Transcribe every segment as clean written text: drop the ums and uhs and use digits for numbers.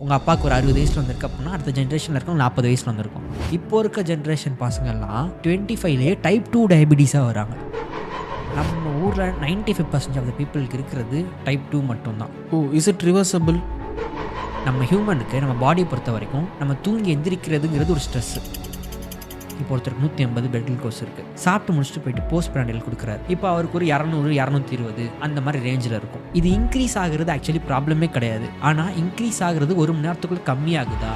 உங்கள் அப்பாவுக்கு ஒரு 60 வயசில் வந்திருக்கு அப்படின்னா அடுத்த ஜென்ரேஷனில் இருக்கவங்க 40 வயசில் வந்திருக்கும். இப்போ இருக்க ஜென்ரேஷன் பசங்கள்லாம் 25லேயே டைப் 2 டயபிட்டிஸாக வராங்க. நம்ம ஊரில் 95% ஆஃப் த பீப்புளுக்கு இருக்கிறது டைப் 2 மட்டும்தான். Is it reversible? நம்ம ஹியூமனுக்கு நம்ம பாடியை பொறுத்த வரைக்கும் நம்ம தூங்கி எந்திரிக்கிறதுங்கிறது ஒரு ஸ்ட்ரெஸ்ஸு. இப்போ ஒருத்தருக்கு 180 பெட் குளுக்கோஸ் இருக்குது, சாப்பிட்டு முடிச்சுட்டு போயிட்டு போஸ்ட் பிராண்டில் கொடுக்குறாரு. இப்போ அவருக்கு ஒரு 200 220 அந்த மாதிரி ரேஞ்சில் இருக்கும். இது இன்க்ரீஸ் ஆகுறது ஆக்சுவலி ப்ராப்ளமே கிடையாது. ஆனால் இன்க்ரீஸ் ஆகுறது 1 மணி நேரத்துக்குள்ளே கம்மியாகுதா?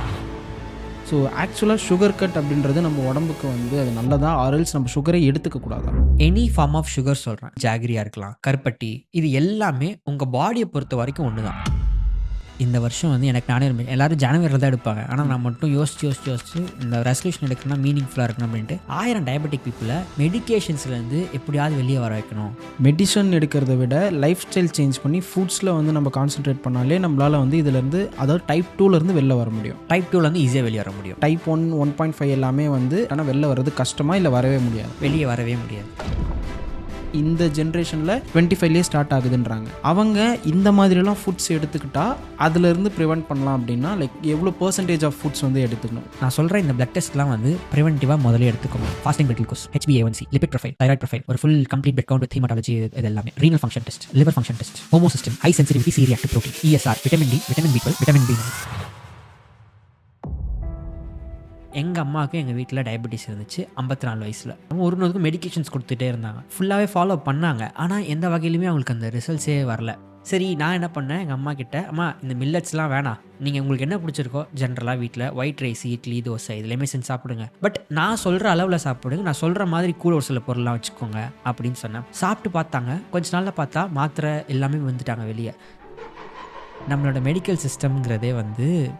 ஸோ ஆக்சுவலாக சுகர் கட் அப்படின்றது நம்ம உடம்புக்கு அது நல்லதா, ஆரல்ஸ் நம்ம சுகரை எடுத்துக்க கூடாதா? எனி ஃபார்ம் ஆஃப் சுகர் சொல்கிறேன், ஜாகிரியாக இருக்கலாம், கருப்பட்டி, இது எல்லாமே உங்கள் பாடியை பொறுத்த வரைக்கும் ஒன்று தான். இந்த வருஷம் எனக்கு நானே எல்லாரும் ஜனவரியில் தான் எடுப்பாங்க. ஆனால் நான் மட்டும் யோசிச்சு இந்த ரெசல்யூஷன் எடுக்கணும்னா மீனிங்ஃபுல்லாக இருக்கணும் அப்படின்ட்டு 1000 டயபெட்டிக் பீப்புளை மெடிக்கேஷன்ஸ்லேருந்து எப்படியாவது வெளியே வர வைக்கணும். மெடிசன் எடுக்கிறத விட லைஃப் ஸ்டைல் சேஞ்ச் பண்ணி ஃபுட்ஸில் நம்ம கான்சென்ட்ரேட் பண்ணாலே நம்மளால் இதுலேருந்து, அதாவது டைப் 2லேருந்து வெளில வர முடியும். டைப் 2லேருந்து ஈஸியாக வெளியே வர முடியும். டைப் 1 1.5 எல்லாமே ஆனால் வெளில வர்றது கஷ்டமா இல்லை வரவே முடியாது? வெளியே வரவே முடியாது. இந்த ஜென்ரேஷனில் 25லேயே ஸ்டார்ட் ஆகுதுன்றாங்க. அவங்க இந்த மாதிரிலாம் ஃபுட்ஸ் எடுத்துக்கிட்டா அதுலேருந்து ப்ரிவெண்ட் பண்ணலாம் அப்படின்னா எவ்வளோ பர்சன்டேஜ் ஆஃப் ஃபுட்ஸ் எடுத்துக்கணும்? நான் சொல்கிறேன், இந்த பிளட் டெஸ்ட்லாம் ப்ரிவென்டிவாக முதல்ல எடுத்துக்கணும். Fasting blood glucose, HbA1c, lipid profile, thyroid profile, ஒரு full complete blood count with haematology, இது எல்லாமே renal function test, liver function test, homocysteine, high sensitivity C reactive protein, ESR, vitamin D, vitamin B12, vitamin B9. எங்கள் அம்மாவுக்கு எங்கள் வீட்டில் diabetes இருந்துச்சு 54 வயசில். அவங்க ஒரு நாளுக்கு மெடிக்கேஷன்ஸ் கொடுத்துட்டே இருந்தாங்க, ஃபுல்லாகவே ஃபாலோ பண்ணாங்க. ஆனால் எந்த வகையிலுமே அவங்களுக்கு அந்த ரிசல்ட்ஸே வரல. சரி, நான் என்ன பண்ணேன், எங்கள் அம்மா கிட்ட, அம்மா இந்த மில்லட்ஸ்லாம் வேணாம், நீங்கள் உங்களுக்கு என்ன பிடிச்சிருக்கோ ஜென்ரலாக வீட்டில் ஒயிட் ரைஸ், இட்லி, தோசை இதுலேயுமே செஞ்சு சாப்பிடுங்க, பட் நான் சொல்கிற அளவில் சாப்பிடுங்க, நான் சொல்கிற மாதிரி கூட ஒரு சில பொருள்லாம் வச்சுக்கோங்க அப்படின்னு சொன்னேன். சாப்பிட்டு பார்த்தாங்க, கொஞ்ச நாளில் பார்த்தா மாத்திரை எல்லாமே வந்துட்டாங்க வெளியே. நம்மளோட மெடிக்கல் சிஸ்டம்ங்கிறதே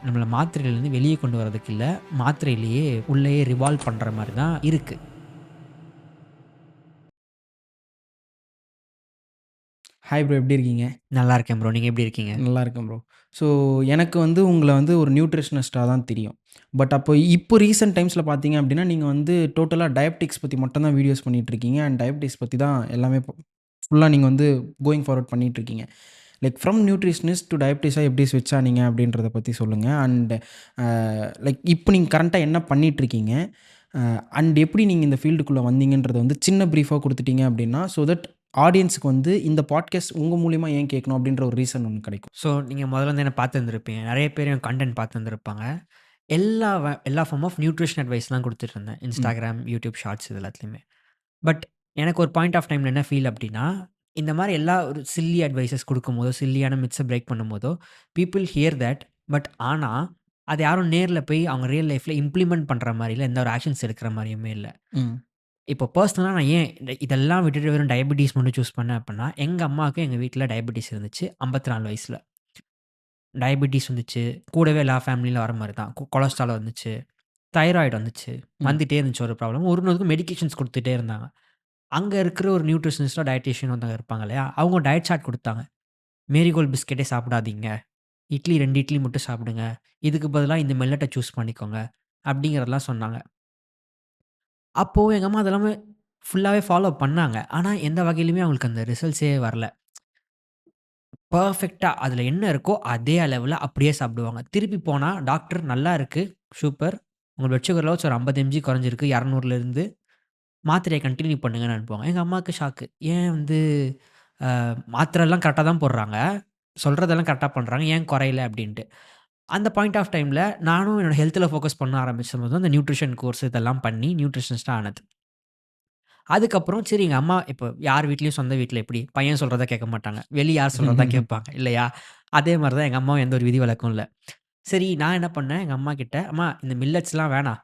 நம்மளை மாத்திரையிலேருந்து வெளியே கொண்டு வரதுக்கு இல்லை, மாத்திரையிலேயே உள்ளேயே ரிவால்வ் பண்ணுற மாதிரி தான் இருக்குது. ஹாய் ப்ரோ, எப்படி இருக்கீங்க? நல்லா இருக்கேன் ப்ரோ, நீங்கள் எப்படி இருக்கீங்க? நல்லா இருக்கேன் ப்ரோ. ஸோ எனக்கு உங்களை ஒரு நியூட்ரிஷனிஸ்ட்டாக தான் தெரியும். பட் இப்போ ரீசெண்ட் டைம்ஸில் பார்த்தீங்க அப்படின்னா நீங்கள் டோட்டலாக டயபெட்டிக்ஸ் பற்றி மட்டும் தான் வீடியோஸ் பண்ணிகிட்ருக்கீங்க. அண்ட் டயபெட்டிக்ஸ் பற்றி தான் எல்லாமே ஃபுல்லாக நீங்கள் கோயிங் ஃபார்வர்ட் பண்ணிகிட்ருக்கீங்க. ஃப்ரம் நியூட்ரிஷனிஸ்ட் டு டயபெட்டிஸாக எப்படி ஸ்விட்ச் ஆனீங்க அப்படின்றத பற்றி சொல்லுங்கள். அண்ட் இப்போ நீங்கள் கரண்ட்டாக என்ன பண்ணிகிட்ருக்கீங்க, அண்ட் எப்படி நீங்கள் இந்த ஃபீல்டுக்குள்ளே வந்தீங்கன்றத சின்ன ப்ரீஃபாக கொடுத்துட்டீங்க அப்படின்னா, ஸோ தட் ஆடியன்ஸுக்கு இந்த பாட்காஸ்ட் உங்கள் மூலிமா ஏன் கேட்கணும் அப்படின்ற ஒரு ரீசன் ஒன்று கிடைக்கும். ஸோ நீங்கள் முதல்ல என்ன பார்த்துருந்துருப்பீங்க, நிறைய பேர் என் கண்டென்ட் பார்த்துருந்துருப்பாங்க. எல்லா ஃபார்ம் ஆஃப் நியூட்ரிஷன் அட்வைஸ்லாம் கொடுத்துட்டு இருந்தேன், இன்ஸ்டாகிராம், யூடியூப் ஷார்ட்ஸ் இது எல்லாத்துலேயுமே. பட் எனக்கு ஒரு பாயிண்ட் ஆஃப் டைமில் என்ன ஃபீல் அப்படின்னா, இந்த மாதிரி எல்லா ஒரு சில்லி அட்வைசஸ் கொடுக்கும்போதோ, சில்லியான மித்ஸை பிரேக் பண்ணும்போதோ, பீப்புள் ஹியர் தட். பட் ஆனால் அது யாரும் நேரில் போய் அவங்க ரியல் லைஃப்பில் இம்ப்ளிமெண்ட் பண்ணுற மாதிரி இல்லை, எந்த ஒரு ஆக்ஷன்ஸ் எடுக்கிற மாதிரியுமே இல்லை. இப்போ பர்சனலாக நான் ஏன் இதெல்லாம் விட்டுட்டு வெறும் டயபெட்டிஸ் மட்டும் சூஸ் பண்ணேன் அப்படின்னா, எங்கள் அம்மாவுக்கு எங்கள் வீட்டில் டயபெட்டிஸ் இருந்துச்சு 54 வயசில். டயபெட்டிஸ் வந்துச்சு, கூடவே எல்லா ஃபேமிலியில் வர மாதிரி தான். கொலஸ்ட்ரால் வந்துச்சு, தைராய்டு வந்துச்சு, வந்துகிட்டே இருந்துச்சு ஒரு ப்ராப்ளம். ஒரு நாளுக்கு மெடிக்கேஷன்ஸ் கொடுத்துட்டே இருந்தாங்க. அங்கே இருக்கிற ஒரு நியூட்ரிஷனிஸ்டோ டயட்டீஷியன் ஒருத்தவங்க இருப்பாங்க இல்லையா, அவங்க டயட் சார்ட் கொடுத்தாங்க. மேரிகோல்ட் பிஸ்கெட்டே சாப்பிடாதீங்க, இட்லி 2 இட்லி மட்டும் சாப்பிடுங்க, இதுக்கு பதிலாக இந்த மெல்லட்டை சூஸ் பண்ணிக்கோங்க அப்படிங்கிறதெல்லாம் சொன்னாங்க. அப்போது எங்கள் அம்மா அதெல்லாமே ஃபுல்லாகவே ஃபாலோ பண்ணாங்க. ஆனால் எந்த வகையிலுமே அவங்களுக்கு அந்த ரிசல்ட்ஸே வரல. பர்ஃபெக்ட்டா அதில் என்ன இருக்கோ அதே அளவில் அப்படியே சாப்பிடுவாங்க. திருப்பி போனால் டாக்டர் நல்லா இருக்குது, சூப்பர், உங்கள் பிளட் சுகர் லெவல்ஸ் ஒரு 50 mg குறைஞ்சிருக்கு 200லேருந்து, மாத்திரையை கண்டினியூ பண்ணுங்கன்னு அனுப்புவாங்க. எங்கள் அம்மாவுக்கு ஷாக்கு. ஏன் மாத்திரைலாம் கரெக்டாக தான் போடுறாங்க, சொல்கிறதெல்லாம் கரெக்டாக பண்ணுறாங்க, ஏன் குறையல அப்படின்ட்டு. அந்த பாயிண்ட் ஆஃப் டைமில் நானும் என்னோட ஹெல்த்தில் ஃபோக்கஸ் பண்ண ஆரம்பிச்சபோது தான் இந்த நியூட்ரிஷன் கோர்ஸ் இதெல்லாம் பண்ணி நியூட்ரிஷனிஸ்ட்டாக ஆனது. அதுக்கப்புறம் சரி, எங்கள் அம்மா இப்போ யார் வீட்லேயும் சொந்த வீட்டில் எப்படி பையன் சொல்கிறத கேட்க மாட்டாங்க, வெளியே யார் சொல்கிறதா கேட்பாங்க இல்லையா? அதே மாதிரி தான் எங்கள் அம்மாவும் எந்த ஒரு விதி விலக்கும் இல்லை. சரி, நான் என்ன பண்ணேன், எங்கள் அம்மா கிட்ட, அம்மா இந்த மில்லட்ஸ்லாம் வேணாம்,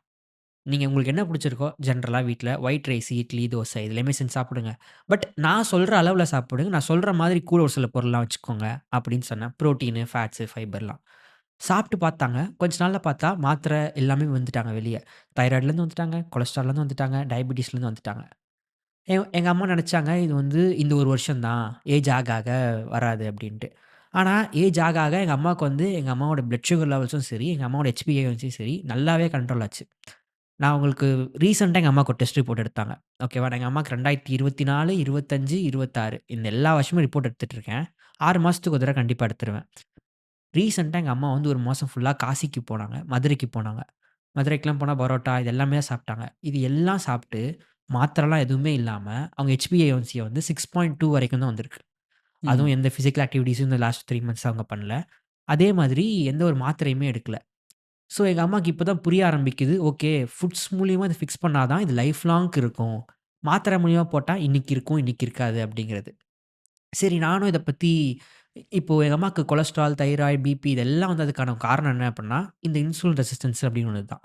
நீங்கள் உங்களுக்கு என்ன பிடிச்சிருக்கோ ஜென்ரலாக வீட்டில் ஒயிட் ரைஸ், இட்லி, தோசை இதுலேயுமே செஞ்சு சாப்பிடுங்க, பட் நான் சொல்கிற அளவில் சாப்பிடுங்க, நான் சொல்கிற மாதிரி கூட ஒரு சில பொருள்லாம் வச்சுக்கோங்க அப்படின்னு சொன்னேன். ப்ரோட்டீனு, ஃபேட்ஸு, ஃபைபர்லாம் சாப்பிட்டு பார்த்தாங்க. கொஞ்ச நாளில் பார்த்தா மாத்திரை எல்லாமே வந்துட்டாங்க வெளியே. தைராய்டுலேருந்து வந்துட்டாங்க, கொலஸ்ட்ரால்லேருந்து வந்துட்டாங்க, டயபெட்டிஸ்லேருந்து வந்துட்டாங்க. எங்கள் அம்மா நினச்சாங்க இது இந்த ஒரு வருஷம் தான், ஏஜ் ஆக ஆக வராது அப்படின்ட்டு. ஆனால் ஏஜ் ஆக ஆக எங்கள் அம்மாவுக்கு எங்கள் அம்மாவோட பிளட் சுகர் லெவல்ஸும் சரி, எங்கள் அம்மாவோட HbA1c சரி நல்லாவே கண்ட்ரோல் ஆச்சு. நான் உங்களுக்கு ரீசெண்டாக எங்கள் அம்மாவுக்கு ஒரு டெஸ்ட் ரிப்போர்ட் எடுத்தாங்க. ஓகேவா, எங்கள் அம்மாவுக்கு 2024, 25, 26 இந்த எல்லா வருஷமும் ரிப்போர்ட் எடுத்துகிட்டு இருக்கேன். 6 மாதத்துக்கு ஒரு தடவை கண்டிப்பாக எடுத்துருவேன். ரீசென்ட்டா எங்க அம்மா வந்து 1 மாசம் ஃபுல்லா காசிக்கு போனாங்க. மதுரைக்கு போனாங்க. மதுரைக்குலாம் போனா பரோட்டா இது எல்லாமே தான் சாப்பிட்டாங்க. இது எல்லாம் சாப்பிட்டு மாத்திரைலாம் எதுவுமே இல்லாம, அவங்க HbA1c வந்து 6.2 வரைக்கும் தான் வந்திருக்கு. ம். அதுவும் எந்த பிசிக்கல் ஆக்டிவிட்டீஸும் இந்த லாஸ்ட் 3 மந்த்ஸ் அவங்க பண்ணல. அதே மாதிரி எந்த ஒரு மாத்திரையுமே எடுக்கல. ஸோ எங்க அம்மாக்கு இப்ப தான் புரிய ஆரம்பிக்குது. ஓகே ஃபுட்ஸ் மூலியமா இத ஃபிக்ஸ் பண்ணா தான் இது லைஃப் லாங்க்கு இருக்கும். மாத்திரை மூலியமா போட்டா இன்னைக்கு இருக்கும், இன்னைக்கு இருக்காது அப்படிங்கிறது. சரி நானும் இத பத்தி இப்போ எங்க அம்மாக்கு கொலஸ்ட்ரால், தைராய்டு, பிபி இதெல்லாம் வந்ததுக்கான காரணம் என்ன அப்படின்னா, இந்த இன்சுலின் ரெசிஸ்டன்ஸ் அப்படின்னு ஒண்ணு தான்.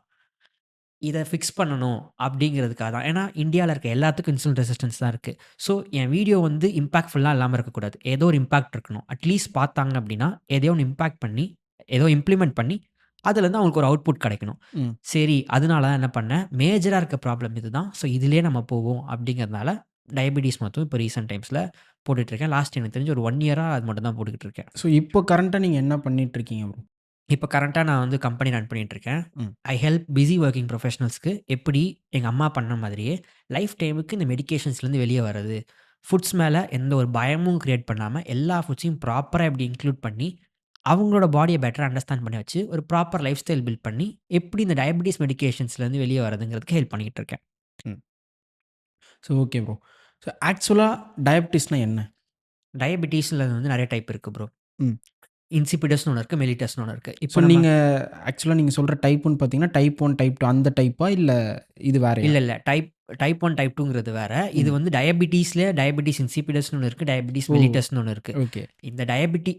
இத ஃபிக்ஸ் பண்ணணும் அப்படிங்கிறதுக்காக தான். ஏன்னா, இந்தியால இருக்க எல்லாத்துக்கும் இன்சுலின் ரெசிஸ்டன்ஸ் தான் இருக்கு. ஸோ, என் வீடியோ வந்து இம்பாக்ட்ஃபுல்லா இல்லாம இருக்கக்கூடாது. ஏதோ ஒரு இம்பாக்ட் இருக்கணும். அட்லீஸ்ட் பார்த்தாங்க அப்படின்னா, எதையோ ஒண்ணு இம்பாக்ட் பண்ணி, ஏதோ இம்ப்ளிமெண்ட் பண்ணி, அதுலேருந்து அவங்களுக்கு ஒரு அவுட்புட் கிடைக்கணும். ம். சரி, அதனால தான் என்ன பண்ணேன், மேஜரா இருக்க ப்ராப்ளம் இதுதான். ஸோ, இதிலயே நம்ம போவோம் அப்படிங்கிறதுனால, டயபீட்டிஸ் மட்டும் இப்போ ரீசென்ட் டைம்ஸ்ல போட்டுட்டுருக்கேன். லாஸ்ட் எனக்கு தெரிஞ்சு ஒரு 1 இயரா அது மட்டும் தான் போட்டுக்கிட்டு இருக்கேன். ஸோ இப்போ கரண்ட்டா நீங்க என்ன பண்ணிட்டுருக்கீங்க ப்ரோ? இப்ப கரண்ட்டா நான் வந்து கம்பெனி ரன் பண்ணிட்டுருக்கேன். ம். ஐ ஹெல்ப் பிஸி வொர்க்கிங் ப்ரொஃபஷனல்ஸ்க்கு எப்படி எங்க அம்மா பண்ண மாதிரியே லைஃப் டைமுக்கு இந்த மெடிகேஷன்ஸ்லேருந்து வெளிய வரது. ஃபுட்ஸ் மேல எந்த ஒரு பயமும் கிரியேட் பண்ணாம, எல்லா ஃபுட்ஸையும் ப்ராப்பரா எப்படி இன்க்ளூட் பண்ணி, அவங்களோட பாடிய பெட்டரா அண்டர்ஸ்டாண்ட் பண்ணி வச்சு, ஒரு ப்ராப்பர் லைஃப் ஸ்டைல் பில்ட் பண்ணி, எப்படி இந்த டயபீட்டிஸ் மெடிகேஷன்ஸ்லேருந்து வெளிய வரதுங்கிறதுக்கு ஹெல்ப் பண்ணிக்கிட்டு இருக்கேன். ம். So okay bro. ஸோ ஆக்சுவலா டயபிட்டிஸ்னா என்ன? டயபீட்டிஸ்ல வந்து நெறைய டைப் இருக்கு ப்ரோ. ம். இன்சிபிடஸ்ன்னு ஒண்ணு இருக்கு. மெலிட்டஸ்ன்னு ஒண்ணு இருக்கு. ஸோ இப்ப நம்ம நீங்க ஆக்சுவலா நீங்க சொல்ற டைப்ன்னு பார்த்தீங்கன்னா, டைப் 1, டைப் 2 அந்த டைப்பா? இல்ல இது வேறயா? இல்ல. டைப் டைப் 1, டைப் 2ங்கிறது வேற. இது ம். வந்து டயபீட்டிஸ்ல டயபீட்டிஸ் இன்சிபிடஸ்ன்னு ஒண்ணு இருக்கு. டயபீட்டிஸ் ஓ! மெலிட்டஸ்ன்னு ஒண்ணு இருக்கு. ஓகே.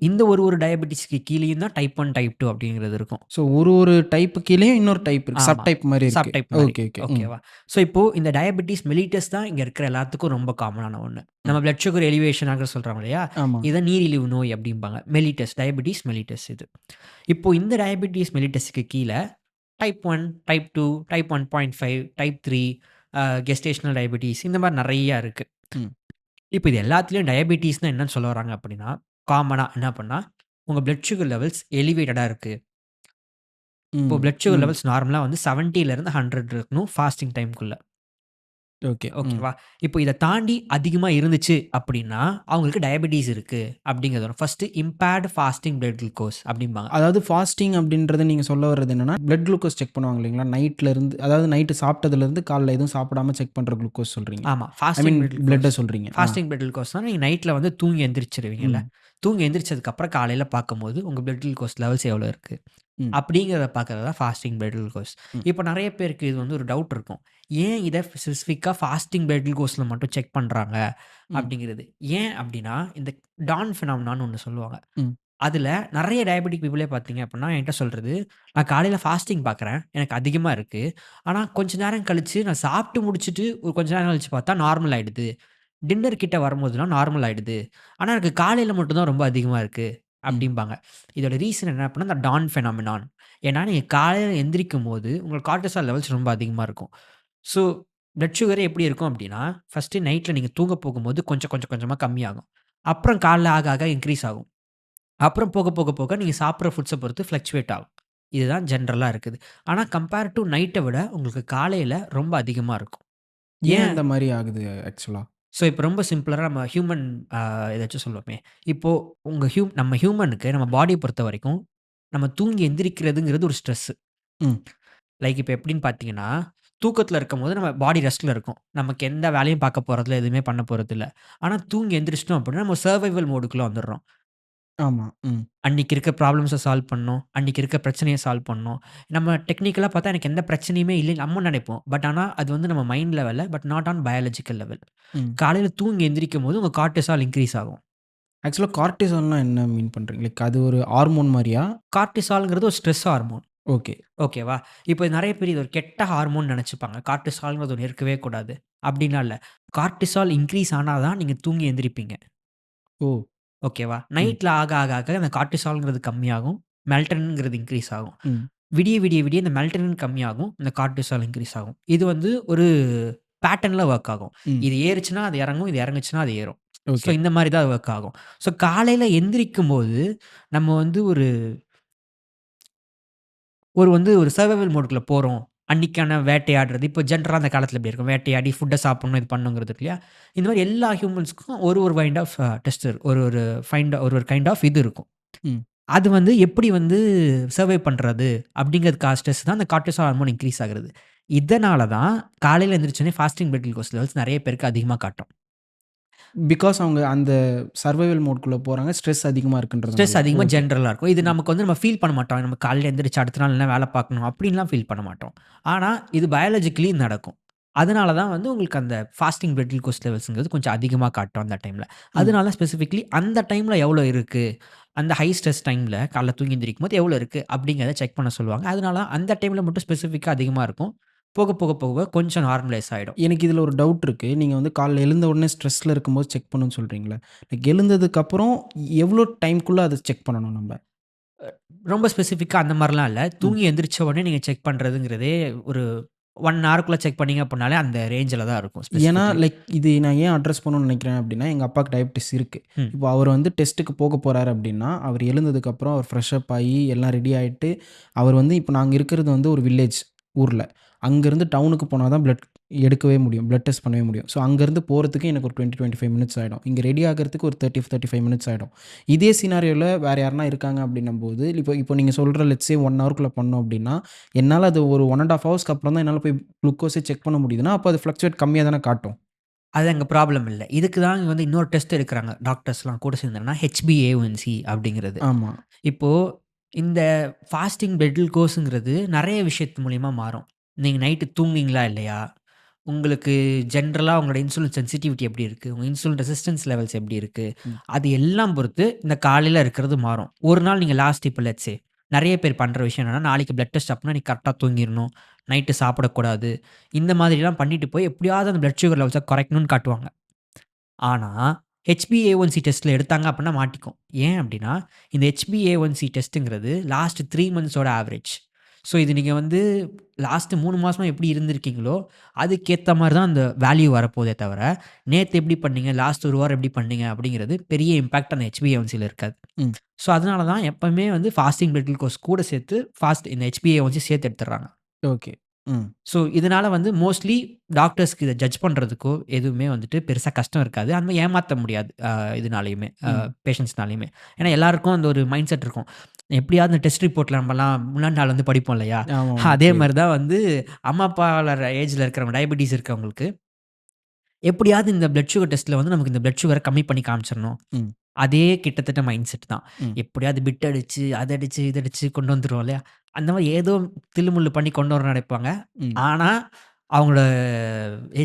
இந்த ஒரு டயபீட்டிஸ்க்கு கீழயும் தான் டைப் 1, டைப் 2 அப்படிங்கிறது இருக்கும். ஸோ ஒரு டைப் கீழயும் இன்னொரு டைப் இருக்கு. சப் ஆமா. டைப் மாரி இருக்கு. சப் டைப் மாரி. Okay, okay. ம். ஓகேவா? ஸோ இப்போ இந்த டயபீட்டிஸ் மெலிட்டஸ் தான் இங்க இருக்கிற எல்லாத்துக்கும் ரொம்ப காமனான ஒண்ணு. ம். நம்ம பிளட் சுகர் எலிவேஷன் ஆக சொல்றோம் இல்லையா? ஆமா. இத நீரிழிவு நோய் அப்படிம்பாங்க. மெலிட்டஸ் டயபீட்டிஸ் மெலிட்டஸ் இது. இப்போ இந்த டயபீட்டிஸ் மெலிட்டஸ்க்கு கீழ type 1, type 2, type 1.5, type 3 gestational diabetes இந்த மாரி நெறைய இருக்கு. ம். இப்ப இது எல்லாத்துலயும் டயபீட்டிஸ்னா என்னன்னு சொல்ல வராங்க அப்படின்னா, காமனா என்ன பண்ணா, உங்க பிளட் சுகர் லெவல்ஸ் எலிவேட்டடா இருக்கு. இப்போ ம். பிளட் சுகர் ம். லெவல்ஸ் நார்மலா வந்து 70லேருந்து 100 இருக்கணும் ஃபாஸ்டிங் டைம்க்குள்ள. ஓகே. ம். ஓகேவா? இப்போ இத தாண்டி அதிகமா இருந்துச்சு அப்படின்னா, அவங்களுக்கு டயபீட்டிஸ் இருக்கு அப்படிங்கிறது வரும். First impaired fasting blood glucose அப்படிம்பாங்க. அதாவது ஃபாஸ்டிங் அப்படின்றது நீங்க சொல்ல வர்றது என்னன்னா, பிளட் குளுக்கோஸ் செக் பண்ணுவாங்க இல்லைங்களா? நைட்ல இருந்து அதாவது நைட்டு சாப்பிட்டதுலேருந்து காலைல எதுவும் சாப்பிடாம செக் பண்ற குளுக்கோஸ் சொல்றீங்க. ஆமா. ஐ ஃபாஸ்டிங் மீன் பிளட் பிளட்ட குளுக்கோஸ். சொல்றீங்க. ஃபாஸ்டிங் பிளட் குளுக்கோஸ்னா நீங்க நைட்ல வந்து தூங்கி எந்திரிச்சுருவீங்கல்ல. ம். தூங்கி எந்திரிச்சதுக்கப்புறம் காலையில பார்க்கும்போது உங்க பிளட் குளுக்கோஸ் லெவல்ஸ் எவ்வளோ இருக்கு? ம். அப்படிங்கிறத பார்க்கறது தான் ஃபாஸ்டிங் பிளட் குளுக்கோஸ். ம். இப்போ நெறைய பேருக்கு இது வந்து ஒரு டவுட் இருக்கும். ஏன் இத ஸ்பெசிஃபிக்கா ஃபாஸ்டிங் பிளட் குளுக்கோஸ்ல மட்டும் செக் பண்றாங்க ம். அப்படிங்கிறது. ஏன் அப்படின்னா, இந்த டான் பினாமினான்னு ஒண்ணு சொல்லுவாங்க. ம். அதுல நெறைய டயபெட்டிக் பீப்பிளே பார்த்தீங்க அப்படின்னா, என்ட்ட சொல்றது, நான் காலையில ஃபாஸ்டிங் பார்க்குறேன். எனக்கு அதிகமா இருக்கு. ஆனா கொஞ்ச நேரம் கழிச்சு நான் சாப்பிட்டு முடிச்சுட்டு ஒரு கொஞ்ச நேரம் கழிச்சு பார்த்தா நார்மல் ஆயிடுது. டின்னர் கிட்ட வரும்போதெல்லாம் நார்மல் ஆயிடுது. ஆனா எனக்கு காலையில மட்டும் தான் ரொம்ப அதிகமா இருக்கு. ம். அப்டிம்பாங்க. இதோட ரீசன் என்ன அப்டின்னா, இந்த டான் ஃபெனாமினான். ஏன்னா நீங்க காலையில எந்திரிக்கும்போது உங்களுக்கு கார்ட்டிசால் லெவல்ஸ் ரொம்ப அதிகமா இருக்கும். ஸோ பிளட் சுகரே எப்படி இருக்கும் அப்டின்னா, ஃபர்ஸ்ட்டு நைட்ல நீங்க தூங்க போகும்போது கொஞ்சம் கொஞ்சம் கொஞ்சமா கம்மியாகும். அப்புறம் காலைல ஆக ஆக இன்கிரீஸ் ஆகும். அப்புறம் போக போக போக நீங்க சாப்பிடுற ஃபுட்ஸ பொறுத்து ஃப்ளக்சுவேட் ஆகும். இதுதான் ஜெனரலா இருக்குது. ஆனா கம்பேர் டூ நைட்ட விட உங்களுக்கு காலையில ரொம்ப அதிகமா இருக்கும். ஏன் ஏன்? அந்த மாரி ஆகுது ஆக்சுவலா? ஸோ இப்போ ரொம்ப சிம்பிளரா நம்ம ஹியூமன் ஏதாச்சும் சொல்லுவோமே. இப்போ நம்ம ஹியூமனுக்கு நம்ம பாடிய பொறுத்தவரைக்கும், நம்ம தூங்கி எந்திரிக்கிறதுங்கிறது ஒரு ஸ்ட்ரெஸ்ஸு. ம். லைக் இப்ப எப்படின்னு பார்த்தீங்கன்னா, தூக்கத்தில இருக்கும்போது நம்ம பாடி ரெஸ்ட்ல இருக்கும். நமக்கு எந்த வேலையும் பார்க்க போறதில்ல, எதுவுமே பண்ண போறதில்ல. ஆனா தூங்கி எந்திரிச்சிட்டோம் அப்படின்னா, நம்ம சர்வைவல் மோடுக்குள்ள வந்துர்றோம். ஆமா. ம். அன்னைக்கு இருக்க ப்ராப்ளம்ஸ சால்வ் பண்ணணும். அன்னைக்கு இருக்க பிரச்சனைய சால்வ் பண்ணணும். நம்ம டெக்னிக்கலா பார்த்தா எனக்கு எந்த பிரச்சனையுமே இல்லைன்னு நம்ம நெனைப்போம். பட் ஆனா அது வந்து நம்ம மைண்ட் லெவல்ல, but not on biological level. ம். காலையில தூங்கி எந்திரிக்கும்போது உங்க கார்ட்டிசால் இன்கிரீஸ் ஆகும். ஆக்சுவலா கார்ட்டிசால்னா என்ன மீன் பண்றீங்க? லைக் அது ஒரு ஹார்மோன் மாரியா? கார்ட்டிசால்ங்கிறது ஒரு ஸ்ட்ரெஸ் ஹார்மோன். ஓகே. ஓகேவா? இப்போ நெறைய பேர் இது ஒரு கெட்ட ஹார்மோன் நெனச்சுப்பாங்க. கார்ட்டிசால்ங்கிறது ஒண்ணு இருக்கவே கூடாது. அப்டின்லாம் இல்ல. கார்ட்டிசால் இன்கிரீஸ் ஆனா தான் நீங்க தூங்கி எந்திரிப்பீங்க. ஓ! ஓகேவா? ம். நைட்ல ஆக ஆக ஆக அந்த கார்ட்டிசால்ங்கிறது கம்மியாகும். மெலட்டோனின்ங்கிறது இன்கிரீஸ் ஆகும். ம். விடிய விடிய விடிய இந்த மெலட்டோனின் கம்மியாகும். இந்த கார்ட்டிசால் இன்கிரீஸ் ஆகும். இது வந்து ஒரு பேட்டர்ன்ல வொர்க் ஆகும். ம். இது ஏறுச்சுன்னா அது இறங்கும். இது இறங்குச்சுன்னா அது ஏறும். So okay. இந்த மாரி தான் வொர்க் ஆகும். ஸோ காலையில எந்திரிக்கும்போது நம்ம வந்து ஒரு ஒரு வந்து ஒரு சர்வைவல் மோடுக்குள்ள போறோம். அன்னைக்கான வேட்டையாடுறது. இப்போ ஜென்ரலா அந்த காலத்தில எப்படி இருக்கும்? வேட்டையாடி ஃபுட்ட சாப்பிடணும், இது பண்ணணுங்கிறது இருக்கு இல்லையா? இந்த மாரி எல்லா ஹியூமன்ஸ்க்கும் ஒரு ஒரு கைண்ட் ஆஃப் டெஸ்ட் ஒரு ஒரு கைண்ட் ஆஃப் இது இருக்கும். ம். அது வந்து எப்படி வந்து சர்வை பண்றது அப்படிங்கிறதுக்கான ஸ்ட்ரெஸ் தான் அந்த கார்ட்டிசால் ஹார்மோன் இன்க்ரீஸ் ஆகுறது. இதனால தான் காலையில எந்திரிச்சோனே ஃபாஸ்டிங் பிளட் குளுக்கோஸ் லெவல்ஸ் நெறைய பேருக்கு அதிகமா காட்டும். பிகாஸ் அவங்க அந்த சர்வைவல் மோட்குள்ள போறாங்க. ஸ்ட்ரெஸ் அதிகமா ஸ்ட்ரெஸ் இருக்குன்றதுனால. அதிகமா ஓகே. ஜென்ரலா இருக்கும். இது நமக்கு வந்து நம்ம ஃபீல் பண்ண மாட்டோம். நம்ம காலையில எந்திரிச்சு அடுத்த நாள் என்ன வேலை பார்க்கணும் அப்படின்லாம் ஃபீல் பண்ண மாட்டோம். ஆனா இது பயாலஜிக்கலி நடக்கும். அதனால தான் வந்து உங்களுக்கு அந்த ஃபாஸ்டிங் பிளட் குளுக்கோஸ் லெவல்ஸ்ங்கிறது கொஞ்சம் அதிகமா காட்டும் அந்த டைம்ல. ம். அதனால ஸ்பெசிஃபிக்லி அந்த டைம்ல எவ்வளோ இருக்கு? அந்த ஹை ஸ்ட்ரெஸ் டைம்ல காலைல தூங்கி எந்திரிக்கும்போது எவ்வளோ இருக்கு? அப்படிங்கிறத செக் பண்ண சொல்லுவாங்க. அதனால அந்த டைம்ல மட்டும் ஸ்பெசிஃபிக்கா அதிகமா இருக்கும். போக, போக, போக கொஞ்சம் நார்மலைஸ் ஆயிடும். எனக்கு இதில ஒரு டவுட் இருக்கு. நீங்க வந்து காலைல எழுந்த உடனே ஸ்ட்ரெஸ்ல இருக்கும்போது செக் பண்ணணும்னு சொல்றீங்கல்ல. லைக் எழுந்ததுக்கப்புறம் எவ்வளோ டைம்க்குள்ள அத செக் பண்ணணும் நம்ப? ரொம்ப ஸ்பெசிஃபிக்கா அந்த மாரிலாம் இல்ல. ம். தூங்கி எந்திரிச்ச உடனே நீங்க செக் பண்றதுங்கிறதே ஒரு 1 ஹார்க்குள்ள செக் பண்ணீங்க அப்டின்னாலே அந்த ரேஞ்சில தான் இருக்கும் ஏன்னா, ஸ்பெசிஃபிக்லி. லைக் இது நான் ஏன் அட்ரஸ் பண்ணணும்னு நினைக்கிறேன் அப்டின்னா, எங்க அப்பாவுக்கு டயபிட்டிஸ் இருக்கு. ம். இப்போ அவர் வந்து டெஸ்ட்டுக்கு போக போறாரு அப்டின்னா, அவர் எழுந்ததுக்கப்புறம் அவர் ஃப்ரெஷ் அப் ஆயி எல்லாம் ரெடி ஆயிட்டு, அவர் வந்து இப்போ நாங்க இருக்கிறது வந்து ஒரு வில்லேஜ் ஊர்ல. அங்கேருந்து டவுனுக்கு போனா தான் பிளட் எடுக்கவே முடியும். பிளட் டெஸ்ட் பண்ணவே முடியும். ஸோ அங்கேருந்து போறதுக்கு எனக்கு ஒரு 20, 25 மினிட்ஸ் ஆயிடும். இங்க ரெடி ஆகுறதுக்கு ஒரு 30, 35 மினிட்ஸ் ஆயிடும். இதே சினாரியோல வேற யாருனா இருக்காங்க அப்டின்னும்போது, இப்போ இப்போ நீங்க சொல்ற லெட்ஸ் சே 1 ஹவர்க்குள்ள பண்ணோம் அப்டின்னா, என்னால அது ஒரு 1 1/2 ஹவர்ஸ்க்கு அப்புறம் தான் என்னால போய் குளுக்கோஸே செக் பண்ண முடியுதுன்னா, அப்போ அது ஃப்ளக்சுவேட் கம்மியா தானே காட்டும். அது அங்க ப்ராப்ளம் இல்ல. இதுக்கு தான் இங்க வந்து இன்னொரு டெஸ்ட் எடுக்குறாங்க. டாக்டர்ஸ்லாம் கூட சேர்ந்து என்னன்னா HbA1c அப்படிங்கிறது. ஆமா. இப்போ இந்த ஃபாஸ்டிங் பிளட் குளுக்கோஸ்ங்கிறது நெறைய விஷயத்து மூலியமா மாறும். நீங்க நைட்டு தூங்குனீங்களா இல்லையா? உங்களுக்கு ஜென்ரலா உங்களோட இன்சுலின் சென்சிட்டிவிட்டி எப்படி இருக்கு? உங்க இன்சுலின் ரெசிஸ்டன்ஸ் லெவல்ஸ் எப்படி இருக்கு? ம். அது எல்லாம் பொறுத்து இந்த காலையில இருக்கிறது மாறும். ஒரு நாள் நீங்க லாஸ்ட் இப்போ லெட்ஸ் சே நெறைய பேர் பண்ற விஷயம் என்னன்னா, நாளைக்கு பிளட் டெஸ்ட் அப்டின்னா நீ கரெக்ட்டா தூங்கிரணும். நைட்டு சாப்பிடக்கூடாது. இந்த மாதிரிலாம் பண்ணிட்டு போய் எப்படியாவது அந்த பிளட் சுகர் லெவல்ஸ குறைக்கணும்னு காட்டுவாங்க. ஆனா, HbA1c டெஸ்ட்ல எடுத்தாங்க அப்டின்னா மாட்டிக்கும். ஏன் அப்டின்னா, இந்த HbA1c டெஸ்ட்ங்கிறது லாஸ்ட் 3 மந்த்ஸோட ஆவரேஜ். ஸோ, இது நீங்க வந்து லாஸ்ட் 3 மாசமா எப்படி இருந்திருக்கீங்களோ, அதுக்கேத்த மாரி தான் அந்த வேல்யூ வரப்போதே தவிர, நேத்து எப்படி பண்ணீங்க, லாஸ்ட் 1 வாரம் எப்படி பண்ணீங்க அப்படிங்கிறது பெரிய இம்பாக்ட் அந்த HbA1cல இருக்காது. ம். ஸோ, அதனால தான் எப்பவுமே வந்து ஃபாஸ்டிங் பிளட் குளுக்கோஸ் கூட சேர்த்து இந்த HbA1c சேர்த்து எடுத்துடுறாங்க. ஓகே. ம். ஸோ, இதனால வந்து மோஸ்ட்லி டாக்டர்ஸ்க்கு இத ஜட்ஜ் பண்றதுக்கோ, எதுவுமே வந்துட்டு பெருசா கஷ்டம் இருக்காது. அந்த மாரி ஏமாத்த முடியாது. இதனாலயுமே ம். பேஷண்ட்ஸ்னாலயுமே. ஏன்னா எல்லாருக்கும் அந்த ஒரு மைண்ட் செட் இருக்கும். எப்படியாவது இந்த டெஸ்ட் ரிப்போர்ட்ல நம்மலாம் முன்னாடி நாள் வந்து படிப்போம் இல்லையா? ஆமாமா. அதே புரியுது. மாரி தான் வந்து அம்மா, அப்பா வளர்ற ஏஜ்ல இருக்கிறவங்க டயபிட்டிஸ் இருக்கவங்களுக்கு, எப்படியாவது இந்த பிளட் சுகர் டெஸ்ட்ல வந்து நமக்கு இந்த பிளட் சுகர கம்மி பண்ணி காமிச்சிரணும். ம். அதே கிட்டத்தட்ட மைண்ட் செட் தான். ம். எப்படியாவது பிட் அடிச்சு, அத அடிச்சு, இத அடிச்சு கொண்டு வந்துருவோம் இல்லையா? அந்த மாரி ஏதோ தில்லுமுல்லு பண்ணி கொண்டு வரணும்னு நினைப்பாங்க. ம். ஆனா, அவங்களோட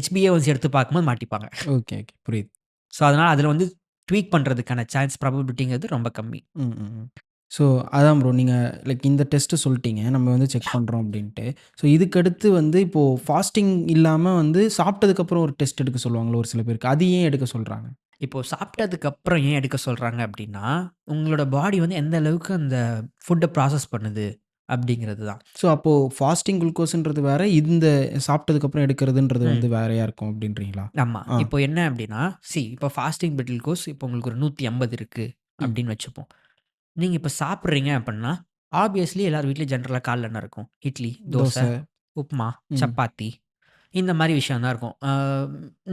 HbA1c எடுத்து பார்க்கும்போது மாட்டிப்பாங்க. Okay, okay. புரியுது. ஸோ, அதனால அதில வந்து ட்வீக் பண்றதுக்கான சான்ஸ் ப்ராபபிலிட்டிங்கிறது ரொம்ப கம்மி. ம், ம், ம். ஸோ, அதான் ப்ரோ. நீங்க லைக் இந்த டெஸ்ட்டு சொல்ட்டீங்க. நம்ம வந்து செக் பண்றோம் அப்டின்ட்டு. ஸோ, இதுக்கடுத்து வந்து இப்போ ஃபாஸ்டிங் இல்லாம வந்து சாப்பிட்டதுக்கப்புறம் ஒரு டெஸ்ட் எடுக்க சொல்லுவாங்கல்ல ஒரு சில பேருக்கு. அது ஏன் எடுக்க சொல்றாங்க? இப்போ சாப்பிட்டதுக்கு அப்புறம் ஏன் எடுக்க சொல்றாங்க அப்டின்னா, உங்களோட பாடி வந்து எந்த அளவுக்கு அந்த ஃபுட்ட ப்ராசஸ் பண்ணுது அப்டிங்கிறது தான். ஸோ, அப்போ ஃபாஸ்டிங் குளுக்கோஸ்ன்றது வேற, இந்த சாப்பிட்டதுக்கப்புறம் எடுக்கிறதுன்றது ம். வந்து வேறையா இருக்கும் அப்டின்றீங்களா? ஆமா. ஆ. இப்போ என்ன அப்டின்னா, இப்போ ஃபாஸ்டிங் பிளட் குளுக்கோஸ் இப்போ உங்களுக்கு ஒரு 150 இருக்கு ம். அப்டின்னு வச்சுப்போம். நீங்க இப்ப சாப்பிடுறீங்க அப்டின்னா, ஆப்வியஸ்லி எல்லார் வீட்லயும் ஜெனரலா காலைல என்ன இருக்கும்? இட்லி, தோசை, தோசை. உப்மா, ம். சப்பாத்தி இந்த மாரி விஷயம் தான் இருக்கும்.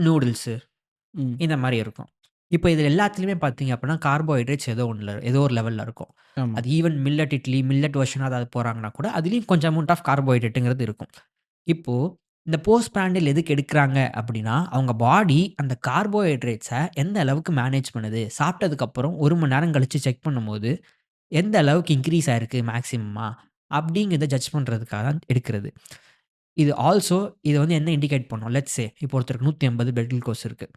நூடுல்ஸு ம். இந்த மாரி இருக்கும். இப்ப இதில எல்லாத்துலயுமே பார்த்தீங்க அப்டின்னா, கார்போஹைட்ரேட்ஸ் ஏதோ ஒரு லெவல்ல இருக்கும். ஆமா. அது ஈவன் மில்லட் இட்லி, மில்லட் வெர்ஷனா ஏதாவது போறாங்கன்னா கூட, அதிலயும் கொஞ்சம் அமௌண்ட் ஆஃப் கார்போஹைட்ரேட்ங்கிறது இருக்கும். இப்போ இந்த போஸ்ட் பிராண்டில் எதுக்கு எடுக்குறாங்க அப்டின்னா, அவங்க பாடி அந்த கார்போஹைட்ரேட்ஸ எந்த அளவுக்கு மேனேஜ் பண்ணுது? சாப்பிட்டதுக்கப்புறம் 1 மணி நேரம் கழிச்சு செக் பண்ணும்போது, எந்த அளவுக்கு இன்கிரீஸ் ஆயிருக்கு மேக்ஸிமமா? அப்டிங்கிறத ஜட்ஜ் பண்றதுக்காக தான் எடுக்கிறது. இது ஆல்சோ இத வந்து என்ன இண்டிகேட் பண்ணும்? லெட்ஸ் சே இப்போ ஒருத்தருக்கு 150 பிளட் குளுக்கோஸ் இருக்கு.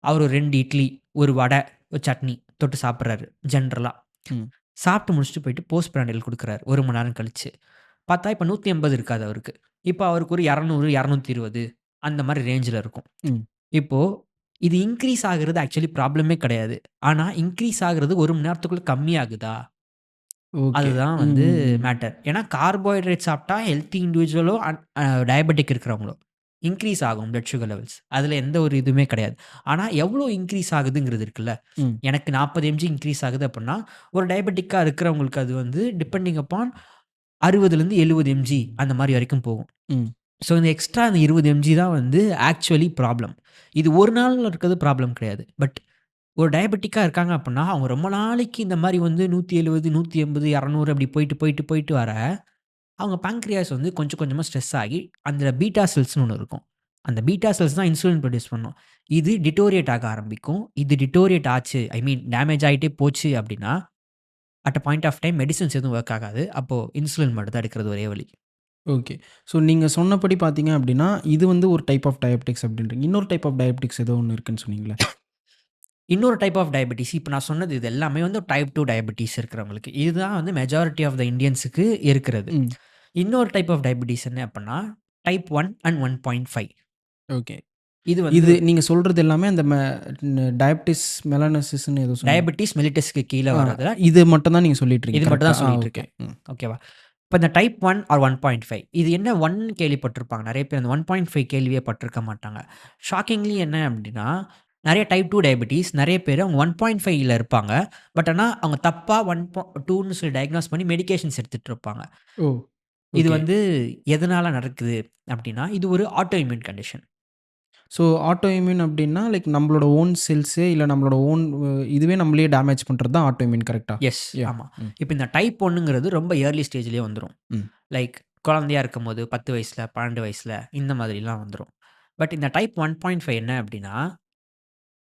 அவரு 2 இட்லி, 1 வடை, ஒரு சட்னி தொட்டு சாப்பிடுறாரு ஜென்ரலா. ம். சாப்பிட்டு முடிச்சுட்டு போயிட்டு போஸ்ட் பிராண்டில் குடுக்குறாரு 1 மணி நேரம் கழிச்சு. பார்த்தா இப்ப 180 இருக்காது அவருக்கு. இப்ப அவருக்கு ஒரு 200, 220 அந்த மாரி ரேஞ்சுல இருக்கும். ம். இப்போ இது இன்கிரீஸ் ஆகுறது ஆக்சுவலி ப்ராப்ளமே கிடையாது. ஆனா இன்கிரீஸ் ஆகுறது 1 மணி நேரத்துக்குள்ள கம்மியாகுதா? ஓகே. அதுதான் ம், வந்து ம், ம். மேட்டர். ஏன்னா கார்போஹைட்ரேட் சாப்பிட்டா ஹெல்த்தி இண்டிவிஜுவலோ டயபெட்டிக் இருக்கிறவங்களோ இன்கிரீஸ் ஆகும் பிளட் சுகர் லெவல்ஸ். அதில எந்த ஒரு இதுவுமே கிடையாது. ஆனா எவ்வளோ இன்கிரீஸ் ஆகுதுங்கிறது இருக்குல்ல. ம். எனக்கு 40 எம்ஜி இன்கிரீஸ் ஆகுது அப்புட்ன்னா, ஒரு டயபெட்டிக்கா இருக்கிறவங்களுக்கு அது வந்து டிபெண்டிங் அப்பான் 60லேருந்து 70 எம்ஜி அந்த மாரி வரைக்கும் போகும். ம். ஸோ இந்த எக்ஸ்ட்ரா அந்த 20 எம்ஜி தான் வந்து ஆக்சுவலி ப்ராப்ளம். இது ஒரு நாள்ல இருக்கிறது ப்ராப்ளம் கிடையாது. பட் ஒரு டயபெட்டிக்கா இருக்காங்க அப்புட்ன்னா, அவங்க ரொம்ப நாளைக்கு இந்த மாரி வந்து 170, 180, 200 அப்படி போயிட்டு, போயிட்டு, போயிட்டு வர, அவங்க பான்கிரியாஸ் வந்து கொஞ்சம் கொஞ்சமா ஸ்ட்ரெஸ் ஆகி, அந்த பீட்டா செல்ஸ்ன்னு ஒண்ணு இருக்கும். அந்த பீட்டா செல்ஸ் தான் இன்சுலின் ப்ரொடியூஸ் பண்ணும். இது டிட்டோரியேட் ஆக ஆரம்பிக்கும். இது டிட்டோரியேட் ஆச்சு, ஐ மீன் டேமேஜ் ஆயிட்டே போச்சு அப்படின்னா, at a point of time medicines எதுவும் ஒர்க் ஆகாது. அப்போ இன்சுலின் மட்டும் தான் எடுக்கிறது ஒரே வழி. ஓகே. ஸோ நீங்க சொன்னபடி பார்த்தீங்க அப்படின்னா, இது வந்து ஒரு டைப் ஆஃப் டயபெட்டிக்ஸ் அப்படின்றீங்க. இன்னொரு டைப் ஆஃப் டயபெட்டிக்ஸ் ஏதோ ஒண்ணு இருக்குன்னு சொன்னீங்களே? இன்னொரு டைப் ஆஃப் டயபெட்டிஸ் இப்ப நான் சொன்னது இது எல்லாமே வந்து டைப் 2 டயபெட்டிஸ் இருக்கிறவங்களுக்கு. இதுதான் வந்து மெஜாரிட்டி ஆஃப் த இந்தியன்ஸுக்கு இருக்கிறது. ம். இன்னொரு டைப் ஆஃப் டயபெட்டிஸ் என்ன அப்புட்ன்னா, டைப் 1 அண்ட் 1.5. ஓகே. இது வந்து இது நீங்க சொல்றது எல்லாமே அந்த டயபிட்டிஸ் மெலனோசிஸ்ன்னு ஏதோ சொன்னீங்க. டயபெட்டிஸ் மெலிட்டஸ்க்கு கீழ ஆ வர்றதுல இது மட்டும் தான் நீங்க சொல்லிட்டு இது இருக்கீங்க. மட்டும் கரெக்ட்டா? தான் சொல்லிட்டு ஓகே. இருக்கேன். ஓகேவா? இப்ப இந்த டைப் 1 ஆர் 1.5 இது என்ன 1 கேள்விப்பட்டிருப்பாங்க. நெறைய பேர் அந்த 1.5 கேள்வியே பட்டிருக்க மாட்டாங்க. ஷாக்கிங்லி என்ன அப்டின்னா, நெறைய டைப் 2 டயபெட்டிஸ் நெறைய பேரு அவங்க 1.5ல இருப்பாங்க. பட் ஆனா அவங்க தப்பா 2ன்னு சொல்லி டயக்னோஸ் பண்ணி மெடிகேஷன்ஸ் எடுத்துட்டு இருப்பாங்க. ஓ! இது ஓகே. வந்து எதனால நடக்குது அப்டின்னா, இது ஒரு auto immune condition. So auto immune அப்டின்னா, லைக் நம்மளோட ஓன் செல்ஸே இல்ல நம்மளோட ஓன் இதுவே நம்மளையே டேமேஜ் பண்றது தான் ஆட்டோ இம்யூன் கரெக்ட்டா? எஸ். யாஹ்! ஆமா. ம். இப்ப இந்த டைப் 1ங்கிறது ரொம்ப ஏர்லி ஸ்டேஜ்லயே வந்துரும். ம். லைக் குழந்தையா இருக்கும்போது 10 வயசுல, 12 வயசுல இந்த மாதிரிலாம் வந்துரும். பட் இந்த டைப் 1.5 என்ன அப்டின்னா,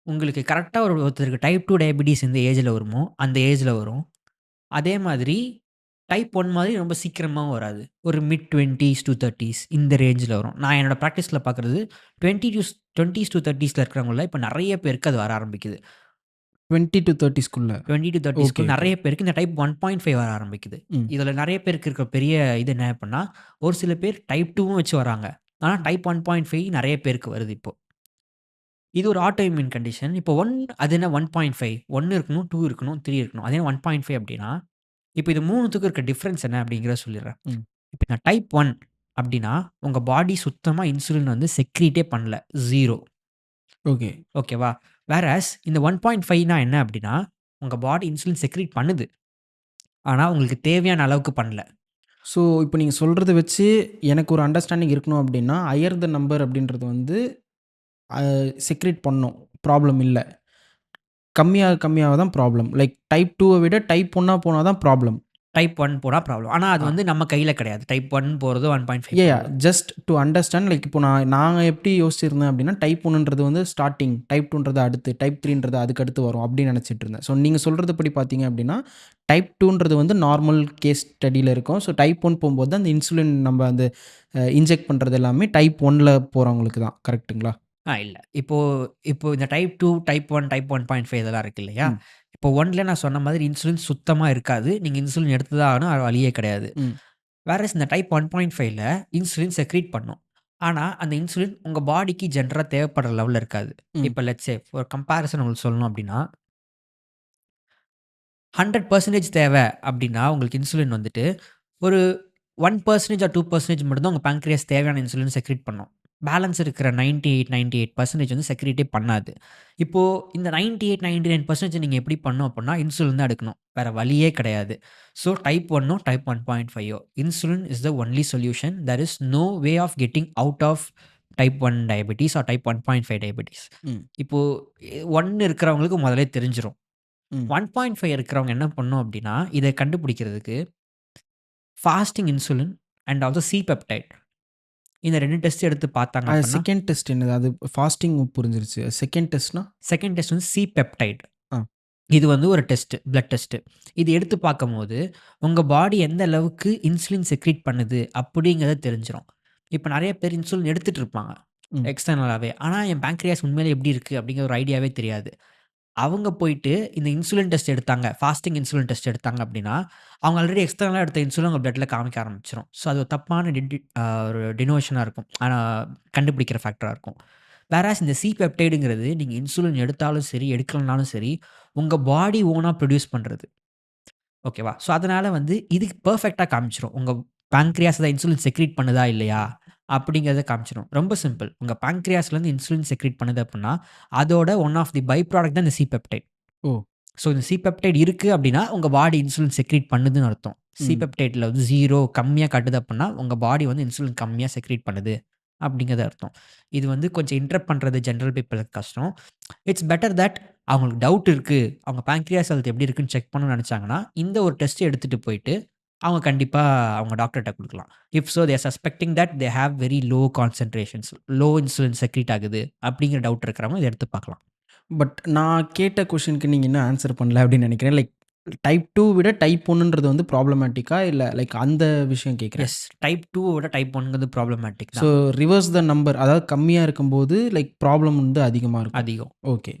உங்களுக்கு கரெக்ட்டா ஒருத்தருக்கு டைப் 2 டயபிட்டிஸ் எந்த ஏஜ்ல வருமோ, அந்த ஏஜ்ல வரும். அதே மாதிரி டைப் 1 மாதிரி ரொம்ப சீக்கிரமாவும் வராது. ஒரு மிட் 20ஸ் டூ 30ஸ் இந்த ரேஞ்சுல வரும். நான் என்னோட பிராக்டிஸ்ல பார்க்குறது 20ஸ் டூ 30ஸ்ல இருக்கிறவங்கள்ல இப்ப நெறைய பேருக்கு அது வர ஆரம்பிக்குது. 20 டூ 30க்குள்ள. 20 டூ ஓகே, 30ஸ்க்குள்ள ஓகே. நெறைய பேருக்கு இந்த டைப் 1.5 வர ஆரம்பிக்குது. ம். இதுல நெறைய பேருக்கு இருக்க பெரிய இது என்ன அப்டின்னா, ஒரு சில பேர் டைப் 2வும் வச்சு வராங்க. ஆனா டைப் 1.5 நெறைய பேருக்கு வருது இப்போ. இது ஒரு ஆட்டோ இம்யூன் கண்டிஷன். இப்போ 1 அது என்ன 1.5 1 இருக்கணும், 2 இருக்கணும், 3 இருக்கணும். அது என்ன 1.5 அப்டின்னா, இப்போ இது 3த்துக்கும் இருக்க டிஃபரன்ஸ் என்ன அப்டிங்கிறத சொல்லிர்றேன். ம். இப்ப நான் டைப் 1 அப்டின்னா, உங்க பாடி சுத்தமா இன்சுலின் வந்து செக்ரீட்டே பண்ணல. 0. ஓகே. ஓகேவா? வேராஸ் இந்த 1.5னா என்ன அப்டின்னா, உங்க பாடி இன்சுலின் செக்ரீட் பண்ணுது. ஆனா, உங்களுக்கு தேவையான அளவுக்கு பண்ணல. ஸோ இப்போ நீங்க சொல்றத வச்சு எனக்கு ஒரு அண்டர்ஸ்டாண்டிங் இருக்கணும் அப்டின்னா, ஹையர் த நம்பர் அப்டின்றது வந்து அ செக்ரீட் பண்ணும். ப்ராப்ளம் இல்ல. கம்மியாக கம்மியாக தான் ப்ராப்ளம். லைக் டைப் 2 விட டைப் 1 போனா தான் ப்ராப்ளம். டைப் 1 போனா ப்ராப்ளம். ஆனா, அது ஆ. வந்து நம்ம கையில கிடையாது. டைப் 1 போறதோ, 1.5 யாஹ்! போறதோ. ஜஸ்ட் டூ அண்டர்ஸ்டாண்ட் லைக் இப்போ நாங்க எப்படி யோசிச்சிருந்தேன் அப்படின்னா, டைப் 1ன்றது வந்து ஸ்டார்ட்டிங், டைப் 2ன்றது அடுத்து, டைப் 3ன்றது அதுக்கு அடுத்து வரும் அப்படின்னு நினைச்சிட்டு இருந்தேன். ஸோ நீங்க சொல்றது படி பார்த்தீங்க அப்படின்னா, டைப் 2ன்றது வந்து நார்மல் கேஸ் ஸ்டடியில இருக்கும். ஸோ டைப் 1 போம்போது தான் அந்த இன்சுலின் நம்ம அந்த இன்ஜெக்ட் பண்றது எல்லாமே டைப் 1ல போறவங்களுக்கு தான். கரெக்ட்டுங்களா? இல்ல. இப்போ இப்போ இந்த டைப் 2, டைப் 1, டைப் 1.5 இதெல்லாம் இருக்கு இல்லையா? ம். இப்போ 1ல நான் சொன்ன மாதிரி இன்சுலின் சுத்தமா இருக்காது. நீங்க இன்சுலின் எடுத்து தான் ஆகணும். வேற வழியே கிடையாது. ம். வேறஸ் இந்த டைப் 1.5ல இன்சுலின் செக்ரீட் பண்ணும். ஆனா, அந்த இன்சுலின் உங்க பாடிக்கு ஜெனரலா தேவைப்படுற லெவல்ல இருக்காது. ம். இப்ப லெட்ஸ் சே ஒரு கம்பேரிசன் உங்களுக்கு சொல்லணும் அப்டின்னா, 100% தேவை அப்டின்னா, உங்களுக்கு இன்சுலின் வந்துட்டு ஒரு 1% ஆர் 2% மட்டும் தான் உங்க பான்கிரியாஸ் தேவையான இன்சுலின் செக்ரீட் பண்ணும். பேலன்ஸ் இருக்கிற 98% வந்து செக்ரீட்டே பண்ணாது. இப்போ இந்த 99% நீங்க எப்படி பண்ணணும் அப்புட்னா, இன்சுலின் தான் எடுக்கணும். வேற வழியே கிடையாது. ஸோ டைப் 1ஓ, டைப் 1.5ஓ insulin is the only solution. There is no way of getting out of type 1 diabetes or type 1.5 diabetes. ம். இப்போ 1 இருக்கிறவங்களுக்கு முதலே தெரிஞ்சிரும். ம். 1.5 இருக்கிறவங்க என்ன பண்ணணும் அப்டின்னா, இத கண்டுபிடிக்கிறதுக்கு fasting insulin and also C-peptide இந்த 2 டெஸ்ட் எடுத்து பார்த்தாங்க அப்புட்னா, செகண்ட் டெஸ்ட் என்னது? அது ஃபாஸ்டிங் புரிஞ்சிருச்சு. செகண்ட் டெஸ்ட்னா? செகண்ட் டெஸ்ட் வந்து சி-பெப்டைட். ஆ. இது வந்து ஒரு டெஸ்ட், பிளட் டெஸ்ட். இது எடுத்து பார்க்கும்போது, உங்க பாடி எந்த அளவுக்கு இன்சுலின் செக்ரீட் பண்ணுது அப்படிங்கிறது தெரிஞ்சிரும். இப்ப நெறைய பேர் இன்சுலின் எடுத்துட்டு இருப்பாங்க, ம். எக்ஸ்டர்னலாவே. ஆனா, என் பான்கிரியாஸ் உண்மையிலே எப்படி இருக்கு அப்படிங்கிற ஒரு ஐடியாவே தெரியாது. அவங்க போயிட்டு இந்த இன்சுலின் டெஸ்ட் எடுத்தாங்க. ஃபாஸ்டிங் இன்சுலின் டெஸ்ட் எடுத்தாங்க அப்படின்னா, அவங்க ஆல்ரெடி எக்ஸ்டர்னலா எடுத்த இன்சுலின் அவங்க பிளட்ல காமிக்க ஆரம்பிச்சுரும். ஸோ அது ஒரு தப்பான ஒரு டினோஷனா இருக்கும். கண்டுபிடிக்கிற ஃபேக்டரா இருக்கும். வேறாஸ் இந்த சி-பெப்டைடுங்கிறது நீங்க இன்சுலின் எடுத்தாலும் சரி, எடுக்கலனாலும் சரி, உங்க பாடி ஓனா ப்ரொடியூஸ் பண்றது. ஓகேவா? ஸோ அதனால வந்து இது பெர்ஃபெக்ட்டா காமிச்சுரும். உங்க பான்கிரியாஸ் தான் இன்சுலின் செக்ரீட் பண்ணுதா இல்லையா? அப்படிங்கிறத காமிச்சுரும். ரொம்ப சிம்பிள். உங்க பான்கிரியாஸ்லேருந்து இன்சுலின் செக்ரீட் பண்ணுது அப்படின்னா, அதோட one of the by product தான் இந்த சி-பெப்டைட். ஓ! ஸோ இந்த சி-பெப்டைட் இருக்கு அப்படின்னா, உங்க பாடி இன்சுலின் செக்ரீட் பண்ணுதுன்னு அர்த்தம். ம். சி-பெப்டைட்ல வந்து 0 கம்மியா காட்டுது அப்படின்னா, உங்க பாடி வந்து இன்சுலின் கம்மியா செக்ரீட் பண்ணுது அப்படிங்கிறது அர்த்தம். இது வந்து கொஞ்சம் இன்டரப்ட் பண்றது ஜெனரல் பீப்பிளுக்கு கஷ்டம். இட்ஸ் பெட்டர் தட் அவங்களுக்கு டவுட் இருக்கு. அவங்க பேன்கிரியாஸ் ஹெல்த் எப்படி இருக்குன்னு செக் பண்ணணும்னு நெனச்சாங்கன்னா, இந்த ஒரு டெஸ்ட் எடுத்துட்டு போயிட்டு, அவங்க கண்டிப்பா அவங்க டாக்டர்ட்ட குடுக்கலாம். If so they are suspecting that they have very low concentrations, low insulin secrete ஆகுது அப்படிங்கிற டவுட் இருக்கிறவங்க இத எடுத்து பார்க்கலாம். பட் நான் கேட்ட கொஸ்டினுக்கு நீங்க இன்னும் ஆன்சர் பண்ணல அப்படின்னு நினைக்கிறேன். லைக் டைப் 2 விட டைப் 1ன்றது வந்து ப்ராப்ளமேட்டிக்கா? இல்ல லைக் அந்த விஷயம் கேட்கிறேன். எஸ். டைப் 2 விட டைப் 1ங்கிறது ப்ராப்ளமேட்டிக் ஸோ தான். ரிவர்ஸ் த நம்பர், அதாவது கம்மியா இருக்கும்போது லைக் ப்ராப்ளம் வந்து அதிகமா இருக்கும். அதிகம். ஓகே.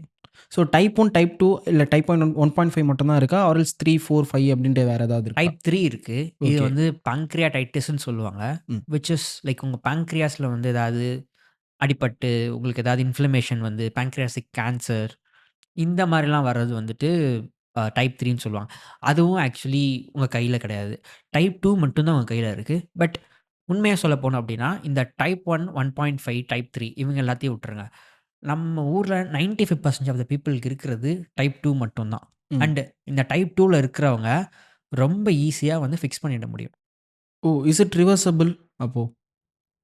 ஸோ டைப் 1, டைப் 2 இல்ல டைப் 1.5 மட்டும் தான் இருக்கா? ஆர் எல்ஸ் 3, 4, 5 அப்படின்ட்டு வேற ஏதாவது இருக்கா? டைப் 3 இருக்கு. இது ஓகே. வந்து பான்கிரியாடைட்டிஸ்ன்னு சொல்லுவாங்க. ம். விச் இஸ் லைக் உங்க பான்கிரியாஸ்ல வந்து ஏதாவது அடிபட்டு, உங்களுக்கு ஏதாவது இன்ஃப்ளமேஷன் வந்து பான்கிரியாசிக் கேன்சர் இந்த மாரிலாம் வர்றது வந்துட்டு டைப் 3ன்னு சொல்லுவாங்க. அதுவும் ஆக்சுவலி உங்க கையில கிடையாது. டைப் 2 மட்டும் தான் உங்க கையில இருக்கு. பட் உண்மையா சொல்லப்போனோம் அப்டின்னா, இந்த டைப் 1, 1.5, டைப் 3 இவங்க எல்லாத்தையும் விட்டுருங்க. நம்ம ஊர்ல 95% ஆஃப் த பீப்பிள்க்கு இருக்கிறது டைப் 2 மட்டும் தான். ம். அண்ட் இந்த டைப் 2ல இருக்கிறவங்க ரொம்ப ஈஸியா வந்து ஃபிக்ஸ் பண்ணிட முடியும். ஓ! இஸ் இட் ரிவர்சபிள் அப்போ?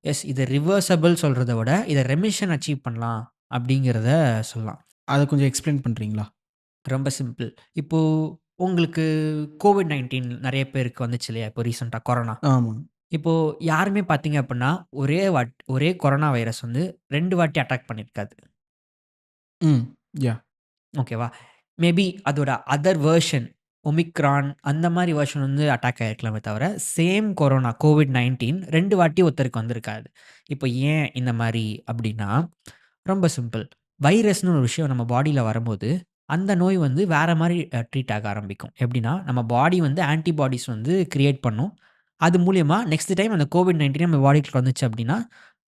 எஸ், இத ரிவர்சபிள் சொல்றத விட, இத ரெமிஷன் அச்சீவ் பண்ணலாம் அப்டிங்கிறத சொல்லலாம். அத கொஞ்சம் எக்ஸ்பிளைன் பண்றீங்களா? ரொம்ப சிம்பிள். இப்போ உங்களுக்கு கோவிட்-19 நெறைய பேருக்கு வந்துச்சு இல்லையா? இப்போ ரீசென்ட்டா கொரோனா. ஆமா. இப்போ யாருமே பார்த்தீங்க அப்புட்ன்னா, ஒரே கொரோனா வைரஸ் வந்து 2 வாட்டி அட்டாக் பண்ணியிருக்காது. ம். யாஹ்! ஓகேவா? மேபி அதோட அதர் வெர்ஷன் ஒமிக்ரான் அந்த மாரி வெர்ஷன் வந்து அட்டாக் ஆயிருக்கலாமே தவிர, சேம் கொரோனா கோவிட்-19 2 வாட்டி ஒருத்தருக்கு வந்திருக்காது. இப்போ ஏன் இந்த மாரி அப்டின்னா, ரொம்ப சிம்பிள். வைரஸ்ன்னு ஒரு விஷயம் நம்ம பாடியில வரும்போது, அந்த நோய் வந்து வேற மாரி ட்ரீட் ஆக ஆரம்பிக்கும். எப்டின்னா, நம்ம பாடி வந்து ஆன்டிபாடிஸ் வந்து கிரியேட் பண்ணும். அது மூலியமா நெக்ஸ்ட் டைம் அந்த கோவிட்-19 நம்ம பாடிக்குள்ள வந்துச்சு அப்டின்னா,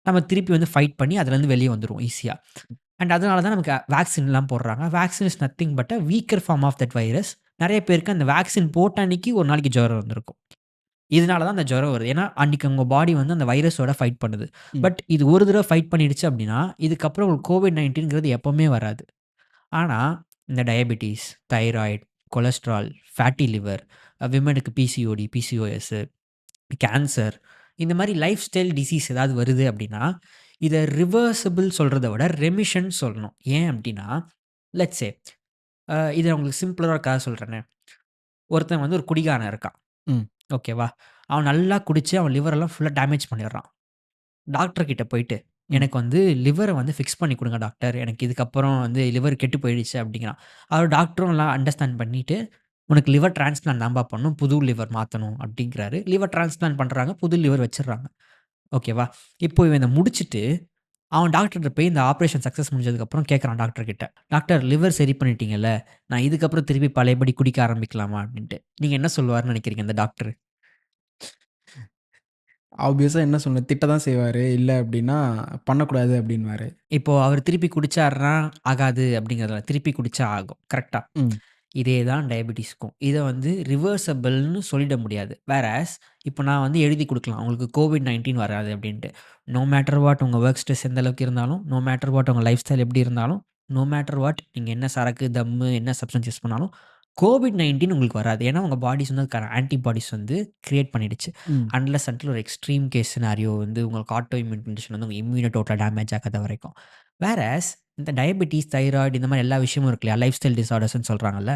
நம்ம திருப்பி வந்து ஃபைட் பண்ணி அதுலருந்து வெளிய வந்துருவோம் ஈஸியா. அண்ட் அதனால தான் நமக்கு வேக்சின்லாம் போடுறாங்க. Vaccine is nothing but a weaker form of that virus. நெறைய பேருக்கு அந்த வேக்சின் போட்ட அன்னைக்கு ஒரு நாளைக்கு ஜுரம் வந்திருக்கும். இதனால தான் அந்த ஜுரம் வருது. ஏன்னா, அன்னைக்கு உங்க பாடி வந்து அந்த வைரஸோட ஃபைட் பண்ணுது. ம். பட் இது ஒரு தடவ ஃபைட் பண்ணிடுச்சு அப்டின்னா, இதுக்கப்புறம் உங்களுக்கு கோவிட்-19ங்கிறது எப்பவுமே வராது. ஆனா, இந்த diabetes, thyroid, cholesterol, fatty liver, விமெனுக்கு பிசிஓடி, பிசிஓஎஸ், கேன்சர் இந்த மாரி லைஃப் ஸ்டைல் டிசீஸ் ஏதாவது வருது அப்டின்னா, இத ரிவர்சிபிள் சொல்றத விட ரெமிஷன் சொல்லணும். ஏன் அப்டின்னா, லெட்ஸ் சே இத உங்களுக்கு சிம்பிளா ஒரு கத சொல்றேனே. ஒருத்தன் வந்து ஒரு குடிகாரன் இருக்கான். ம். ஓகேவா? அவன் நல்லா குடிச்சு அவன் லிவரெல்லாம் ஃபுல்லா டேமேஜ் பண்ணிடுறான். டாக்டர் கிட்ட போயிட்டு, ம். "எனக்கு வந்து லிவர வந்து ஃபிக்ஸ் பண்ணி குடுங்க டாக்டர். எனக்கு இதுக்கப்புறம் வந்து லிவர் கெட்டு போயிடுச்சு" அப்படிங்கிறான். அவர் டாக்டரும் எல்லாம் அண்டர்ஸ்டாண்ட் பண்ணிட்டு, "உனக்கு லிவர் டிரான்ஸ்பிளான்ட் தான்பா பண்ணணும். புது லிவர் மாத்தணும்" அப்படிங்கிறாரு. லிவர் டிரான்ஸ்பிளான்ட் பண்றாங்க. புது லிவர் வச்சுர்றாங்க. ஓகேவா? இப்போ இவன் இத முடிச்சுட்டு, அவன் டாக்டர்ட்ட போய் இந்த ஆப்பரேஷன் சக்சஸ் முடிஞ்சதுக்கப்புறம் கேட்கறான் டாக்டர் கிட்ட. "டாக்டர் லிவர் சரி பண்ணிட்டீங்கல்ல, நான் இதுக்கப்புறம் திருப்பி பழையபடி குடிக்க ஆரம்பிக்கலாமா?" அப்படின்ட்டு. நீங்க என்ன சொல்லுவாருன்னு நெனைக்கிறீங்க அந்த டாக்டரு? ஆப்வியஸா என்ன சொல்லணும், திட்ட தான் செய்வாரு. இல்ல அப்டின்னா, பண்ணக்கூடாது அப்டின்னுவாரு. இப்போ அவரு திருப்பி குடிச்சாருன்னா, ஆகாது அப்படிங்கிறதில்ல. திருப்பி குடிச்சா ஆகும். கரெக்ட்டா? ம். இதே தான் டயபெட்டிஸ்க்கும். இத வந்து ரிவர்சபிள்ன்னு சொல்லிட முடியாது. வேறாஸ் இப்போ நான் வந்து எழுதி குடுக்கலாம். உங்களுக்கு கோவிட்-19 வராது அப்டின்ட்டு. நோ மேட்டர் வாட் உங்க வொர்க் ஸ்ட்ரெஸ் எந்த அளவுக்கு இருந்தாலும், நோ மேட்டர் வாட் உங்க லைஃப் ஸ்டைல் எப்படி இருந்தாலும், நோ மேட்டர் வாட் நீங்க என்ன சரக்கு, தம்மு என்ன சப்ஸ்டன்ஸ் யூஸ் பண்ணாலும், கோவிட்-19 உங்களுக்கு வராது. ஏன்னா உங்க பாடிஸ் வந்து அதுக்கான ஆன்டிபாடிஸ் வந்து கிரியேட் பண்ணிடுச்சு. ம். அன்லெஸ் அன்டில் ஒரு எக்ஸ்ட்ரீம் கேஸ் சினாரியோ வந்து உங்களுக்கு ஆட்டோ இம்யூன் கண்டிஷன் வந்து உங்க இம்யூன டோட்டலா டேமேஜ் ஆகாத வரைக்கும். வேறாஸ் இந்த டயபெட்டிஸ், தைராய்டு இந்த மாரி எல்லா விஷயமும் இருக்கு இல்லையா? லைஃப் ஸ்டைல் டிஸார்டர்ஸ்ன்னு சொல்றாங்கல்ல.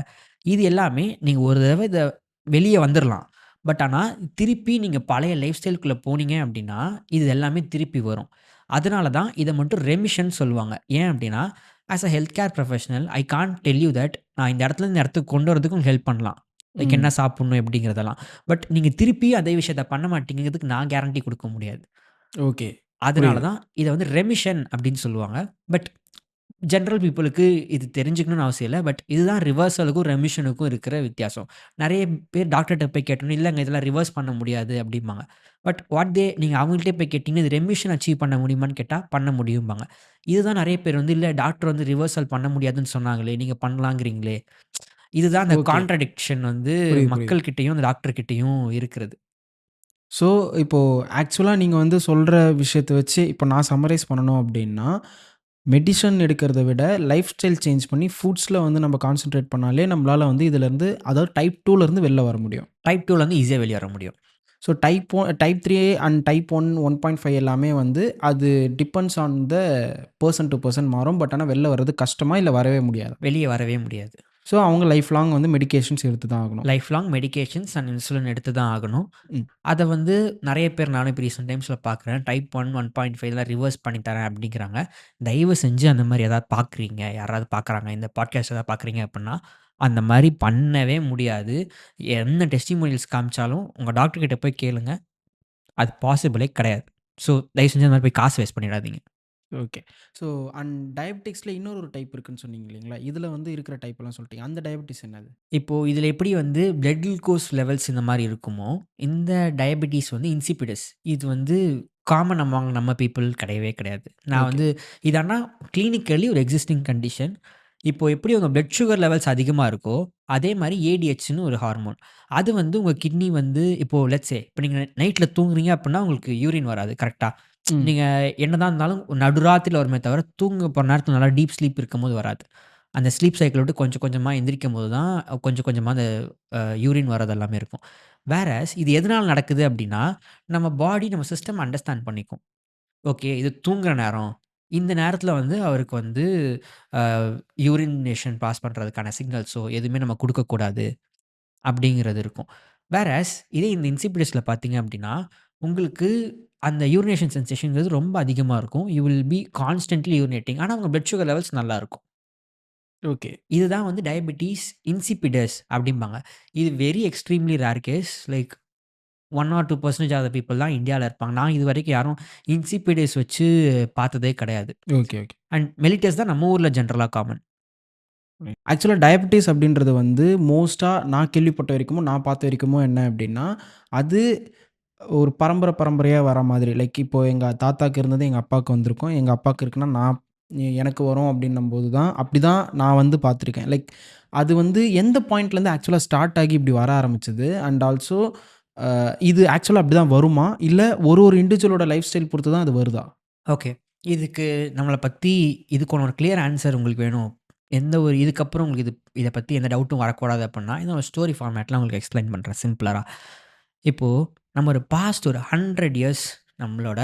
இது எல்லாமே நீங்க ஒரு தடவ இத வெளிய வந்துரலாம். பட் ஆனா, திருப்பி நீங்க பழைய லைஃப் ஸ்டைல்குள்ள போனீங்க அப்டின்னா, இது எல்லாமே திருப்பி வரும். அதனால தான் இத மட்டும் ரெமிஷன் சொல்லுவாங்க. ஏன் அப்டின்னா, as a health care professional I can't tell you that நான் இந்த இடத்துலருந்து இந்த இடத்துக்கு கொண்டு வரதுக்கு உங்களுக்கு ஹெல்ப் பண்ணலாம். லைக் என்ன ம். சாப்பிடணும் எப்டிங்கிறதெல்லாம். பட் நீங்க திருப்பி அதே விஷயத்த பண்ண மாட்டீங்கங்கிறதுக்கு நான் கேரண்டி குடுக்க முடியாது. ஓகே. அதனால புரியுது. தான் இத வந்து ரெமிஷன் அப்டின்னு சொல்லுவாங்க. பட் ஜெனரல் பீப்பிளுக்கு இது தெரிஞ்சுக்கணும்னு அவசியம் இல்ல. பட் இதுதான் ரிவர்சலுக்கும், ரெமிஷனுக்கும் இருக்கிற வித்தியாசம். நெறைய பேர் டாக்டர்ட்ட போய் கேட்டோனே, "இல்லங்க இதெல்லாம் ரிவர்ஸ் பண்ண முடியாது" அப்படிம்பாங்க. பட் நீங்க அவங்கள்ட்டயே போய் கேட்டீங்கன்னா, "இது ரெமிஷன் அச்சீவ் பண்ண முடியுமான்னு?" கேட்டா, "பண்ண முடியும்பாங்க." இதுதான் நெறைய பேர் வந்து, "இல்ல டாக்டர் வந்து ரிவர்சல் பண்ண முடியாதுன்னு சொன்னாங்களே, நீங்க பண்ணலாங்கிறீங்களே." இதுதான் அந்த ஓகே. கான்ட்ரடிக்ஷன் வந்து புரியுது, புரியுது. மக்கள் கிட்டயும், அந்த டாக்டர் கிட்டயும் இருக்கிறது. ஸோ, இப்போ ஆக்சுவலா நீங்க வந்து சொல்ற விஷயத்த வச்சு இப்போ நான் சம்மரைஸ் பண்ணணும் அப்டின்னா, மெடிசின் எடுக்கிறத விட லைஃப் ஸ்டைல் சேஞ்ச் பண்ணி ஃபுட்ஸ்ல வந்து நம்ம கான்சன்ட்ரேட் பண்ணாலே நம்மளால வந்து இதுலருந்து, அதாவது டைப் 2லருந்து வெளில வர முடியும். டைப் 2ல இருந்து ஈஸியா வெளிய வர முடியும். ஸோ டைப் 3 அண்ட் டைப் 1.5 எல்லாமே வந்து அது depends on the person to person மாறும். பட் ஆனா வெளில வர்றது கஷ்டமா? இல்ல வரவே முடியாதா? வெளிய வரவே முடியாது. ஸோ அவங்க லைஃப் லாங் வந்து மெடிகேஷன்ஸ் எடுத்து தான் ஆகணும். Life long medications and insulin எடுத்து தான் ஆகணும். ம். அத வந்து நெறைய பேர் நானும் இப்போ ரீசென்ட் டைம்ஸ்ல பார்க்குறேன். டைப் 1, 1.5லாம் ரிவர்ஸ் பண்ணி தரேன் அப்படிங்கிறாங்க. தயவு செஞ்சு அந்த மாரி ஏதாவது பார்க்குறீங்க, யாராவது பார்க்குறாங்க, இந்த பாட்காஸ்ட் ஏதாவது பார்க்குறீங்க அப்படின்னா, அந்த மாரி பண்ணவே முடியாது. என்ன டெஸ்டிமோனியல்ஸ் காமிச்சாலும் உங்க டாக்டர் கிட்ட போய் கேளுங்க. அது பாசிபிளே கிடையாது. ஸோ தயவு செஞ்சு அந்த மாரி போய் காசு வேஸ்ட் பண்ணிடாதீங்க. ஓகே. ஸோ அண்ட் டயபெட்டிக்ஸ்ல இன்னொரு டைப் இருக்குன்னு சொன்னீங்க இல்லைங்களா? இதுல வந்து இருக்கிற டைப்லாம் சொல்லிட்டீங்க. அந்த டயபெட்டிஸ் என்னது? இப்போ இதில எப்படி வந்து பிளட் குளுக்கோஸ் லெவல்ஸ் இந்த மாரி இருக்குமோ, இந்த டயபெட்டிஸ் வந்து இன்சிபிடஸ். இது வந்து காமன் அமாங் நம்ம பீப்பிள் கிடையவே கிடையாது. நான் ஓகே. வந்து இது ஆனா கிளினிக்கலி ஒரு எக்ஸிஸ்டிங் கண்டிஷன். இப்போ எப்படி உங்க பிளட் சுகர் லெவல்ஸ் அதிகமா இருக்கோ, அதே மாரி ஏடிஹெச்ன்னு ஒரு ஹார்மோன். அது வந்து உங்க கிட்னி வந்து இப்போ லெட்ஸ் சே இப்போ நீங்க நைட்ல தூங்குறீங்க அப்படின்னா உங்களுக்கு யூரின் வராது கரெக்ட்டா? ம். நீங்க என்னதான் இருந்தாலும் நடுராத்திரில வருமே தவிர, தூங்க போற நேரத்தில நல்லா டீப் ஸ்லீப் இருக்கும்போது வராது. அந்த ஸ்லீப் சைக்கிள் விட்டு கொஞ்சம் கொஞ்சமா எந்திரிக்கும்போது தான், கொஞ்சம் கொஞ்சமா அந்த யூரின் வரது எல்லாமே இருக்கும். வேறஸ் இது எதனால நடக்குது அப்டின்னா, நம்ம பாடி நம்ம சிஸ்டம் அண்டர்ஸ்டாண்ட் பண்ணிக்கும். ஓகே இது தூங்குற நேரம். இந்த நேரத்தில வந்து அவருக்கு வந்து அ யூரினேஷன் பாஸ் பண்றதுக்கான சிக்னல்ஸோ எதுவுமே நம்ம குடுக்கக்கூடாது அப்டிங்கிறது இருக்கும். வேறஸ் இதே இந்த இன்சிபிடஸ்ல பார்த்தீங்க அப்டின்னா, உங்களுக்கு அந்த யூரினேஷன் சென்சேஷன்ங்கிறது ரொம்ப அதிகமா இருக்கும். You will be constantly urinating. ஆனா உங்க பிளட் சுகர் லெவல்ஸ் நல்லா இருக்கும். ஓகே. இதுதான் வந்து டயபெட்டிஸ் இன்சிபிடஸ் அப்படிம்பாங்க. இது very extremely rare case. Like 1 or 2% of the people தான் இந்தியால இருப்பாங்க. நான் இதுவரைக்கும் யாரும் இன்சிபிடஸ் வச்சு பார்த்ததே கிடையாது. Okay, okay. அண்ட் மெலிட்டஸ் தான் நம்ம ஊர்ல ஜென்ரலா காமன். ஆக்சுவலா டயபெட்டிஸ் அப்படின்றது வந்து மோஸ்ட்டா நான் கேள்விப்பட்ட வரைக்குமோ, நான் பார்த்த வரைக்குமோ என்ன அப்படின்னா, அது ஒரு பரம்பரையா வர மாதிரி. லைக் இப்போ எங்க தாத்தாக்கு இருந்தது எங்க அப்பாவுக்கு வந்திருக்கும். எங்க அப்பாவுக்கு இருக்குன்னா எனக்கு வரும் அப்படின்னும்போது தான் அப்படிதான் நான் வந்து பார்த்துருக்கேன். லைக் அது வந்து எந்த பாயிண்ட்லேருந்து ஆக்சுவலா ஸ்டார்ட் ஆகி இப்படி வர ஆரம்பிச்சது? அண்ட் ஆல்சோ இது ஆக்சுவலா அப்படிதான் வருமா? இல்ல ஒரு ஒரு இண்டிவிஜுவலோட லைஃப் ஸ்டைல் பொறுத்து தான் அது வருதா? ஓகே. இதுக்கு நம்மள பத்தி இதுக்கான ஒரு கிளியர் ஆன்சர் உங்களுக்கு வேணும். எந்த ஒரு இதுக்கப்புறம் உங்களுக்கு இத பத்தி எந்த டவுட்டும் வரக்கூடாது அப்புட்ன்னா, இத ஒரு ஸ்டோரி ஃபார்மேட்ல உங்களுக்கு எக்ஸ்ப்ளைன் பண்றேன் சிம்பிளரா. இப்போ நம்ம ஒரு பாஸ்ட் ஒரு 100 இயர்ஸ் நம்மளோட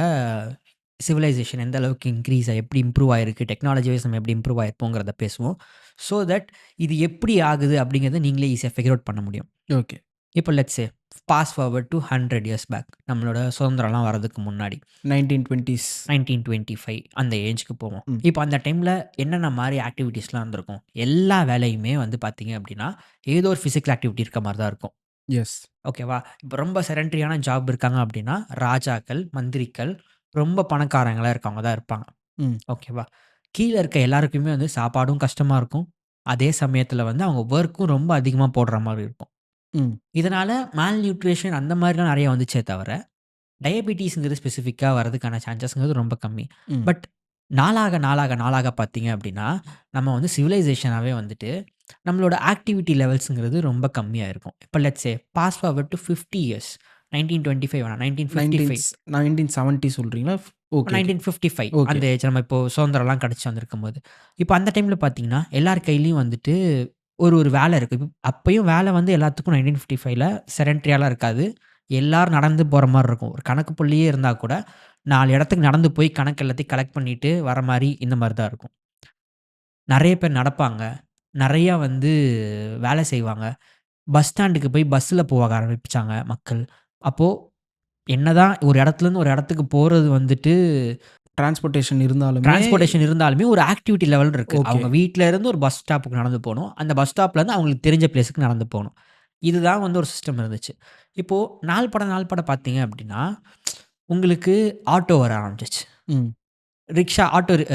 சிவிலைசேஷன் எந்த அளவுக்கு இன்க்ரீஸ் எப்படி இம்ப்ரூவ் ஆயிருக்கு, டெக்னாலஜி வைஸ் நம்ம எப்படி இம்ப்ரூவ் ஆயிருப்போங்கிறத பேசுவோம். ஸோ தட் இது எப்படி ஆகுது அப்படிங்கிறத நீங்களே ஈஸியா ஃபிகர் அவுட் பண்ண முடியும். ஓகே. இப்போ let's say fast forward to 100 years back நம்மளோட சுதந்திரம்லாம் வரதுக்கு முன்னாடி 1920s. 1925 அந்த ஏஜ்க்கு போவோம். ம். இப்போ அந்த டைம்ல என்னென்ன மாரி ஆக்டிவிட்டீஸ்லாம் இருந்திருக்கும்? எல்லா வேலையுமே வந்து பார்த்தீங்க அப்படின்னா, ஏதோ ஒரு பிசிக்கல் ஆக்டிவிட்டி இருக்க மாரி தான் இருக்கும். எஸ். ஓகேவா? இப்போ ரொம்ப செடன்டரியான ஜாப் இருக்காங்க அப்படின்னா, ராஜாக்கள், மந்திரிகள், ரொம்ப பணக்காரங்களா இருக்கவங்க தான் இருப்பாங்க. ம். ஓகேவா? கீழ இருக்க எல்லாருக்குமே வந்து சாப்பாடும் கஷ்டமா இருக்கும். அதே சமயத்தில வந்து அவங்க வொர்க்கும் ரொம்ப அதிகமா போடுற மாரி இருக்கும். ம். இதனால மால் நியூட்ரிஷன் அந்த மாரிலாம் நெறைய வந்துச்சே தவிர, டயபிட்டீஸ்ங்கிறது ஸ்பெசிஃபிக்கா வரதுக்கான சான்சஸ்ங்கிறது ரொம்ப கம்மி. ம். பட் நாளாக பார்த்தீங்க அப்படின்னா, நம்ம வந்து சிவிலைசேஷனாவே வந்துட்டு, நம்மளோட ஆக்டிவிட்டி லெவல்ஸ்ங்கிறது ரொம்ப கம்மியா இருக்கும். இப்போ let's say fast forward to 50 years 1925 வேணாம் 1955 1970 சொல்றீங்களா? Okay, okay. 1955 ஓகே. அந்த ஏஜ் நம்ம இப்போ சுதந்திரம்லாம் கிடைச்சு வந்திருக்கும்போது. இப்போ அந்த டைம்ல பார்த்தீங்கன்னா, எல்லார் கையிலயும் வந்துட்டு ஒரு வேலை இருக்கு. அப்பயும் வேலை வந்து எல்லாத்துக்கும் 1955ல செடன்ட்ரியாலாம் இருக்காது. எல்லாரும் நடந்து போற மாரி இருக்கும். ஒரு கணக்கு புள்ளியே இருந்தா கூட, 4 இடத்துக்கு நடந்து போய் கணக்கு எல்லாத்தையும் கலெக்ட் பண்ணிட்டு வர மாரி, இந்த மாரி தான் இருக்கும். நெறைய பேர் நடப்பாங்க. நெறையா வந்து வேலை செய்வாங்க. பஸ் ஸ்டாண்டுக்கு போய் பஸ்ஸில போக ஆரம்பிச்சாங்க மக்கள். அப்போ என்னதான் ஒரு இடத்துலருந்து ஒரு இடத்துக்கு போறது வந்துட்டு டிரான்ஸ்போர்ட்டேஷன் இருந்தாலுமே டிரான்ஸ்போர்டேஷன் இருந்தாலுமே ஒரு ஆக்டிவிட்டி லெவல்னு இருக்கு. ஓகே. அவங்க வீட்ல இருந்து ஒரு பஸ் ஸ்டாப்புக்கு நடந்து போணும். அந்த பஸ் ஸ்டாப்லேருந்து அவங்களுக்கு தெரிஞ்ச பிளேஸ்க்கு நடந்து போணும். இதுதான் வந்து ஒரு சிஸ்டம் இருந்துச்சு. இப்போ நாள் பட பார்த்தீங்க அப்படின்னா, உங்களுக்கு ஆட்டோ வர ஆரம்பிச்சுச்சு. ம்.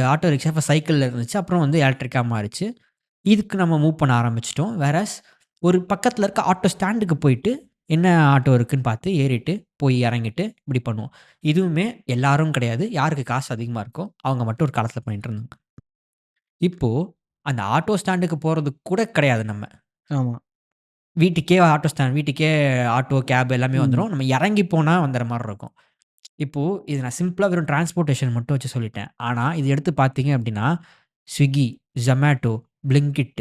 ஆட்டோ ரிக்ஷா இப்ப சைக்கிள்ல இருந்துச்சு. அப்புறம் வந்து எலக்ட்ரிக்கா மாறிச்சு. இதுக்கு நம்ம மூவ் பண்ண ஆரம்பிச்சுட்டோம். வேறஸ் ஒரு பக்கத்துல இருக்க ஆட்டோ ஸ்டாண்டுக்கு போயிட்டு, என்ன ஆட்டோ இருக்குன்னு பார்த்து ஏறிட்டு, போய் இறங்கிட்டு இப்படி பண்ணுவோம். இதுவுமே எல்லாரும் கிடையாது. யாருக்கு காசு அதிகமா இருக்கோ, அவங்க மட்டும் ஒரு காலத்துல பண்ணிட்டு இருந்தாங்க. இப்போ அந்த ஆட்டோ ஸ்டாண்டுக்கு போறதுக்கு கூட கிடையாது நம்ம. ஆமா. வீட்டுக்கே ஆட்டோ, கேப் எல்லாமே ம். வந்துரும். நம்ம இறங்கி போனா வந்துற மாரி இருக்கும். இப்போ இது நான் சிம்பிளா வெறும் டிரான்ஸ்போர்டேஷன் மட்டும் வச்சு சொல்லிட்டேன். ஆனா, இது எடுத்து பார்த்தீங்க அப்படின்னா, Swiggy, Zomato, Blinkit,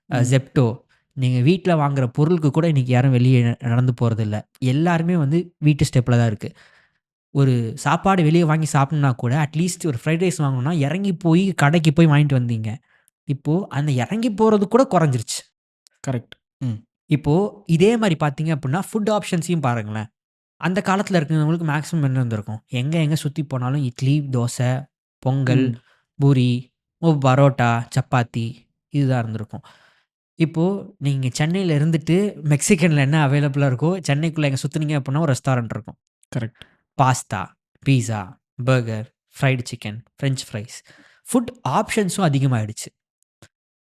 ம். Zepto நீங்க வீட்ல வாங்குற பொருளுக்கு கூட இன்னைக்கு யாரும் வெளிய நடந்து போறதில்ல. எல்லாருமே வந்து வீட்டு ஸ்டெப்ல தான் இருக்கு. ஒரு சாப்பாடு வெளிய வாங்கி சாப்பிடணும்னா கூட அட்லீஸ்ட் ஒரு ஃப்ரைட் ரைஸ் வாங்கணும்னா இறங்கி போய் கடைக்கு போய் வாங்கிட்டு வந்தீங்க. இப்போ அந்த இறங்கி போறது கூட குறைஞ்சிருச்சு. கரெக்ட். ம். இப்போ இதே மாரி பார்த்தீங்க அப்டின்னா, ஃபுட் ஆப்ஷன்ஸையும் பாருங்களேன். அந்த காலத்துல இருக்கிறவங்களுக்கு மேக்ஸிமம் என்ன இருந்திருக்கும்? எங்க சுத்தி போனாலும் இட்லி, தோசை, பொங்கல், ம். பூரி, பரோட்டா, சப்பாத்தி இதுதான் இருந்திருக்கும். இப்போ நீங்க சென்னையில இருந்துட்டு மெக்சிகன்ல என்ன அவைலபிளா இருக்கோ, சென்னைக்குள்ள எங்க சுத்துனீங்க அப்டின்னா ஒரு ரெஸ்டாரண்ட் இருக்கும். Correct. Pasta, pizza, burger, fried chicken, french fries. Food ஆப்ஷன்ஸும் அதிகமாயிடுச்சு.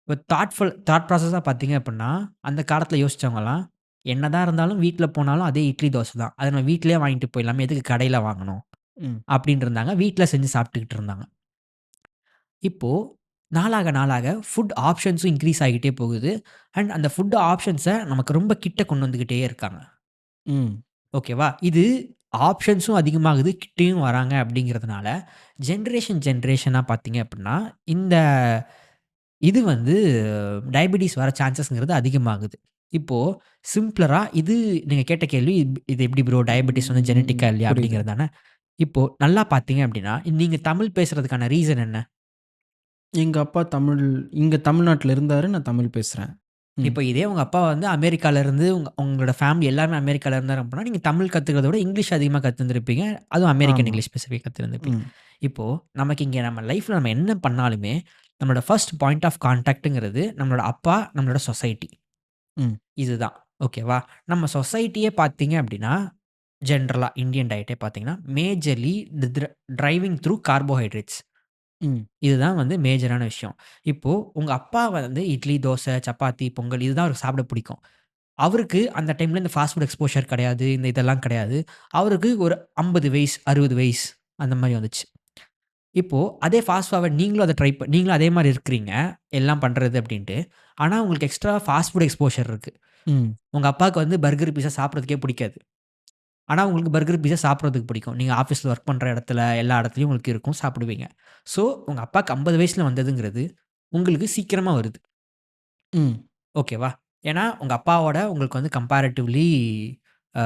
இப்போ தாட் ப்ராசஸா பார்த்தீங்க அப்புட்ன்னா, அந்த காலத்தில யோசிச்சவங்கலாம், என்னதான் இருந்தாலும் வீட்ல போனாலும் அதே இட்லி, தோசை தான். அத நம்ம வீட்லயே வாங்கிட்டு போயிடலாமே, எதுக்கு கடையில வாங்கணும்? ம். அப்டின்ட்டு இருந்தாங்க. வீட்ல செஞ்சு சாப்பிட்டுக்கிட்டு இருந்தாங்க. இப்போ நாளாக நாளாக ஃபுட் ஆப்ஷன்ஸும் இன்க்ரீஸ் ஆகிட்டே போகுது. அண்ட் அந்த ஃபுட் ஆப்ஷன்ஸ நமக்கு ரொம்ப கிட்ட கொண்டு வந்துகிட்டே இருக்காங்க. ம். ஓகேவா? இது ஆப்ஷன்ஸும் அதிகமாகுது, கிட்டயும் வராங்க அப்படிங்கிறதுனால, ஜெனரேஷனா பார்த்தீங்க அப்படின்னா, இந்த இது வந்து டயபெட்டிஸ் வர சான்சஸ்ங்கிறது அதிகமாகுது. இப்போ சிம்ப்ளரா இது நீங்க கேட்ட கேள்வி, இது எப்படி ப்ரோ டயபெட்டிஸ் வந்து ம். ஜெனடிக்கா இல்லையா? புரியுது. அப்படிங்கிறது தானே. இப்போ நல்லா பார்த்தீங்க அப்படின்னா, நீங்க தமிழ் பேசுறதுக்கான ரீசன் என்ன? எங்க அப்பா இங்க தமிழ்நாட்டுல இருந்தாரு. நான் தமிழ் பேசுறேன். ம். இப்போ இதே உங்க அப்பா வந்து அமெரிக்கால இருந்து உங்களோட ஃபேமிலி எல்லாமே அமெரிக்கால இருந்தாரு அப்படின்னா, நீங்க தமிழ் கத்துக்கிறத விட இங்கிலீஷ் அதிகமா கத்துருந்துருப்பீங்க. அதுவும் அமெரிக்கன் ஆமா. இங்கிலீஷ் ஸ்பெசிஃபிக்கா கத்துருந்துருப்பீங்க. ம். இப்போ நமக்கு இங்க நம்ம லைஃப்ல நம்ம என்ன பண்ணாலுமே, நம்மளோட ஃபர்ஸ்ட் பாயிண்ட் ஆஃப் கான்டாக்ட்ங்கிறது நம்மளோட அப்பா, நம்மளோட சொசைட்டி. ம். இதுதான். ஓகேவா? நம்ம சொசைட்டியே பார்த்தீங்க அப்படின்னா, ஜென்ரலா இந்தியன் டயட்டே பார்த்தீங்கன்னா, மேஜர்லி தி டிரைவிங் த்ரூ கார்போஹைட்ரேட்ஸ். ம். இதுதான் வந்து மேஜரான விஷயம். இப்போ உங்க அப்பா வந்து இட்லி, தோசை, சப்பாத்தி, பொங்கல் இதுதான் அவருக்கு சாப்பிட பிடிக்கும். அவருக்கு அந்த டைம்ல இந்த ஃபாஸ்ட் ஃபுட் எக்ஸ்போஷர் கிடையாது. இந்த இதெல்லாம் கிடையாது. அவருக்கு ஒரு 50 வயசு, 60 வயசு அந்த மாரி வந்துச்சு. இப்போ அதே ஃபாஸ்ட் ஃபார்வர்ட் நீங்களும் அத நீங்களும் அதே மாரி இருக்கிறீங்க. எல்லாம் பண்றது அப்டின்ட்டு. ஆனா உங்களுக்கு எக்ஸ்ட்ரா ஃபாஸ்ட் ஃபுட் எக்ஸ்போஷர் இருக்கு. ம். உங்க அப்பாவுக்கு வந்து பர்கர், பீஸா சாப்பிடுறதுக்கே பிடிக்காது. ஆனா உங்களுக்கு பர்கர், பீஸா சாப்பிடுறதுக்கு பிடிக்கும். நீங்க ஆஃபீஸ்ல ஒர்க் பண்ற இடத்துல, எல்லா இடத்துலயும் உங்களுக்கு இருக்கும். சாப்பிடுவீங்க. ஸோ உங்க அப்பாக்கு 50 வயசுல வந்ததுங்கிறது, உங்களுக்கு சீக்கிரமா வருது. ம். ஓகேவா? ஏன்னா, உங்க அப்பாவோட உங்களுக்கு வந்து கம்பேரிட்டிவ்லி அ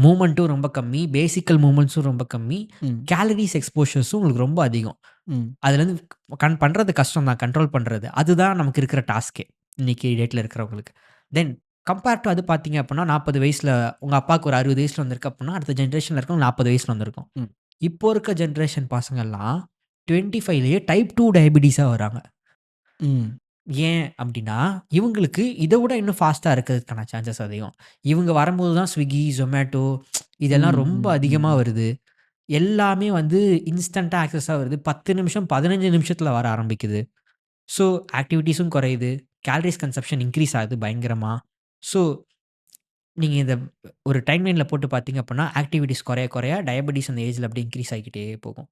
மூவ்மெண்ட்டும் ரொம்ப கம்மி. பேசிக்கல் மூவ்மெண்ட்ஸும் ரொம்ப கம்மி. ம். கேலரீஸ் எக்ஸ்போஷர்ஸும் உங்களுக்கு ரொம்ப அதிகம். ம். அதுலேருந்து பண்றது கஷ்டம் தான். கண்ட்ரோல் பண்றது. அதுதான் நமக்கு இருக்கிற டாஸ்க்கே. இன்னைக்கு டேட்ல இருக்கிறவங்களுக்கு. தென் கம்பேர் டூ அது பார்த்தீங்க அப்புட்ன்னா, 40 வயசுல உங்க அப்பாவுக்கு ஒரு 60 வயசுல வந்திருக்கு அப்புட்ன்னா, அடுத்த ஜெனரேஷன்ல இருக்கவங்க 40 வயசுல வந்திருக்கும். ம். இப்போ இருக்க ஜெனரேஷன் பசங்கள்லாம் 25லயே டைப் 2 டயபிட்டிஸா வராங்க. ம். ஏன் அப்டின்னா, இவங்களுக்கு இத விட இன்னும் ஃபாஸ்ட்டா இருக்கிறதுக்கான சான்சஸ் அதிகம். இவங்க வரும்போது தான் Swiggy, Zomato இதெல்லாம் ம். ரொம்ப ம். ம். அதிகமா ம். வருது. எல்லாமே வந்து இன்ஸ்டன்ட்டா ஆக்சஸா வருது. 10 நிமிஷம், 15 நிமிஷத்துல வர ஆரம்பிக்குது. ஸோ, ஆக்டிவிட்டீஸும் குறையுது. கேலரீஸ் கன்சம்ப்ஷன் இன்கிரீஸ் ஆகுது பயங்கரமா. ஸோ, நீங்க இத ஒரு டைம் லைன்ல போட்டு பார்த்தீங்க அப்டின்னா, ஆக்டிவிட்டீஸ் குறைய குறைய டயபிட்டிஸ் அந்த ஏஜ்ல அப்டியே இன்கிரீஸ் ஆகிக்கிட்டே போகும்.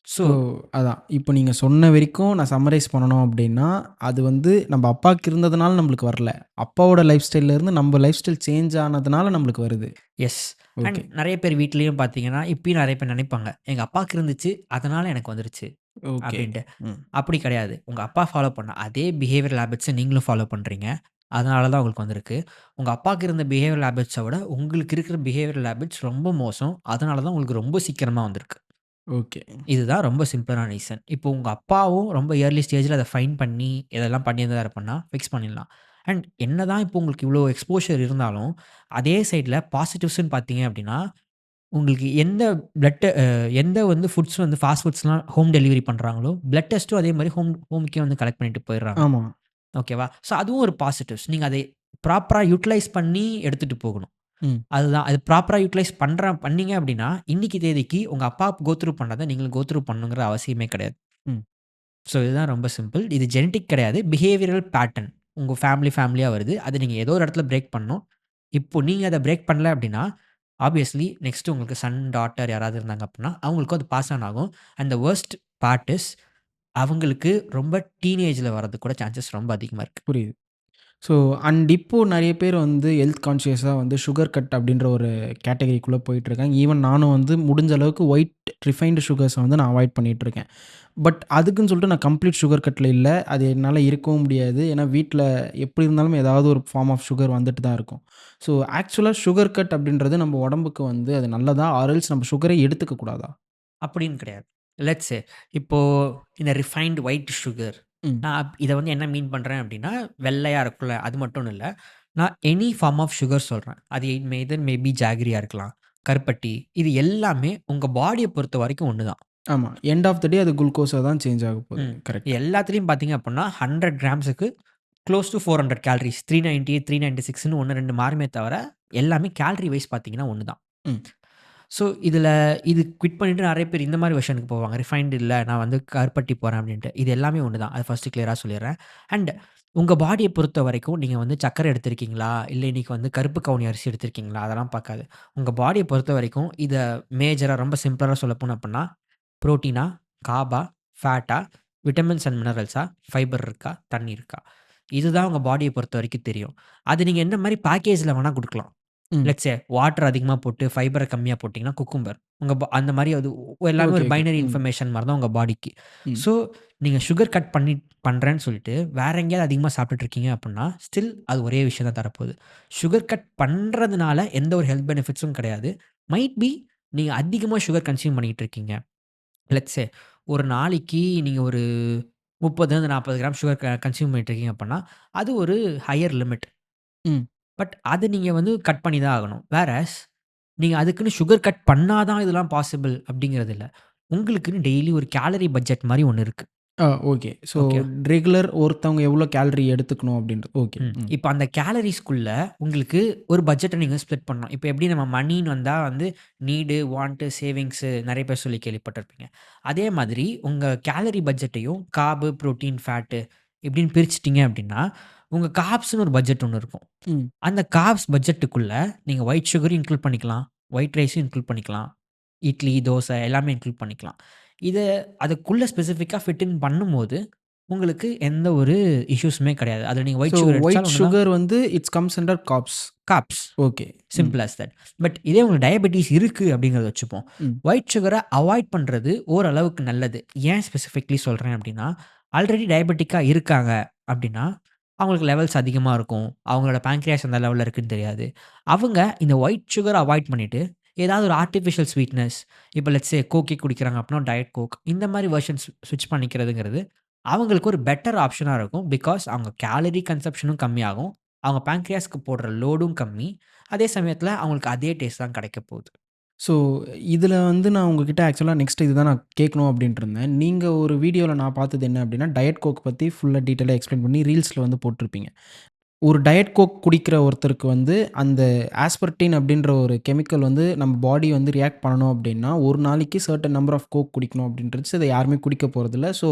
ஸோ, ஸோ, அதான். இப்போ நீங்க சொன்ன வரைக்கும் நான் சம்மரைஸ் பண்ணணும் அப்டின்னா, அது வந்து நம்ப அப்பாக்கு இருந்ததுனால நம்மளுக்கு வரல. அப்பாவோட லைஃப் ஸ்டைல்ல இருந்து நம்ப லைஃப் ஸ்டைல் சேஞ்ச் ஆனதுனால நம்மளுக்கு வருது. எஸ். And okay. நெறைய பேர் வீட்லயும் பார்த்தீங்கன்னா, இப்பயும் நெறைய பேர் நெனைப்பாங்க. எங்க அப்பாவுக்கு இருந்துச்சு, அதனால எனக்கு வந்துருச்சு ஓகே. அப்டின்ட்டு. ம். அப்படி கிடையாது. உங்க அப்பா ஃபாலோ பண்ண அதே பிஹேவியரல் ஹேபிட்ஸ நீங்களும் ஃபாலோ பண்றீங்க. அதனால தான் உங்களுக்கு வந்திருக்கு. உங்க அப்பாவுக்கு இருந்த பிஹேவியரல் ஹேபிட்ஸ விட உங்களுக்கு இருக்கிற பிஹேவியரல் ஹேபிட்ஸ் ரொம்ப மோசம். அதனால தான் உங்களுக்கு ரொம்ப சீக்கிரமா வந்திருக்கு. ஓகே. இதுதான் ரொம்ப சிம்பிளான ரீசன். இப்போ உங்க அப்பாவும் ரொம்ப இயர்லி ஸ்டேஜ்ல அத ஃபைண்ட் பண்ணி, இதெல்லாம் பண்ணியிருந்தாரு அப்டின்னா, ஃபிக்ஸ் பண்ணிடலாம். அண்ட் என்னதான் இப்போ உங்களுக்கு இவ்ளோ எக்ஸ்போஷர் இருந்தாலும், அதே சைட்ல பாசிட்டிவ்ஸ்ன்னு பார்த்தீங்க அப்டின்னா, உங்களுக்கு எந்த வந்து ஃபுட்ஸ் வந்து ஃபாஸ்ட் ஃபுட்ஸ்லாம் ஹோம் டெலிவரி பண்றாங்களோ, பிளட் டெஸ்ட்டும் அதே மாரி ஹோம்க்கே வந்து கலெக்ட் பண்ணிட்டு போயிடுறாங்க. ஆமா. ஓகேவா? ஸோ அதுவும் ஒரு பாசிட்டிவ்ஸ். நீங்க அதை ப்ராப்பரா யுட்டிலைஸ் பண்ணி எடுத்துட்டு போகணும். ம். அதுதான். அது ப்ராப்பரா யுட்டிலைஸ் பண்ணீங்க அப்டின்னா, இன்னைக்கு தேதிக்கு உங்க அப்பா கோ த்ரூ பண்ணத நீங்களும் கோ த்ரூ பண்ணணுங்கிற அவசியமே கிடையாது. ம். ஸோ இதுதான் ரொம்ப சிம்பிள். இது ஜெனடிக் கிடையாது. Behavioural pattern. உங்க ஃபேமிலியா வருது. அத நீங்க ஏதோ ஒரு இடத்துல பிரேக் பண்ணணும். இப்போ நீங்க அத பிரேக் பண்ணல அப்டின்னா, ஆப்வியஸ்லி நெக்ஸ்ட் உங்களுக்கு சன், டாட்டர் யாராவது இருந்தாங்க அப்டின்னா, அவங்களுக்கும் அது பாஸ் ஆன் ஆகும். And the worst part is அவங்களுக்கு ரொம்ப டீனேஜ்ல வரதுக்கு கூட சான்சஸ் ரொம்ப அதிகமா இருக்கு. புரியுது. ஸோ அண்ட் இப்போ நெறைய பேர் வந்து ஹெல்த் கான்ஷியஸா வந்து சுகர் கட் அப்படின்ற ஒரு கேட்டகரிக்குள்ள போயிட்டுருக்காங்க. ஈவன் நானும் வந்து முடிஞ்ச அளவுக்கு ஒயிட் ரிஃபைன்டு சுகர்ஸை வந்து நான் அவாய்ட் பண்ணிகிட்ருக்கேன். பட் அதுக்குன்னு சொல்லிட்டு நான் கம்ப்ளீட் சுகர் கட்டில் இல்லை. அது என்னால் இருக்கவும் முடியாது. ஏன்னா வீட்டில் எப்படி இருந்தாலும் ஏதாவது ஒரு ஃபார்ம் ஆஃப் சுகர் வந்துட்டு தான் இருக்கும். ஸோ ஆக்சுவலாக சுகர் கட் அப்படின்றது நம்ம உடம்புக்கு வந்து அது நல்லதா? ஆர் எல்ஸ் நம்ம சுகரே எடுத்துக்க கூடாதா? அப்படின்னு கிடையாது. லெட்ஸ் சே இப்போ இந்த ரிஃபைன்டு ஒயிட் சுகர், ம். நான் இத வந்து என்ன மீன் பண்றேன் அப்படின்னா, வெள்ளையா இருக்குல்ல அது மட்டும்னு இல்ல. நான் எனி ஃபார்ம் ஆஃப் சுகர் சொல்றேன். அது மேபி ஜாகரியா இருக்கலாம், கருப்பட்டி. இது எல்லாமே உங்க பாடிய பொறுத்த வரைக்கும் ஒண்ணு தான். ஆமா. எண்ட் ஆஃப் த டே அது குளுக்கோஸா தான் சேஞ்ச் ஆக போகுது. இது கரெக்ட். எல்லாத்துலயும் பார்த்தீங்க அப்படின்னா 100 கிராம்ஸுக்கு க்ளோஸ் டூ 400 கேலரீஸ் 390, 396ன்னு 1, 2 மாறுமே தவிர, எல்லாமே கேலரி வைஸ் பார்த்தீங்கன்னா ஒண்ணு தான். ம். ஸோ இது குவிட் பண்ணிட்டு நெறைய பேர் இந்த மாரி வெர்ஷனுக்கு போவாங்க. ரிஃபைன்டு இல்ல நான் வந்து கருப்பட்டி போறேன் அப்படின்ட்டு. இது எல்லாமே ஒண்ணு தான். அது ஃபர்ஸ்ட்டு கிளியரா சொல்லிர்றேன். அண்ட் உங்க பாடிய பொறுத்த வரைக்கும் நீங்க வந்து சர்க்கரை எடுத்திருக்கீங்களா? இல்ல இன்னைக்கு வந்து கருப்பு கவுனி அரிசி எடுத்திருக்கீங்களா? அதெல்லாம் பார்க்காது. உங்க பாடிய பொறுத்த வரைக்கும் இத மேஜரா ரொம்ப சிம்பிளா சொல்லப்போனோம் அப்படின்னா, புரோட்டீனா? கார்பா? ஃபேட்டா? விட்டமின்ஸ் அண்ட் மினரல்ஸா? ஃபைபர் இருக்கா? தண்ணி இருக்கா? இதுதான் உங்க பாடிய பொறுத்த வரைக்கும் தெரியும். அது நீங்க எந்த மாரி பேக்கேஜ்ல வேணா குடுக்கலாம். ம். லெட்ஸ் சே வாட்டர் அதிகமா போட்டு, ஃபைபர கம்மியா போட்டீங்கன்னா குக்கும்பர். உங்க அந்த மாரி அது எல்லாமே ஓகே, ஒரு ஓகே. பைனரி ம். இன்ஃபர்மேஷன் மாரி தான் உங்க பாடிக்கு. ம். ஸோ, நீங்க சுகர் கட் பண்றேன்னு சொல்லிட்டு, வேற எங்கேயாவது அதிகமா சாப்பிட்டுட்டு இருக்கீங்க அப்புட்ன்னா, ஸ்டில் அது ஒரே விஷயம் தான் தரப்போகுது. சுகர் கட் பண்றதுனால எந்த ஒரு ஹெல்த் பெனிஃபிட்ஸும் கிடையாது. மைட் பி நீங்க அதிகமா சுகர் கன்சியூம் பண்ணிட்டு இருக்கீங்க. லெட்ஸ் சே ஒரு நாளைக்கு நீங்க ஒரு 30 40 கிராம் சுகர் கன்சியூம் பண்ணிட்டு இருக்கீங்க அப்புட்ன்னா, அது ஒரு ஹையர் லிமிட். ம். பட் அத நீங்க வந்து கட் பண்ணி தான் ஆகணும். வேறாஸ் நீங்க அதுக்குன்னு சுகர் கட் பண்ணா தான் இதெல்லாம் பாசிபிள் அப்படிங்கிறது இல்ல. உங்களுக்குன்னு டெய்லி ஒரு கேலரி பட்ஜெட் மாரி ஒண்ணு இருக்கு. ஓகே. So okay. ரெகுலர் ஒருத்தவங்க எவ்வளோ கேலரி எடுத்துக்கணும் அப்படின்றது. ஓகே. ம். இப்ப அந்த கேலரிஸ்க்குள்ள உங்களுக்கு ஒரு பட்ஜெட்ட நீங்க ஸ்ப்ளிட் பண்ணணும். இப்ப எப்படி நம்ம மணின்னு வந்தா வந்து நீடு, வாண்ட், சேவிங்ஸு நெறைய பேர் சொல்லி கேள்விப்பட்டிருப்பீங்க. அதே மாதிரி உங்க கேலரி பட்ஜெட்டையும் கார்பு, புரோட்டீன், ஃபேட்டு இப்படின்னு பிரிச்சுட்டீங்க அப்படின்னா, உங்க கார்ப்ஸ்ன்னு ஒரு பட்ஜெட் ஒண்ணு இருக்கும். ம். அந்த கார்ப்ஸ் பட்ஜெட்டுக்குள்ள நீங்க ஒயிட் சுகரும் இன்க்ளூட் பண்ணிக்கலாம். ஒயிட் ரைஸும் இன்க்ளூட் பண்ணிக்கலாம். இட்லி, தோசை எல்லாமே இன்க்ளூட் பண்ணிக்கலாம். இத அதுக்குள்ள ஸ்பெசிஃபிக்கா ஃபிட் இன் பண்ணும்போது, உங்களுக்கு எந்த ஒரு இஷ்யூஸுமே கிடையாது. அதுல நீங்க ஸோ ஒயிட் சுகர் ஒயிட் அடிச்சாலும் ஒண்ணு தான். சுகர் வந்து it's comes under carbs. Carbs. Okay. ம். Simple as that. பட் இதே உங்களுக்கு டயபெட்டிஸ் இருக்கு அப்படிங்கிறத வச்சுப்போம். ம். ஒயிட் சுகர அவாய்ட் பண்றது ஓரளவுக்கு நல்லது. ஏன் ஸ்பெசிஃபிக்லி சொல்றேன் அப்படின்னா, ஆல்ரெடி டயபெட்டிக்கா இருக்காங்க அப்படின்னா, அவங்களுக்கு லெவல்ஸ் அதிகமா இருக்கும். அவங்களோட பேன்கிரியாஸ் எந்த லெவல்ல இருக்குன்னு தெரியாது. அவங்க இந்த ஒயிட் சுகர அவாய்ட் பண்ணிட்டு, ஏதாவது ஒரு ஆர்ட்டிஃபிஷியல் ஸ்வீட்னஸ் இப்ப லெட்ஸ் சே கோக்கே குடிக்கிறாங்க அப்படின்னா, டயட் கோக் இந்த மாரி வெர்ஷன்ஸ் ஸ்விட்ச் பண்ணிக்கிறதுங்கிறது, அவங்களுக்கு ஒரு பெட்டர் ஆப்ஷனா இருக்கும். பிகாஸ் அவங்க கேலரி கன்சம்ப்ஷனும் கம்மியாகும். அவங்க பேன்கிரியாஸ்க்கு போடுற லோடும் கம்மி. அதே சமயத்தில அவங்களுக்கு அதே டேஸ்ட் தான் கிடைக்க போகுது. ஸோ இதில வந்து நான் உங்ககிட்ட ஆக்சுவலா நெக்ஸ்ட் இதுதான் நான் கேட்கணும் அப்படின்ட்டு இருந்தேன். நீங்க ஒரு வீடியோல நான் பார்த்தது என்ன அப்படின்னா, டயட் கோக் பத்தி ஃபுல்லா டீட்டெயிலா எக்ஸ்ப்ளைன் பண்ணி ரீல்ஸ்ல வந்து போட்டிருப்பீங்க. ஒரு டயட் கோக் குடிக்கிற ஒருத்தருக்கு வந்து அந்த ஆஸ்பர்டின் அப்படின்ற ஒரு கெமிக்கல் வந்து நம்ம பாடி வந்து ரியாக்ட் பண்ணணும் அப்படின்னா, ஒரு நாளைக்கு சர்டன் நம்பர் ஆஃப் கோக் குடிக்கணும் அப்படின்றது இத யாருமே குடிக்க போறதில்ல. So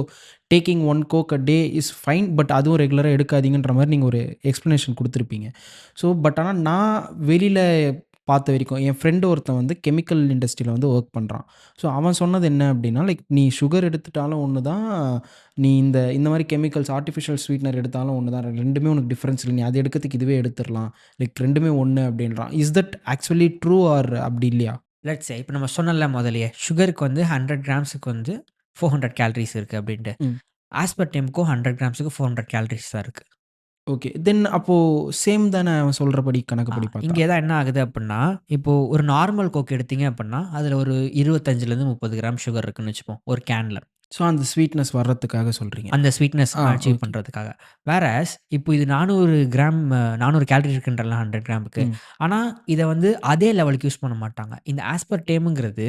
taking 1 coke a day is fine. But அதுவும் ரெகுலரா எடுக்காதீங்கன்ற மாரி நீங்க ஒரு எக்ஸ்ப்ளனேஷன் குடுத்துருப்பீங்க. ஸோ பட் ஆனா நான் வெளியில பார்த்த வரைக்கும் என் ஃப்ரெண்ட் ஒருத்தன் வந்து கெமிக்கல் இண்டஸ்ட்ரியில வந்து வொர்க் பண்றான். ஸோ அவன் சொன்னது என்ன அப்படின்னா, லைக் நீ சுகர் எடுத்துட்டாலும் ஒண்ணு தான், நீ இந்த இந்த மாரி கெமிக்கல்ஸ் ஆர்ட்டிஃபிஷியல் ஸ்வீட்னர் எடுத்தாலும் ஒண்ணு தான். 2மே உனக்கு டிஃபரன்ஸ் இல்ல. நீ அது எடுக்கிறதுக்கு இதுவே எடுத்துறலாம். லைக் 2மே ஒண்ணு அப்படின்றான். Is that actually true R அப்படி இல்லையா? லெட்ஸ் சே இப்ப நம்ம சொன்னோம்ல முதல்லயே, சுகருக்கு வந்து 100 கிராம்ஸுக்கு வந்து 400 கேலரீஸ் இருக்கு அப்படின்ட்டு. ம். ஆஸ்பர்டேம்க்கும் 100 கிராம்ஸுக்கு 400 கேலரீஸ் தான் இருக்கு. ஓகே. தென் அப்போ சேம் தானே அவன் சொல்றபடி கணக்குப்படி பார்த்தா? இங்கே தான் என்ன ஆகுது அப்புட்ன்னா, இப்போ ஒரு நார்மல் கோக் எடுத்தீங்க அப்புட்ன்னா, அதில ஒரு 25லேருந்து 30 கிராம் சுகர் இருக்குன்னு வச்சுப்போம், ஒரு கேன்ல. ஸோ அந்த ஸ்வீட்னஸ் வர்றதுக்காக சொல்றீங்க. அந்த ஸ்வீட்னஸ் அச்சீவ் ஓகே. பண்றதுக்காக. வேறாஸ் இப்போ இது 400 கிராம் 400 கேலரி இருக்குன்றேன்ல 100 கிராமுக்கு. ம். ஆனா, இத வந்து அதே லெவலுக்கு யூஸ் பண்ண மாட்டாங்க. இந்த ஆஸ்பர்டேம்ங்கிறது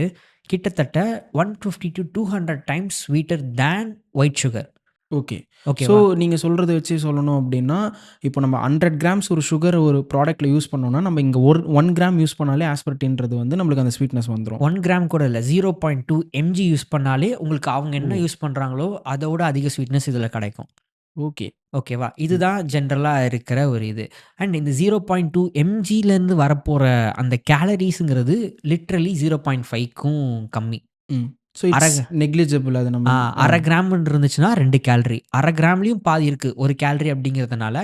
கிட்டத்தட்ட 150 டூ 200 டைம்ஸ் ஸ்வீட்டர் தேன் ஒயிட் சுகர். ஓகே. ஸோ ஓகேவா? நீங்க சொல்றத வச்சு சொல்லணும் அப்டின்னா, இப்போ நம்ம 100 கிராம்ஸ் ஒரு சுகர் ஒரு ப்ராடக்ட்ல யூஸ் பண்ணோம்னா, நம்ம இங்க 1 கிராம் யூஸ் பண்ணாலே ஆஸ்பர்டின்றது வந்து நம்மளுக்கு அந்த ஸ்வீட்னஸ் வந்துரும். 1 கிராம் கூட இல்ல. 0.2 எம்ஜி யூஸ் பண்ணாலே உங்களுக்கு அவங்க ஓ! என்ன யூஸ் பண்றாங்களோ, அதோட அதிக ஸ்வீட்னஸ் இதில கிடைக்கும். ஓகே. ஓகேவா? ம். இதுதான் ஜென்ரலா இருக்கிற ஒரு இது. அண்ட் இந்த 0.2 எம்ஜிலேருந்து வரப்போற அந்த கேலரீஸ்ங்கிறது லிட்ரலி 0.5க்கும் கம்மி. ம். ஸோ அரை இட்ஸ் நெக்லிஜிபிள் அது நம்ம. ஆ. 1/2 கிராம் இருந்துச்சுன்னா 2 கேலரி. 1/2 கிராம்லயும் பாதி இருக்கு. 1 கேலரி அப்படிங்கிறதுனால,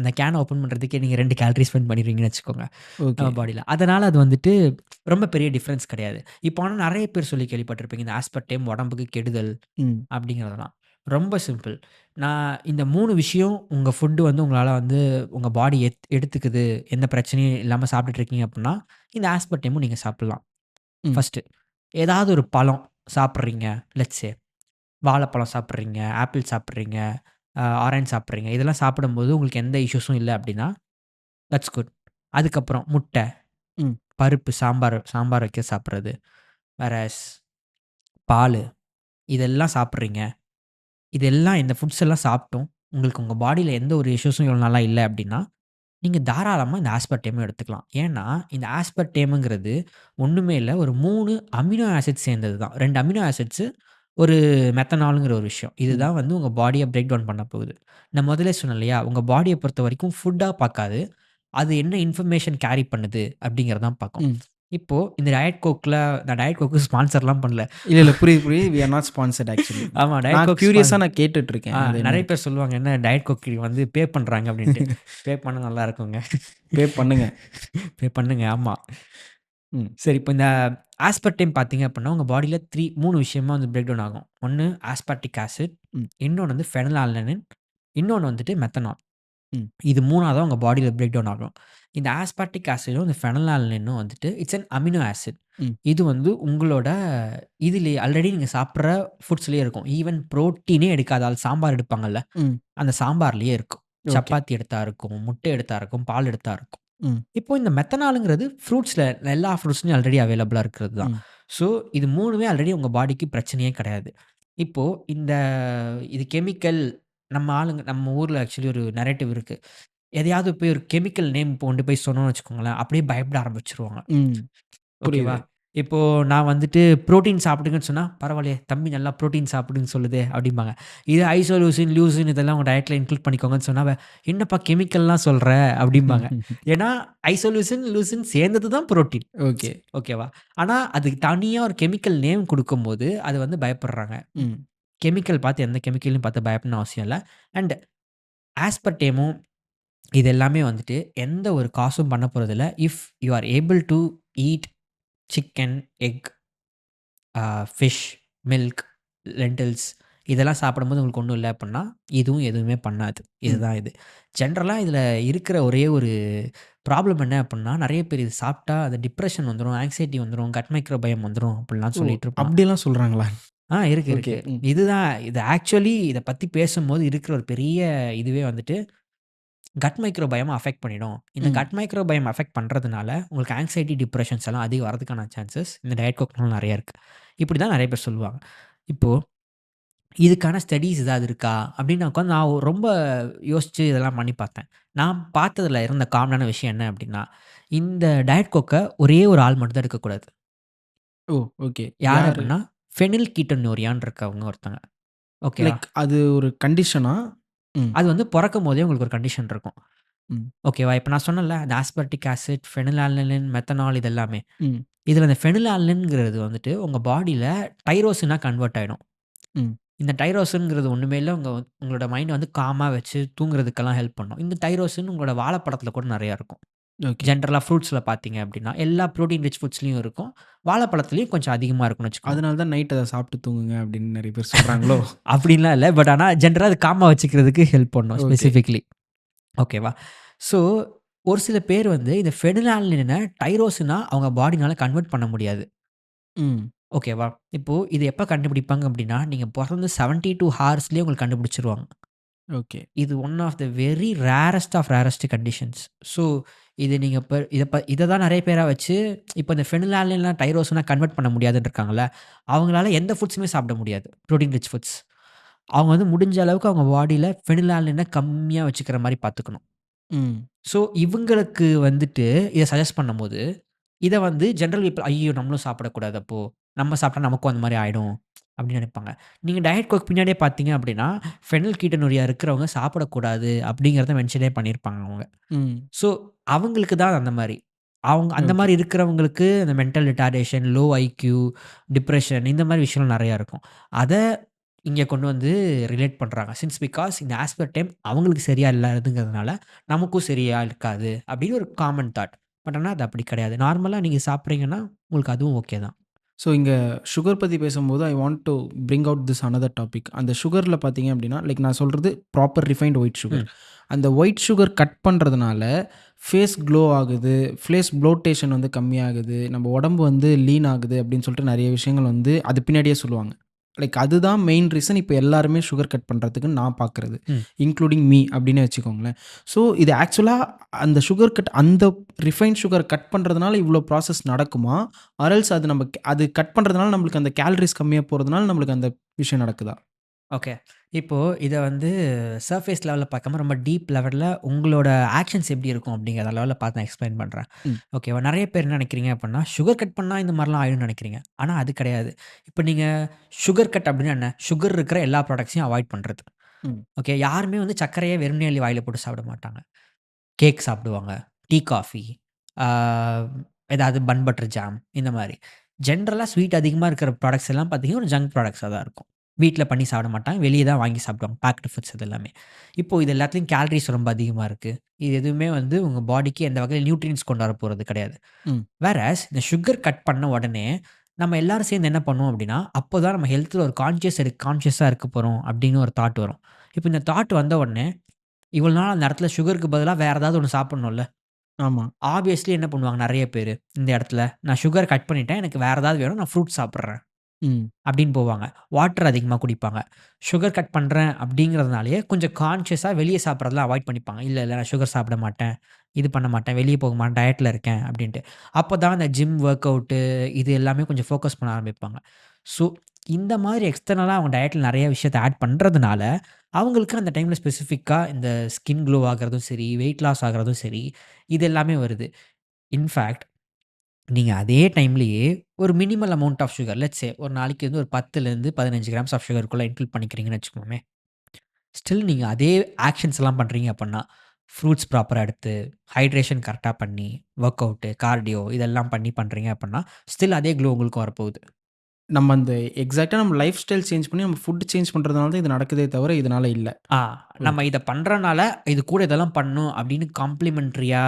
அந்த கேன ஓப்பன் பண்ணுறதுக்கே நீங்கள் 2 கேலரி ஸ்பெண்ட் பண்ணிடுவீங்கன்னு வச்சுக்கோங்க ஓகே. நம்ம பாடியில். அதனால் அது வந்துட்டு ரொம்ப பெரிய டிஃப்ரென்ஸ் கிடையாது. இப்போ ஆனால் நிறைய பேர் சொல்லி கேள்விப்பட்டிருப்பீங்க இந்த ஆஸ்பர்டேம் உடம்புக்கு கெடுதல் ம். அப்படிங்கிறதெல்லாம். ரொம்ப சிம்பிள். நான் இந்த 3 விஷயம் உங்கள் ஃபுட்டு வந்து உங்களால் வந்து உங்கள் பாடி எடுத்துக்குது, எந்த பிரச்சனையும் இல்லாமல் சாப்பிட்டுட்டு இருக்கீங்க அப்படின்னா இந்த ஆஸ்பர்டேமும் நீங்கள் சாப்பிட்லாம். ம். ஃபஸ்ட்டு ஏதாவது ஒரு பழம் சாப்பிட்றீங்க, லெட்ஸ் சே வாழைப்பழம் சாப்பிட்றீங்க, ஆப்பிள் சாப்பிட்றீங்க, ஆரஞ்ச் சாப்பிட்றீங்க. இதெல்லாம் சாப்பிடும்போது உங்களுக்கு எந்த இஷ்யூஸும் இல்ல அப்படின்னா, தட்ஸ் குட். அதுக்கப்புறம் முட்டை, ம். பருப்பு, சாம்பார் சாம்பார் வைக்க சாப்பிட்றது, வேறஸ் பாலு இதெல்லாம் சாப்பிட்றீங்க. இதெல்லாம் இந்த ஃபுட்ஸ் எல்லாம் சாப்பிட்டும் உங்களுக்கு உங்க பாடியில எந்த ஒரு இஷ்யூஸும் இவ்வளோ நாளா இல்ல அப்படின்னா, நீங்க தாராளமா இந்த ஆஸ்பர்டேமும் எடுத்துக்கலாம். ஏன்னா, இந்த ஆஸ்பர்டேமுங்கிறது ஒண்ணுமே இல்ல. ஒரு 3 அமினோ ஆசிட்ஸ் சேர்ந்தது தான். 2 அமினோ ஆசிட்ஸு, ஒரு மெத்தனால்ங்கிற ஒரு விஷயம். ம். இதுதான் வந்து உங்க பாடிய பிரேக் டவுன் பண்ண போகுது. நான் முதலே சொன்னேன் இல்லையா? உங்க பாடிய பொறுத்தவரைக்கும் ஃபுட்டா பார்க்காது. அது என்ன இன்ஃபர்மேஷன் கேரி பண்ணுது அப்படிங்கிறத தான் பார்க்கும். ம். இப்போ இந்த டயட் கோக்ல நான் டயட் கோக்கு ஸ்பான்சர்லாம் பண்ணல. இல்ல. புரியுது, புரியுது. We are not sponsored actually. ஆமா. டயட் நான் கோக் கியூரியஸா நான் கேட்டுட்டு இருக்கேன். அது என்ன நெறைய இருக்கு? பேர் சொல்லுவாங்க, "என்ன டயட் கோக்கு வந்து பே பண்றாங்க" அப்படின்ட்டு. பே பண்ணா நல்லா இருக்குங்க. பே பண்ணுங்க. பே பண்ணுங்க. ஆமா. ம். சரி இப்போ இந்த ஆஸ்பர்டேம் பார்த்தீங்க அப்படின்னா, உங்க பாடியில 3 விஷயமா வந்து பிரேக் டவுன் ஆகும். ஒண்ணு ஆஸ்பார்டிக் ஆசிட், ம். இன்னொன்னு வந்து ஃபெனைலாலனைன், இன்னொன்னு வந்துட்டு மெத்தனால். ம். இது 3ஆ தான் உங்க பாடியில பிரேக் டவுன் ஆகும். இந்த ஆஸ்பார்டிக் ஆசிடும், இந்த ஃபெனைலாலனைனும் வந்துட்டு இட்ஸ் அன் அமினோ ஆசிட். ம். இது வந்து உங்களோட இதிலேயே ஆல்ரெடி நீங்க சாப்பிடுற ஃபுட்ஸ்லயே இருக்கும். ஈவன் புரோட்டீனே எடுக்காத ஆள் சாம்பார் எடுப்பாங்கல்ல, ம். அந்த சாம்பார்லயே இருக்கும். ஓகே. சப்பாத்தி எடுத்தா இருக்கும், முட்டை எடுத்தா இருக்கும், பால் எடுத்தா இருக்கும். ம். இப்போ இந்த மெத்தனாலுங்கிறது ஃப்ரூட்ஸ்ல எல்லா ஃப்ரூட்ஸ்லயும் ஆல்ரெடி அவைலபிளா இருக்கிறது தான். ம். ஸோ இது 3மே ஆல்ரெடி உங்க பாடிக்கு பிரச்சனையே கிடையாது. இப்போ இந்த இது கெமிக்கல் நம்ம ஊர்ல ஆக்சுவலி ஒரு நரேட்டிவ் இருக்கு. எதையாவது போய் ஒரு கெமிக்கல் நேம் கொண்டு போய் சொன்னோம்னு வச்சுக்கோங்களேன், அப்படியே பயப்பட ஆரம்பிச்சுருவாங்க. ம். ஓகேவா? புரியுது. இப்போ நான் வந்துட்டு புரோட்டீன் சாப்பிடுங்கன்னு சொன்னா, "பரவாயில்லையே தம்பி நல்லா புரோட்டீன் சாப்பிடுன்னு சொல்லுதே" அப்படிம்பாங்க. இது ஐசோலூசின், லியூசின் இதெல்லாம் உங்க டயட்ல இன்க்ளூட் பண்ணிக்கோங்கன்னு சொன்னா, "என்னப்பா கெமிக்கல்லாம் சொல்ற" அப்படிம்பாங்க. ஏன்னா ஐசோலூசின், லூசின் சேர்ந்தது தான் புரோட்டீன். ஓகே. ஓகேவா? ஆனா அதுக்கு தனியா ஒரு கெமிக்கல் நேம் குடுக்கும்போது, அது வந்து பயப்படுறாங்க. ம். கெமிக்கல் பார்த்து எந்த கெமிக்கலையும் பார்த்து பயப்படணும்னு அவசியம் இல்ல. அண்ட் ஆஸ்பர்டேமும் இது எல்லாமே வந்துட்டு எந்த ஒரு காசும் பண்ண போறதில்ல. If you are able to eat chicken, egg, fish, milk, lentils இதெல்லாம் சாப்பிடும்போது உங்களுக்கு ஒண்ணும் இல்ல அப்புட்ன்னா, இதுவும் எதுவுமே பண்ணாது. ம். இதுதான் இது. ஜென்ரலா இதில இருக்கிற ஒரே ஒரு ப்ராப்ளம் என்ன அப்புட்ன்னா, நெறைய பேர் இது சாப்பிட்டா அது டிப்ரஷன் வந்துரும், ஆங்சைட்டி வந்துரும், கட் மைக்ரோபயம் வந்துரும் அப்புட்லாம் ஓ! சொல்லிட்டு இருப்பாங்க. அப்படியெல்லாம் சொல்றாங்களா? இருக்கு, ஓகே. இருக்கு. ம். இதுதான் இது ஆக்சுவலி இத பத்தி பேசும்போது இருக்கிற ஒரு பெரிய இதுவே வந்துட்டு கட் மைக்ரோபயம அஃபெக்ட் பண்ணிடும். இந்த ம். கட் மைக்ரோபயம் அஃபெக்ட் பண்றதுனால, உங்களுக்கு ஆங்சைட்டி, டிப்ரஷன்ஸ் எல்லாம் அதிகம் வரதுக்கான சான்சஸ் இந்த டயட் கோக்னால நெறைய இருக்கு. இப்படி தான் நெறைய பேர் சொல்லுவாங்க. இப்போ இதுக்கான ஸ்டடீஸ் ஏதாவது இருக்கா? அப்படின்னு நான் உட்காந்து நான் ரொம்ப யோசிச்சு இதெல்லாம் பண்ணி பார்த்தேன். நான் பார்த்ததுல இருந்த காமனான விஷயம் என்ன அப்படின்னா, இந்த டயட் கோக்க ஒரே ஒரு ஆள் மட்டும் தான் எடுக்கக்கூடாது. ஓ! ஓகே. யார் யாரு? அப்படின்னா, ஃபெனில்கீட்டோனூரியான்னு இருக்கவங்க ஒருத்தங்க. ஓகேவா? லைக் அது ஒரு கண்டிஷனா? ம். அது வந்து பொறக்கும்போதே உங்களுக்கு ஒரு கண்டிஷன் இருக்கும். ம். ஓகேவா? இப்ப நான் சொன்னேன்ல, அந்த ஆஸ்பார்டிக் ஆசிட், ஃபெனிலாலனைன், மெத்தனால் இது எல்லாமே. ம். இதில இந்த ஃபெனிலாலனைன்ங்கிறது வந்துட்டு உங்க பாடியில டைரோசினா கன்வெர்ட் ஆயிடும். ம். இந்த டைரோசின்ங்கிறது ஒண்ணுமே இல்ல. உங்களோட மைண்ட வந்து காமா வச்சு தூங்குறதுக்கெல்லாம் ஹெல்ப் பண்ணும். இந்த டைரோசின் உங்களோட வாழைப்பழத்தில கூட நெறையா இருக்கும். ஓகே. ஜென்ரலா ஃப்ரூட்ஸ்ல பார்த்தீங்க அப்படின்னா, எல்லா புரோட்டீன் ரிச் ஃபுட்ஸ்லயும் இருக்கும். வாழைப்பழத்திலயும் கொஞ்சம் அதிகமா இருக்கும்னு வச்சுக்கோங்க. அதனால தான் நைட் அத சாப்பிட்டு தூங்குங்க அப்படின்னு நெறைய பேர் சொல்றாங்களோ? அப்படின்லாம் இல்ல. பட் ஆனா ஜென்ரலா அது காமா வச்சுக்கிறதுக்கு ஹெல்ப் பண்ணும் ஓகே. ஸ்பெசிஃபிக்லி. ஓகேவா? ஸோ ஒரு சில பேர் வந்து இந்த ஃபெனிலாலனைன டைரோசினா அவங்க பாடினால கன்வெர்ட் பண்ண முடியாது. ம். ஓகேவா? இப்போ இது எப்ப கண்டுபிடிப்பாங்க அப்படின்னா, நீங்க பொறந்து 72 ஹார்ஸ்லயே உங்களுக்கு கண்டுபிடிச்சுருவாங்க. ஓகே. இது one of the very rarest of rarest conditions. So, இது நீங்க இப்ப இத தான் நெறைய பேரா வச்சு, இப்ப இந்த ஃபெனிலாலனைன்லாம் டைரோசினா கன்வெர்ட் பண்ண முடியாதுன்னு இருக்காங்கல்ல, அவங்களால எந்த ஃபுட்ஸுமே சாப்பிட முடியாது. Protein rich foods. அவங்க வந்து முடிஞ்ச அளவுக்கு அவங்க பாடியில ஃபெனிலாலனைன கம்மியா வச்சுக்கிற மாரி பார்த்துக்கணும். ம். ஸோ, இவங்களுக்கு வந்துட்டு இத சஜெஸ்ட் பண்ணும்போது, இத வந்து ஜெனரல் பீப்பிள் "ஐய்யயோ! நம்மளும் சாப்பிடக்கூடாது அப்போ. நம்ம சாப்பிட்டா நமக்கும் அந்த மாரி ஆயிடும்." அப்படின்னு நெனைப்பாங்க. நீங்க டயட் கோக் பின்னாடியே பார்த்தீங்க அப்படின்னா, ஃபெனில்கீட்டனூரியா இருக்கிறவங்க சாப்பிடக்கூடாது அப்படிங்கிறத மென்ஷனே பண்ணியிருப்பாங்க அவங்க. ம். ஸோ, அவங்களுக்கு தான் அந்த மாரி. அவங்க அந்த ஓகே. மாரி இருக்கிறவங்களுக்கு அந்த mental retardation, low IQ, depression இந்த மாரி விஷயங்கள் நெறையா இருக்கும். அத இங்க கொண்டு வந்து ரிலேட் பண்றாங்க. பிகாஸ் இந்த ஆஸ்பர்டைம் அவங்களுக்கு சரியா இல்லாததுங்கிறதுனால, நமக்கும் சரியா இருக்காது அப்படின்னு ஒரு காமன் தாட். பட் ஆனா அது அப்படி கிடையாது. நார்மலா நீங்க சாப்பிடுறீங்கன்னா, உங்களுக்கு அதுவும் ஓகே தான். ஸோ இங்க சுகர் பத்தி பேசும்போது I want to bring out this another topic. அந்த சுகர்ல பார்த்தீங்க அப்படின்னா, லைக் நான் சொல்றது ப்ராப்பர் ரிஃபைன்ட் ஒயிட் சுகர். ம். அந்த ஒயிட் சுகர் கட் பண்றதுனால ஃபேஸ் க்ளோ ஆகுது, ஃபேஸ் ப்ளோட்டேஷன் வந்து கம்மியாகுது, நம்ம உடம்பு வந்து லீன் ஆகுது அப்படின்னு சொல்லிட்டு நெறைய விஷயங்கள் வந்து அது பின்னாடியே சொல்லுவாங்க. லைக் அதுதான் மெயின் ரீசன் இப்ப எல்லாருமே சுகர் கட் பண்றதுக்கு நான் பார்க்குறது. ம். இன்க்ளூடிங் மீ அப்படின்னே வச்சுக்கோங்களேன். ஸோ இது ஆக்சுவலா அந்த சுகர் கட் அந்த ரிஃபைன்ட் சுகர் கட் பண்றதுனால இவ்ளோ ப்ராசஸ் நடக்குமா? ஆர் எல்ஸ் அது நம்ம அது கட் பண்றதுனால நம்மளுக்கு அந்த கேலரீஸ் கம்மியா போறதுனால நம்மளுக்கு அந்த விஷயம் நடக்குதா? ஓகே. இப்போ இத வந்து சர்ஃபேஸ் லெவல்ல பார்க்காம ரொம்ப டீப் லெவல்ல உங்களோட ஆக்ஷன்ஸ் எப்படி இருக்கும் அப்படிங்கிற லெவல்ல பார்த்து நான் எக்ஸ்பிளைன் பண்றேன். ம், ஓகேவா? நெறைய பேர் என்ன நினைக்கிறீங்க அப்படின்னா, சுகர் கட் பண்ணா இந்த மாரிலாம் ஆயிடும்னு நினைக்கிறீங்க. ஆனா அது கிடையாது. இப்ப நீங்க சுகர் கட் அப்படின்னா என்ன? சுகர் இருக்கிற எல்லா ப்ராடக்ட்ஸையும் அவாய்ட் பண்றது. ம். ஓகே. யாருமே வந்து சர்க்கரைய வெறுமனே அள்ளி வாயில போட்டு சாப்பிட மாட்டாங்க. கேக் சாப்பிடுவாங்க. டீ, காஃபி, ஆ ஏதாவது பன் பட்டர் ஜாம் இந்த மாரி. ஜென்ரலா ஸ்வீட் அதிகமா இருக்கிற ப்ராடக்ட்ஸ் எல்லாம் பார்த்தீங்கன்னா, ஒரு ஜங்க் ப்ராடக்ட்ஸா தான் இருக்கும். வீட்ல பண்ணி சாப்பிட மாட்டாங்க. வெளிய தான் வாங்கி சாப்பிடுவாங்க. பேக்டு ஃபுட்ஸ் இது எல்லாமே. இப்போ இது எல்லாத்துலயும் கேலரீஸ் ரொம்ப அதிகமா இருக்கு. இது எதுவுமே வந்து உங்க பாடிக்கு எந்த வகையில நியூட்ரியன்ட்ஸ் கொண்டு வர போறது கிடையாது. ம். வேறாஸ் இந்த சுகர் கட் பண்ண உடனே, நம்ம எல்லாரும் சேர்ந்து என்ன பண்ணுவோம் அப்டின்னா, அப்போதான் நம்ம ஹெல்த்ல ஒரு கான்ஷியஸா இருக்க போறோம் அப்டின்னு ஒரு தாட் வரும். இப்போ இந்த தாட் வந்த உடனே, இவ்வளோ நாள் அந்த இடத்துல சுகருக்கு பதிலா வேற ஏதாவது ஒண்ணு சாப்பிடணும்ல. ஆமா. ஆப்வியஸ்லி என்ன பண்ணுவாங்க நெறைய பேரு, இந்த இடத்துல நான் சுகர் கட் பண்ணிட்டேன். எனக்கு வேற ஏதாவது வேணும். நான் ஃப்ரூட் சாப்பிடுறேன். ம், அப்படின்னு போவாங்க. வாட்டர் அதிகமா குடிப்பாங்க. சுகர் கட் பண்றேன் அப்படிங்கிறதுனாலயே கொஞ்சம் கான்ஷியஸா வெளிய சாப்பிடுறதெல்லாம் அவாய்ட் பண்ணிப்பாங்க. இல்ல, இல்ல நான் சுகர் சாப்பிட மாட்டேன். இது பண்ண மாட்டேன். வெளிய போக மாட்டேன். டயட்ல இருக்கேன் அப்படின்ட்டு. அப்பதான் அந்த ஜிம், வொர்க் அவுட்டு இது எல்லாமே கொஞ்சம் ஃபோக்கஸ் பண்ண ஆரம்பிப்பாங்க. ஸோ இந்த மாதிரி எக்ஸ்டர்னலா அவங்க டயட்ல நெறைய விஷயத்த ஆட் பண்றதுனால, அவங்களுக்கு அந்த டைம்ல ஸ்பெசிஃபிக்கா இந்த ஸ்கின் க்ளோ ஆகுறதும் சரி, வெயிட் லாஸ் ஆகுறதும் சரி, இது எல்லாமே வருது. இன்ஃபாக்ட் நீங்க அதே டைம்லயே ஒரு minimal amount of sugar let's say ஒரு நாளைக்கு வந்து ஒரு 10லேருந்து 15 கிராம்ஸ் ஆஃப் சுகர்க்குள்ள இன்க்ளூட் பண்ணிக்கிறீங்கன்னு வச்சுக்கோமே. ஸ்டில் நீங்க அதே ஆக்ஷன்ஸ் எல்லாம் பண்றீங்க அப்பன்னா, ஃப்ரூட்ஸ் ப்ராப்பரா எடுத்து, ஹைட்ரேஷன் கரெக்ட்டா பண்ணி, வொர்க் அவுட், கார்டியோ இதெல்லாம் பண்ணி பண்றீங்க அப்பன்னா, ஸ்டில் அதே க்ளோ உங்களுக்கு வரப்போகுது. நம்ம அந்த எக்ஸாக்ட்டா நம்ம லைஃப் ஸ்டைல் சேஞ்ச் பண்ணி நம்ம ஃபுட் சேஞ்ச் பண்றதுனால தான் இது நடக்குதே தவிர இதனால இல்ல. ஆ நம்ம ஓகே. இத பண்றனால, இது கூட இதெல்லாம் பண்ணணும் அப்படின்னு காம்ப்ளிமென்டரியா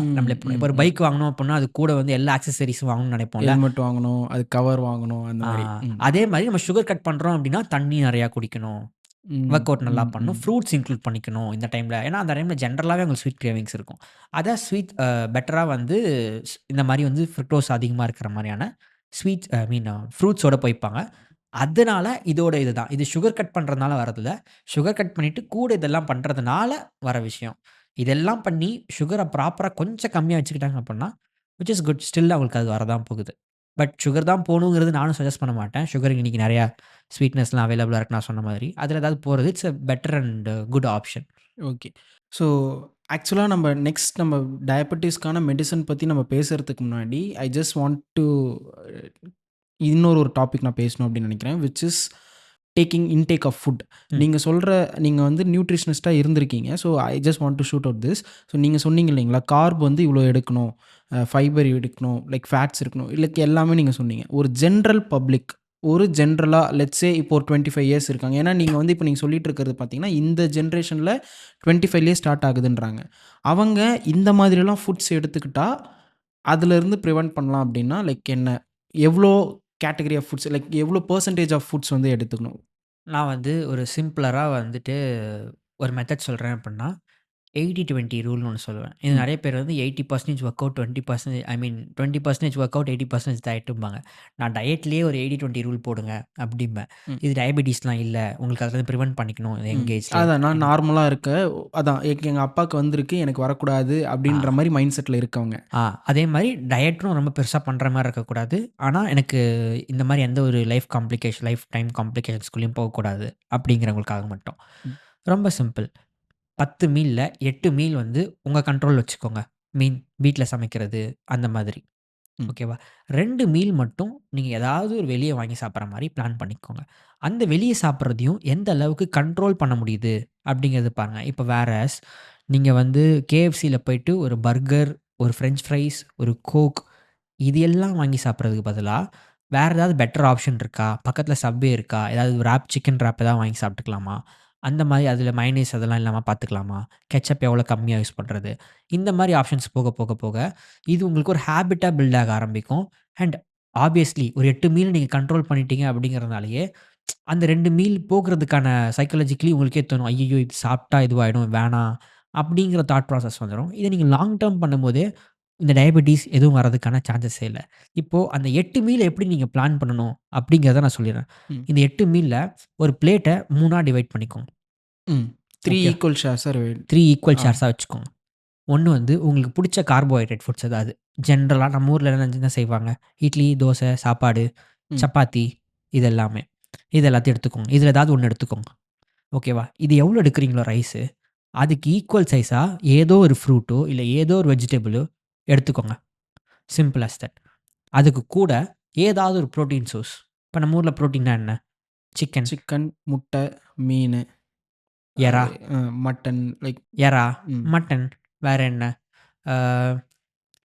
ம், நம்மள இப்போ ம், ஒரு ம். பைக் வாங்கணும் அப்பன்னா, அது கூட வந்து எல்லா ஆக்சஸரீஸும் வாங்கணும்னு நெனைப்போம்ல. ஹெல்மெட் வாங்கணும், அது கவர் வாங்கணும் அந்த ஆ மாரி. ம். அதே மாரி நம்ம சுகர் கட் பண்றோம் அப்படின்னா, தண்ணி நெறையா குடிக்கணும். ம், வொர்க் அவுட் நல்லா ம், பண்ணணும். ம். ஃப்ரூட்ஸ் இன்க்ளூட் பண்ணிக்கணும் இந்த டைம்ல. ஏன்னா, அந்த டைம்ல ஜென்ரலாவே உங்களுக்கு ஸ்வீட் கிரேவிங்ஸ் இருக்கும். அத ஸ்வீட் பெட்டரா வந்து இந்த மாரி வந்து ஃப்ருக்டோஸ் அதிகமா இருக்கிற மாரியான ஸ்வீட்ஸ் ஐ மீன் ஃப்ரூட்ஸோட போய்ப்பாங்க. அதனால இதோட இதுதான். இது சுகர் கட் பண்றதுனால வரதில்ல. சுகர் கட் பண்ணிட்டு கூட இதெல்லாம் பண்றதுனால வர விஷயம். இதெல்லாம் பண்ணி சுகர ப்ராப்பரா கொஞ்சம் கம்மியா வச்சுக்கிட்டாங்க அப்புட்ன்னா, விச் இஸ் குட். ஸ்டில் அவங்களுக்கு அது வரதான் போகுது. பட் சுகர் தான் போணுங்கிறது நானும் சஜெஸ்ட் பண்ண மாட்டேன். சுகர் இன்னைக்கு நெறையா ஸ்வீட்னஸ்லாம் அவைலபிளா இருக்கு நான் சொன்ன மாதிரி. அதில ஏதாவது போறது it's a better and good option. Okay. So ஆக்சுவலா நம்ம நெக்ஸ்ட் நம்ம டயபெட்டிஸ்க்கான மெடிசின் பத்தி நம்ம பேசுறதுக்கு முன்னாடி, ஐ ஜஸ்ட் வாண்ட் டூ இன்னொரு ஒரு டாபிக் நான் பேசணும் அப்படின்னு நினைக்கிறேன். Which is taking intake of food. ம். நீங்க வந்து நியூட்ரிஷனிஸ்ட்டா இருந்திருக்கீங்க. So I just want to shoot out this. So நீங்க சொன்னீங்க இல்லைங்களா, கார்ப் வந்து இவ்வளோ எடுக்கணும், ஃபைபர் எடுக்கணும், லைக் ஃபேட்ஸ் இருக்கணும், லைக் எல்லாமே நீங்க சொன்னீங்க. ஒரு ஜென்ரல் பப்ளிக் ஒரு ஜென்ரலா லெட்ஸ் சே இப்போ ஒரு 25 இயர்ஸ் இருக்காங்க. ஏன்னா நீங்க வந்து இப்ப நீங்க சொல்லிட்டு இருக்கிறது பார்த்தீங்கன்னா, இந்த ஜெனரேஷன்ல 25லேயே ஸ்டார்ட் ஆகுதுன்றாங்க. அவங்க இந்த மாதிரியெல்லாம் ஃபுட்ஸ் எடுத்துக்கிட்டா, அதிலிருந்து பிரிவென்ட் பண்ணலாம் அப்படின்னா, லைக் என்ன? எவ்வளோ கேட்டகரி ஆஃப் ஃபுட்ஸ் லைக் எவ்வளோ பெர்சன்டேஜ் ஆஃப் ஃபுட்ஸ் வந்து எடுத்துக்கணும்? நான் வந்து ஒரு சிம்பிளரா வந்துட்டு ஒரு மெத்தட் சொல்றேன் அப்புட்ன்னா, 80-20 ரூல்னு ஒண்ணு சொல்லுவேன். இது ம். நெறைய பேர் வந்து 80% ஒர்க் அவுட், 20% ஐ மீன் 20% ஒர்க் அவுட், 80% டயட்டும்பாங்க. நான் டயட்லயே ஒரு 80-20 ரூல் போடுங்க அப்டிம்பேன். ம். இது டயபெட்டிஸ்லாம் இல்ல. உங்களுக்கு அதுலருந்து பிரிவென்ட் பண்ணிக்கணும் ம். யங் ஏஜ்லயே. அதான் நான் நார்மலா இருக்க அதான் எங்க அப்பாக்கு வந்திருக்கு, எனக்கு வரக்கூடாது ஆ. அப்படின்ற மாரி மைண்ட் செட்ல இருக்கவங்க. அதே மாரி டயட்டும் ரொம்ப பெருசா பண்ற மாரி இருக்கக்கூடாது. ஆனா, எனக்கு இந்த மாரி எந்த ஒரு லைஃப் டைம் காம்ப்ளிகேஷன்ஸ்குள்ளயும் போகக்கூடாது. அப்படிங்கிறவங்களுக்காக மட்டும். ம். ரொம்ப சிம்பிள். 10 மீல்ல 8 மீல் வந்து உங்க கண்ட்ரோல்ல வச்சுக்கோங்க. மீன் வீட்ல சமைக்கிறது அந்த மாதிரி. ம். ஓகேவா? 2 மீல் மட்டும் நீங்க ஏதாவது ஒரு வெளிய வாங்கி சாப்பிடுற மாரி பிளான் பண்ணிக்கோங்க. அந்த வெளிய சாப்பிடுறதையும் எந்த அளவுக்கு கண்ட்ரோல் பண்ண முடியுது அப்படிங்கிறது பாருங்க. இப்ப வேறஸ் நீங்க வந்து KFCல போயிட்டு ஒரு பர்கர், ஒரு ஃபிரெஞ்ச் ஃப்ரைஸ், ஒரு கோக் இது எல்லாம் வாங்கி சாப்பிடுறதுக்கு பதிலா, வேறு ஏதாவது பெட்டர் ஆப்ஷன் இருக்கா? பக்கத்தில சப்வே இருக்கா? ஏதாவது ராப் சிக்கன் ராப் ஏதாவது வாங்கி சாப்பிட்டுக்கலாமா? அந்த மாரி அதில மயோனைஸ் அதெல்லாம் இல்லாம பார்த்துக்கலாமா? கெட்சப் எவ்வளோ கம்மியா யூஸ் பண்றது? இந்த மாரி ஆப்ஷன்ஸ் போக, போக, போக இது உங்களுக்கு ஒரு ஹேபிட்டா பில்ட் ஆக ஆரம்பிக்கும். அண்ட் ஆப்வியஸ்லி ஒரு 8 மீல் நீங்க கண்ட்ரோல் பண்ணிட்டீங்க அப்படிங்கிறதுனாலயே, அந்த 2 மீல் போகுறதுக்கான சைக்காலஜிக்கலி உங்களுக்கே தோணும். ஐய்யய்யோ! இது சாப்பிட்டா இதுவாயிடும், வேணாம் அப்படிங்கிற தாட் ப்ராசஸ் வந்துரும். இத நீங்க லாங் டெர்ம் பண்ணும்போதே இந்த டயபெட்டிஸ் எதுவும் வரதுக்கான சான்சஸே இல்ல. இப்போ அந்த 8 மீல் எப்படி நீங்க பிளான் பண்ணணும் அப்படிங்கிறத நான் சொல்லிர்றேன். ம். இந்த 8 மீல்ல ஒரு பிளேட்ட 3ஆ டிவைட் பண்ணிக்கோங்க. ம். 3 ஓகே. ஈக்குவல் ஷேர்ஸா 3 ஈக்குவல் ஆ. ஷேர்ஸா வச்சுக்கோங்க. ஒண்ணு வந்து உங்களுக்கு புடிச்ச கார்போஹைட்ரேட் ஃபுட்ஸ் ஏதாவது. ஜென்ரலா நம்ம ஊர்ல என்ன செய்வாங்க? இட்லி, தோசை, சாப்பாடு, ம். சப்பாத்தி இது எல்லாமே. இது எல்லாத்தையும் எடுத்துக்கோங்க. இதுல ஏதாவது ஒண்ணு எடுத்துக்கோங்க. ஓகேவா? இது எவ்வளோ எடுக்கிறீங்களோ ரைஸு, அதுக்கு ஈக்குவல் சைஸா ஏதோ ஒரு ஃப்ரூட்டோ, இல்ல ஏதோ ஒரு வெஜிடபிளோ எடுத்துக்கோங்க. Simple as that. அதுக்கு கூட ஏதாவது ஒரு புரோட்டீன் சோர்ஸ். இப்ப நம்ம ஊர்ல புரோட்டீன்னா என்ன? சிக்கன், சிக்கன், முட்டை, மீனு, எறா, மட்டன் லைக் எறா, ம். மட்டன், வேற என்ன? ஆ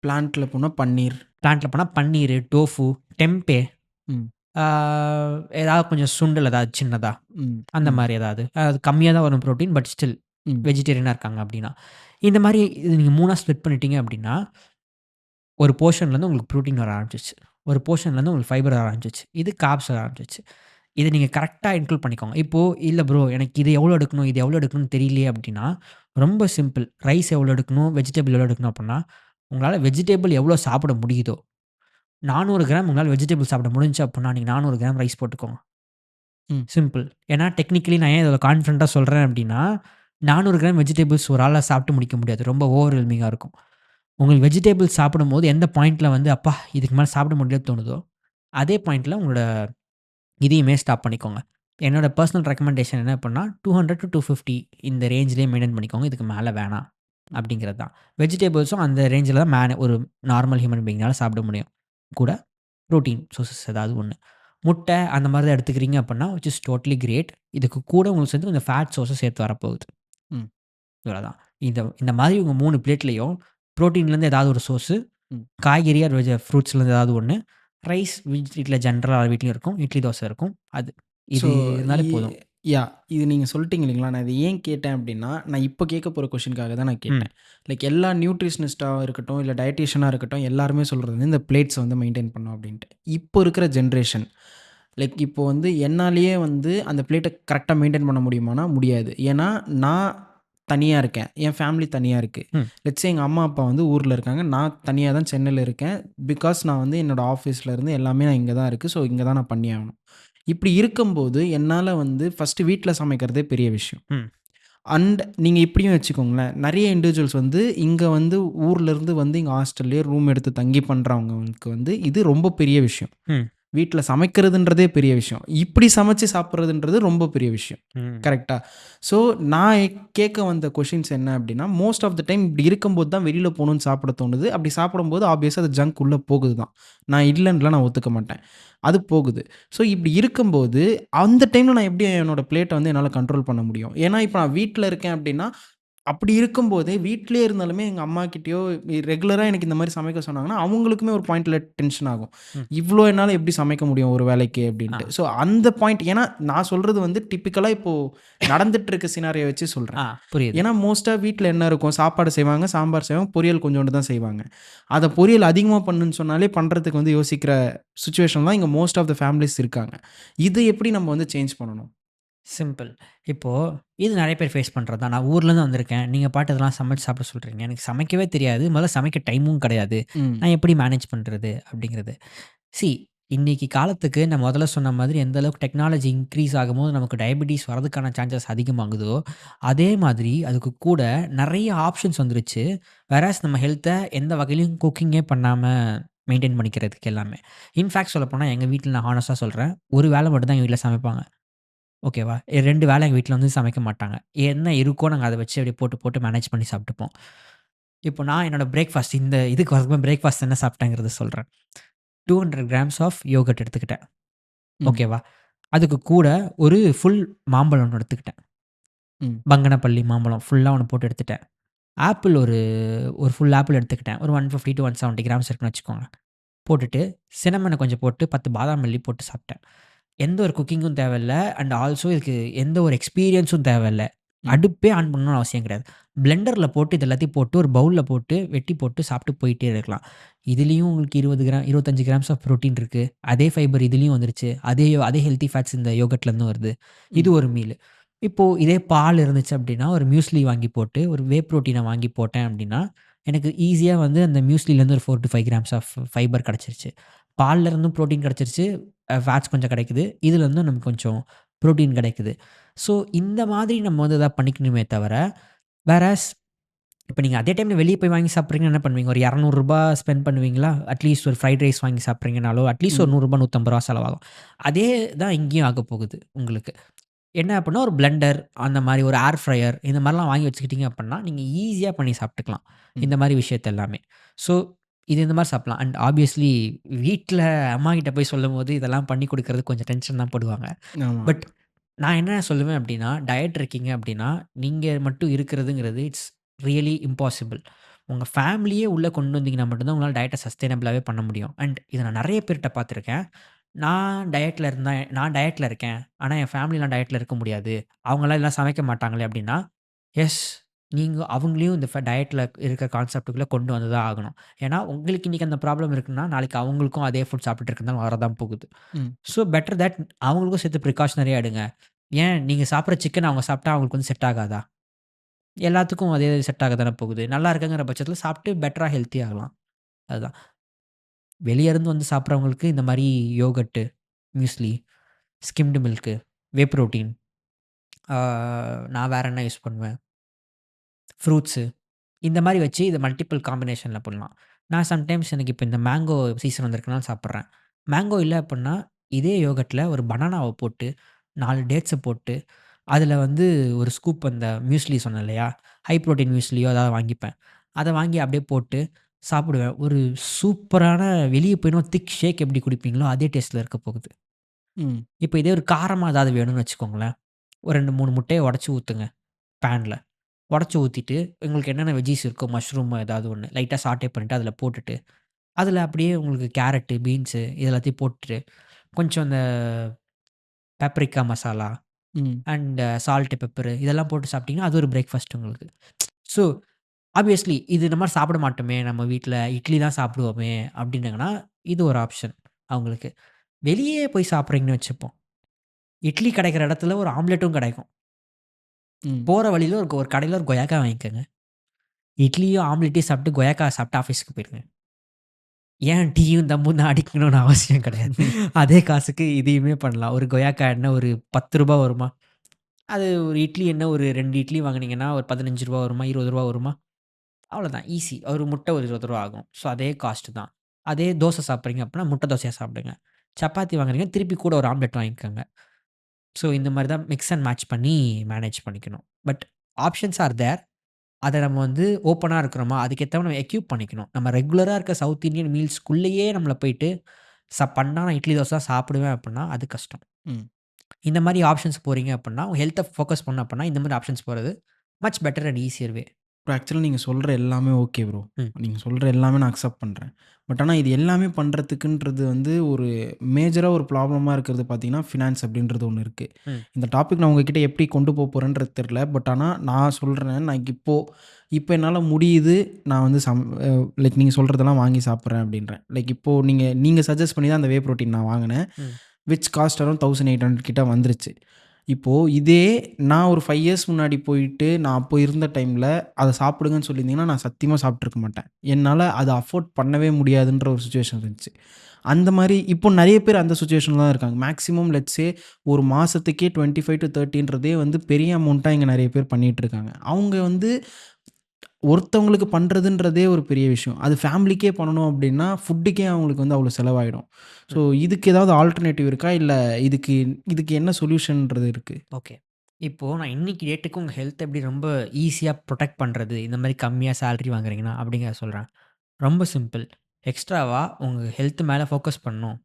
பிளான்ட்ல போனா பன்னீர். பிளான்ட்ல போனா பன்னீரு, டோஃபு, டெம்பே, ம். ஆ ஏதாவது கொஞ்சம் சுண்டல் ஏதாவது சின்னதா, ம். அந்த ம். மாரி ஏதாவது. அது கம்மியா தான் வரும் புரோட்டீன். பட் ஸ்டில் ம். வெஜிடேரியனா இருக்காங்க அப்டின்னா. இந்த மாரி இது நீங்க 3ஆ ஸ்ப்ளிட் பண்ணிட்டீங்க அப்டின்னா, ஒரு போர்ஷன்லேருந்து உங்களுக்கு புரோட்டீன் வர ஆரம்பிச்சுருச்சு. ஒரு போர்ஷன்லேருந்து உங்களுக்கு ஃபைபர் வர ஆரம்பிச்சுருச்சு. இது கார்ப்ஸ் வர ஆரம்பிச்சுருச்சு. இத நீங்க கரெக்ட்டா இன்க்ளூட் பண்ணிக்கோங்க. இப்போ இல்ல ப்ரோ எனக்கு இது எவ்வளோ எடுக்கணும், இது எவ்வளோ எடுக்கணும்னு தெரியலையே அப்டின்னா, ரொம்ப சிம்பிள். ரைஸ் எவ்வளோ எடுக்கணும், வெஜிடபிள் எவ்வளோ எடுக்கணும் அப்புட்னா, உங்களால வெஜிடபிள் எவ்வளோ சாப்பிட முடியுதோ, 400 கிராம் உங்களால வெஜிடபிள் சாப்பிட முடிஞ்சுச்சு அப்புட்னா, நீங்க 400 கிராம் ரைஸ் போட்டுக்கோங்க. ம். சிம்பிள். ஏன்னா டெக்னிக்கலி நான் ஏன் இவ்வளோ கான்ஃபிடென்ட்டா சொல்றேன் அப்டின்னா, 400 கிராம் வெஜிடபிள்ஸ் ஒரு ஆளா சாப்பிட்டு முடிக்க முடியாது. ரொம்ப ஓவர்வெல்மிங்கா இருக்கும். உங்களுக்கு வெஜிடபிள்ஸ் சாப்பிடும்போது எந்த பாயிண்ட்ல வந்து, அப்பா! இதுக்கு மேல சாப்பிட முடியலன்னு தோணுதோ, அதே பாயிண்ட்ல உங்களோட இதையுமே ஸ்டாப் பண்ணிக்கோங்க. என்னோட பெர்சனல் ரெக்கமெண்டேஷன் என்ன அப்புட்னா, 200 டூ 250 இந்த ரேஞ்சிலேயே மெயின்டெயின் பண்ணிக்கோங்க. இதுக்கு மேல வேணாம். அப்படிங்கிறது தான். வெஜிடபிள்ஸும் அந்த ரேஞ்சில தான் ஒரு நார்மல் ஹியூமன் பீயிங்னால சாப்பிட முடியும். கூட புரோட்டீன் சோர்ஸஸ் ஏதாவது ஒண்ணு. முட்டை அந்த மாரி தான் எடுத்துக்கிறீங்க அப்புட்னா, விச் இஸ் டோட்டலி கிரேட். இதுக்கு கூட உங்களுக்கு சேர்த்து கொஞ்சம் ஃபேட் சோர்ஸும் சேர்த்து வரப்போகுது. ம். இவ்வளோதான். இந்த இந்த மாதிரி உங்க 3 பிளேட்லயும் புரோட்டீன்லேருந்து ஏதாவது ஒரு சோர்ஸு, ம். காய்கறி ஆர் ஃப்ரூட்ஸ்லேருந்து ஏதாவது ஒண்ணு, ரைஸ் வீட்ல ஜென்ரலா எல்லார் வீட்லயும் இருக்கும். இட்லி, தோசை இருக்கும். அது. ஸோ இது இருந்தாலே இ போதும். இது நீங்க சொல்லிட்டீங்க இல்லைங்களா? நான் இத ஏன் கேட்டேன் அப்டின்னா, நான் இப்ப கேட்க போற கொஸ்டினுக்காக தான் நான் ம். கேட்டேன். லைக் எல்லா நியூட்ரிஷனிஸ்ட்டா இருக்கட்டும், இல்ல டயட்டீஷியனா இருக்கட்டும், எல்லாருமே சொல்றது வந்து இந்த பிளேட்ஸ வந்து மெயின்டெயின் பண்ணணும் அப்டின்ட்டு. இப்போ இருக்கிற ஜென்ரேஷன் லைக் இப்போ வந்து என்னாலேயே வந்து அந்த பிளேட்ட கரெக்ட்டா மெயின்டெயின் பண்ண முடியுமானா, முடியாது. ஏன்னா, நான் தனியா இருக்கேன். என் ஃபேமிலி தனியா இருக்கு. ம். லெட்ஸ் சே எங்க அம்மா, அப்பா வந்து ஊர்ல இருக்காங்க. நான் தனியா தான் சென்னையில இருக்கேன். பிகாஸ் நான் வந்து என்னோட ஆஃபீஸ்ல இருந்து எல்லாமே நான் இங்க தான் இருக்கு. ஸோ, இங்க தான் நான் பண்ணி ஆகணும். இப்படி இருக்கும்போது, என்னால வந்து ஃபர்ஸ்ட்டு வீட்ல சமைக்கிறதே பெரிய விஷயம். ம். அண்ட் நீங்க இப்படியும் வச்சுக்கோங்களேன். நெறைய இண்டிவிஜுவல்ஸ் வந்து இங்க வந்து ஊர்லருந்து வந்து இங்க ஹாஸ்டல்லயே ரூம் எடுத்து தங்கி பண்றவங்களுக்கு வந்து இது ரொம்ப பெரிய விஷயம். ம். வீட்ல சமைக்கிறதுன்றதே பெரிய விஷயம். இப்படி சமைச்சு சாப்பிடுறதுன்றது ரொம்ப பெரிய விஷயம். ம். கரெக்ட்டா? ஸோ நான் கேட்க வந்த கொஸ்டின்ஸ் என்ன அப்படின்னா, மோஸ்ட் ஆஃப் த டைம் இப்படி இருக்கும்போது தான் வெளியில போணும்னு சாப்பிட தோணுது. அப்படி சாப்பிடும்போது ஆப்வியஸா அது ஜங்க் உள்ள போகுது தான். நான் இல்லன்னுலாம் நான் ஒத்துக்க மாட்டேன். அது போகுது. ஸோ இப்படி இருக்கும்போது, அந்த டைம்ல நான் எப்படி என்னோட பிளேட்ட வந்து என்னால கண்ட்ரோல் பண்ண முடியும்? ஏன்னா, இப்ப நான் வீட்ல இருக்கேன் அப்படின்னா, அப்படி இருக்கும்போதே வீட்லயே இருந்தாலுமே எங்க அம்மாகிட்டயோ ரெகுலரா எனக்கு இந்த மாரி சமைக்க சொன்னாங்கன்னா, அவங்களுக்குமே ஒரு பாயிண்ட்ல டென்ஷன் ஆகும். ம். இவ்ளோ என்னால எப்படி சமைக்க முடியும் ஒரு வேளைக்கு ஆ. அப்படின்ட்டு. ஸோ அந்த பாயிண்ட் ஏன்னா நான் சொல்றது வந்து டிப்பிக்கலா இப்போ நடந்துட்டு இருக்க சினாரியோ வச்சு சொல்றேன். ஆ. புரியுது. ஏன்னா மோஸ்ட்டா வீட்ல என்ன இருக்கும்? சாப்பாடு செய்வாங்க, சாம்பார் செய்வாங்க, பொரியல் கொஞ்சோண்டு தான் செய்வாங்க. அத பொரியல் அதிகமா பண்ணுன்னு சொன்னாலே பண்றதுக்கு வந்து யோசிக்கிற சிச்சுவேஷன் தான் இங்க மோஸ்ட் ஆஃப் த ஃபேமிலீஸ் இருக்காங்க. இது எப்படி நம்ம வந்து சேஞ்ச் பண்ணணும்? சிம்பிள். இப்போ இது நெறைய பேர் ஃபேஸ் பண்றது தான். நான் ஊர்லேருந்து வந்திருக்கேன். நீங்க பாட்டு இதெல்லாம் சமைச்சு சாப்பிட சொல்றீங்க. எனக்கு சமைக்கவே தெரியாது. முதல்ல சமைக்க டைமும் கிடையாது. ம். நான் எப்படி மேனேஜ் பண்றது? அப்படிங்கிறது. சி இன்னைக்கு காலத்துக்கு நான் முதல்ல சொன்ன மாதிரி எந்த அளவுக்கு டெக்னாலஜி இன்க்ரீஸ் ஆகும்போது நமக்கு டயபிட்டிஸ் வரதுக்கான சான்சஸ் அதிகமாகுதோ, அதே மாதிரி அதுக்கு கூட நெறைய ஆப்ஷன்ஸ் வந்துருச்சு. வேறாஸ் நம்ம ஹெல்த்த எந்த வகையிலயும் குக்கிங்கே பண்ணாம மெயின்டெயின் பண்ணிக்கிறதுக்கு எல்லாமே. இன்ஃபாக்ட் சொல்லப்போனா எங்க வீட்ல நான் ஹானஸ்ட்டா சொல்றேன். ஒரு வேள மட்டும் தான் எங்க வீட்ல சமைப்பாங்க. ஓகேவா? 2 வேள எங்க வீட்ல வந்து சமைக்க மாட்டாங்க. என்ன இருக்கோ நாங்க அத வச்சு அப்படியே போட்டு, போட்டு மேனேஜ் பண்ணி சாப்பிட்டுப்போம். இப்போ நான் என்னோட பிரேக்ஃபாஸ்ட் இந்த இதுக்கு வரப்போ பிரேக்ஃபாஸ்ட் என்ன சாப்பிட்டேங்கிறத சொல்றேன். 200 கிராம்ஸ் ஆஃப் யோகர்ட் எடுத்துக்கிட்டேன். ம். ஓகேவா? அதுக்கு கூட ஒரு ஃபுல் மாம்பழம் ஒண்ணு எடுத்துக்கிட்டேன். ம். பங்கனப்பள்ளி மாம்பழம் ஃபுல்லா ஒண்ணு போட்டு எடுத்துட்டேன். ஆப்பிள் ஒரு ஒரு ஃபுல் ஆப்பிள் எடுத்துக்கிட்டேன். ஒரு 150 டூ 170 கிராம்ஸ் இருக்குன்னு வச்சுக்கோங்க. போட்டுட்டு சினமனை கொஞ்சம் போட்டு 10 பாதாம் மல்லி போட்டு சாப்பிட்டேன். எந்த ஒரு குக்கிங்கும் தேவையில்ல. அண்ட் ஆல்சோ இதுக்கு எந்த ஒரு எக்ஸ்பீரியன்ஸும் தேவையில்ல. ம். அடுப்பே ஆன் பண்ணணும்னு அவசியம் கிடையாது. பிளெண்டர்ல போட்டு இது எல்லாத்தையும் போட்டு ஒரு பவுல்ல போட்டு வெட்டி போட்டு சாப்பிட்டு போயிட்டே இருக்கலாம். இதுலயும் உங்களுக்கு 20 கிராம் 25 கிராம்ஸ் ஆஃப் புரோட்டீன் இருக்கு. அதே ஃபைபர் இதுலயும் வந்துருச்சு. அதே ஹெல்த்தி ஃபேட்ஸ் இந்த யோகர்ட்லேருந்து வருது. இது ம். ஒரு மீல். இப்போ இதே பால் இருந்துச்சு அப்படின்னா, ஒரு மியூஸ்லி வாங்கி போட்டு, ஒரு வே புரோட்டீன வாங்கி போட்டேன் அப்படின்னா, எனக்கு ஈஸியா வந்து அந்த மியூஸ்லிலேருந்து ஒரு 4 டூ 5 கிராம்ஸ் ஆஃப் ஃபைபர் கிடைச்சிருச்சு. பால்ல இருந்தும் புரோட்டீன் கிடைச்சிருச்சு. ஃபேட்ஸ் கொஞ்சம் கிடைக்குது. இதுலேருந்தும் நமக்கு கொஞ்சம் புரோட்டீன் கிடைக்குது. ஸோ இந்த மாதிரி நம்ம வந்து எதாவது பண்ணிக்கணுமே தவிர, வேறாஸ் இப்ப நீங்க அதே டைம்ல வெளிய போய் வாங்கி சாப்பிடுறீங்கன்னா என்ன பண்ணுவீங்க? ஒரு ரூ. 200 ஸ்பெண்ட் பண்ணுவீங்களா? அட்லீஸ்ட் ஒரு ஃப்ரைட் ரைஸ் வாங்கி சாப்பிடுறீங்கனாலோ, அட்லீஸ்ட் ஒரு ம். ரூ. 100 150 செலவாகும். அதே தான் இங்கேயும் ஆகப்போகுது உங்களுக்கு. என்ன அப்புட்ன்னா, ஒரு பிளெண்டர் அந்த மாரி ஒரு ஏர் ஃப்ரையர் இந்த மாரிலாம் வாங்கி வச்சுக்கிட்டீங்க அப்புட்ன்னா, நீங்க ஈஸியா பண்ணி சாப்பிட்டுக்கலாம். ம். இந்த மாரி விஷயத்த எல்லாமே. ஸோ இது இந்த மாரி சாப்பிடலாம். அண்ட் ஆப்வியஸ்லி வீட்ல அம்மாகிட்ட போய் சொல்லும்போது, இதெல்லாம் பண்ணி குடுக்குறதுக்கு கொஞ்சம் டென்ஷன் தான் படுவாங்க. ஆமா. பட் நான் என்ன சொல்லுவேன் அப்டின்னா, டயட் இருக்கீங்க அப்டின்னா, நீங்க மட்டும் இருக்கிறதுங்கிறது இட்ஸ் ரியலி இம்பாசிபிள். உங்க ஃபேமிலியே உள்ள கொண்டு வந்தீங்கன்னா மட்டும் தான் உங்களால டயட்ட சஸ்டெய்னபிளாவே பண்ண முடியும். அண்ட் இத நான் நெறைய பேர்ட்ட பார்த்துருக்கேன். நான் டயட்ல இருக்கேன். ஆனா என் ஃபேமிலிலாம் டயட்ல இருக்க முடியாது. அவங்கலாம் இதெல்லாம் சமைக்க மாட்டாங்களே அப்டின்னா, எஸ் நீங்க அவங்களையும் இந்த டயட்ல இருக்க கான்செப்ட்க்குள்ள கொண்டு வந்து தான் ஆகணும். ஏன்னா, உங்களுக்கு இன்னைக்கு அந்த ப்ராப்ளம் இருக்குன்னா, நாளைக்கு அவங்களுக்கும் அதே ஃபுட் சாப்பிட்டுட்டு இருக்கிறதுனால வரதான் போகுது. ம். ஸோ பெட்டர் தட் அவங்களுக்கும் சேர்த்து ப்ரிகாஷனரியா எடுங்க. ஏன் நீங்க சாப்பிடுற சிக்கன் அவங்க சாப்பிட்டா அவங்களுக்கு வந்து செட் ஆகாதா? எல்லாத்துக்கும் அதே செட் ஆக தானே போகுது. நல்லா இருக்குங்கிற பட்சத்தில சாப்பிட்டு பெட்டரா ஹெல்த்தி ஆகலாம். அதுதான். வெளிய இருந்து வந்து சாப்பிடுறவங்களுக்கு இந்த மாரி yogurt, muesli, skimmed milk, whey protein, ஆ நான் வேற என்ன யூஸ் பண்ணுவேன்? ஃப்ரூட்ஸு இந்த மாரி வச்சு இத மல்டிபிள் காம்பினேஷன்ல பண்ணலாம். நான் சம்டைம்ஸ் எனக்கு இப்ப இந்த மேங்கோ சீசன் வந்திருக்குனால சாப்பிடுறேன். மேங்கோ இல்ல அப்புட்ன்னா, இதே யோகர்ட்ல ஒரு பனானாவ போட்டு, 4 டேட்ஸ போட்டு, அதில வந்து ஒரு ஸ்கூப் அந்த மியூஸ்லி சொன்னேன் இல்லையா? ஹை புரோட்டீன் மியூஸ்லியோ ஏதாவது வாங்கிப்பேன். அத வாங்கி அப்படியே போட்டு சாப்பிடுவேன். ஒரு சூப்பரான வெளிய போய்னா திக் ஷேக் எப்படி குடிப்பீங்களோ, அதே டேஸ்ட்ல இருக்க போகுது. ம். இப்ப இதே ஒரு காரமா ஏதாவது வேணும்னு வச்சுக்கோங்களேன். ஒரு 2, 3 முட்டைய உடைச்சு ஊத்துங்க பேன்ல. உடைச்சு ஊத்திட்டு, உங்களுக்கு என்னென்ன வெஜ்ஜீஸ் இருக்கோ மஷ்ரூம் ஏதாவது ஒண்ணு லைட்டா சாட்டே பண்ணிட்டு அதில போட்டுட்டு, அதில அப்படியே உங்களுக்கு கேரட்டு, பீன்ஸு இது எல்லாத்தையும் போட்டுட்டு, கொஞ்சம் இந்த பேப்ரிகா மசாலா ம். அண்ட் சால்ட், பெப்பரு இதெல்லாம் போட்டு சாப்பிட்டீங்கன்னா, அது ஒரு பிரேக்ஃபாஸ்ட் உங்களுக்கு. ஸோ ஆப்வியஸ்லி இது இந்த மாரி சாப்பிட மாட்டோமே, நம்ம வீட்ல இட்லி தான் சாப்பிடுவோமே அப்டின்னாங்கன்னா, இது ஒரு ஆப்ஷன் அவங்களுக்கு. வெளியே போய் சாப்பிடுறீங்கன்னு வச்சுப்போம். இட்லி கிடைக்கிற இடத்துல ஒரு ஆம்லெட்டும் கிடைக்கும். ம். போற வழியில ஒரு கடையில ஒரு கொய்யாக்கா வாங்கிக்கங்க. இட்லியும், ஆம்லெட்டையும் சாப்பிட்டு கொய்யாக்கா சாப்பிட்டு ஆஃபீஸ்க்கு போயிருங்க. ஏன் டீயும், தம்மும் தான் அடிக்கணும்னு அவசியம் கிடையாது. அதே காசுக்கு இதையுமே பண்ணலாம். ஒரு கொய்யாக்கா என்ன ஒரு ரூ. 10 வருமா? அது ஒரு இட்லி என்ன ஒரு 2 இட்லி வாங்குனீங்கன்னா, ஒரு ரூ. 15 வருமா? ரூ. 20 வருமா? அவ்வளோதான் ஈஸி. ஒரு முட்டை ஒரு ரூ. 20 ஆகும். ஸோ அதே காஸ்ட் தான். அதே தோசை சாப்பிடுறீங்க அப்படின்னா, முட்டை தோசையா சாப்பிடுங்க. சப்பாத்தி வாங்குறீங்க, திருப்பி கூட ஒரு ஆம்லெட் வாங்கிக்கோங்க. ஸோ இந்த மாரி தான் மிக்ஸ் அண்ட் மேட்ச் பண்ணி மேனேஜ் பண்ணிக்கணும். But options are there. அத நம்ம வந்து ஓப்பனா இருக்கிறோமா, அதுக்கேத்தாப்புல நம்ம எக்யூப் பண்ணிக்கணும். நம்ம ரெகுலரா இருக்க சவுத் இந்தியன் மீல்ஸ்க்குள்ளேயே நம்மள போயிட்டு பண்ணா நான் இட்லி, தோசை தான் சாப்பிடுவேன் அப்படின்னா, அது கஷ்டம். ம். இந்த மாரி ஆப்ஷன்ஸ் போறீங்க அப்படின்னா, உங்க ஹெல்த்த ஃபோக்கஸ் பண்ணணும் அப்படின்னா, இந்த மாரி ஆப்ஷன்ஸ் போறது மச் பெட்டர் அண்ட் ஈசியர் வே. இப்போ ஆக்சுவலா நீங்க சொல்ற எல்லாமே ஓகே ப்ரோ. ம். நீங்க சொல்ற எல்லாமே நான் அக்செப்ட் பண்றேன். பட் ஆனா இது எல்லாமே பண்றதுக்குன்றது வந்து ஒரு மேஜரா ஒரு ப்ராப்ளமா இருக்கிறது பார்த்தீங்கன்னா, ஃபினான்ஸ் அப்படின்றது ஒண்ணு இருக்கு. ம். இந்த டாபிக் நான் உங்ககிட்ட எப்படி கொண்டு போறேன்றது தெரியல. பட் ஆனா நான் சொல்றேன். நான் இப்போ என்னால முடியுது. நான் வந்து லைக் நீங்க சொல்றதெல்லாம் வாங்கி சாப்பிடுறேன் அப்படின்றேன். லைக் இப்போ நீங்க நீங்க சஜெஸ்ட் பண்ணி தான் அந்த வே புரோட்டீன் நான் வாங்குனேன். ம். விச் காஸ்ட் அரவுண்ட் 1800 கிட்ட வந்துருச்சு. இப்போ இதே நான் ஒரு 5 இயர்ஸ் முன்னாடி போயிட்டு, நான் அப்போ இருந்த டைம்ல அத சாப்பிடுங்கன்னு சொல்லியிருந்தீங்கன்னா, நான் சத்தியமா சாப்பிட்டுருக்க மாட்டேன். என்னால அத அஃபோர்ட் பண்ணவே முடியாதுன்ற ஒரு சிச்சுவேஷன் இருந்துச்சு. அந்த மாரி இப்போ நெறைய பேர் அந்த சிச்சுவேஷன்ல தான் இருக்காங்க. மேக்ஸிமம் லெட்ஸ் சே ஒரு மாசத்துக்கே 25-30ன்றதே வந்து பெரிய அமௌண்ட்டா இங்க நெறைய பேர் பண்ணிட்டு இருக்காங்க. அவங்க வந்து ஒருத்தவங்களுக்கு பண்றதுன்றதே ஒரு பெரிய விஷயம். அது ஃபேமிலிக்கே பண்ணணும் அப்டின்னா, ஃபுட்டுக்கே அவங்களுக்கு வந்து அவ்வளோ செலவாயிடும். ஸோ ம். இதுக்கு ஏதாவது ஆல்டர்னேட்டிவ் இருக்கா? இல்ல இதுக்கு இதுக்கு என்ன சொல்யூஷன்ன்றது இருக்கு? ஓகே. இப்போ நான் இன்னைக்கு டேட்டுக்கு உங்க ஹெல்த் எப்படி ரொம்ப ஈஸியா புரொடெக்ட் பண்றது, இந்த மாரி கம்மியா சேலரி வாங்குறீங்கன்னா, அப்படிங்கிறத சொல்றேன். ரொம்ப சிம்பிள். எக்ஸ்ட்ராவா உங்க ஹெல்த் மேல ஃபோக்கஸ் பண்ணணும்.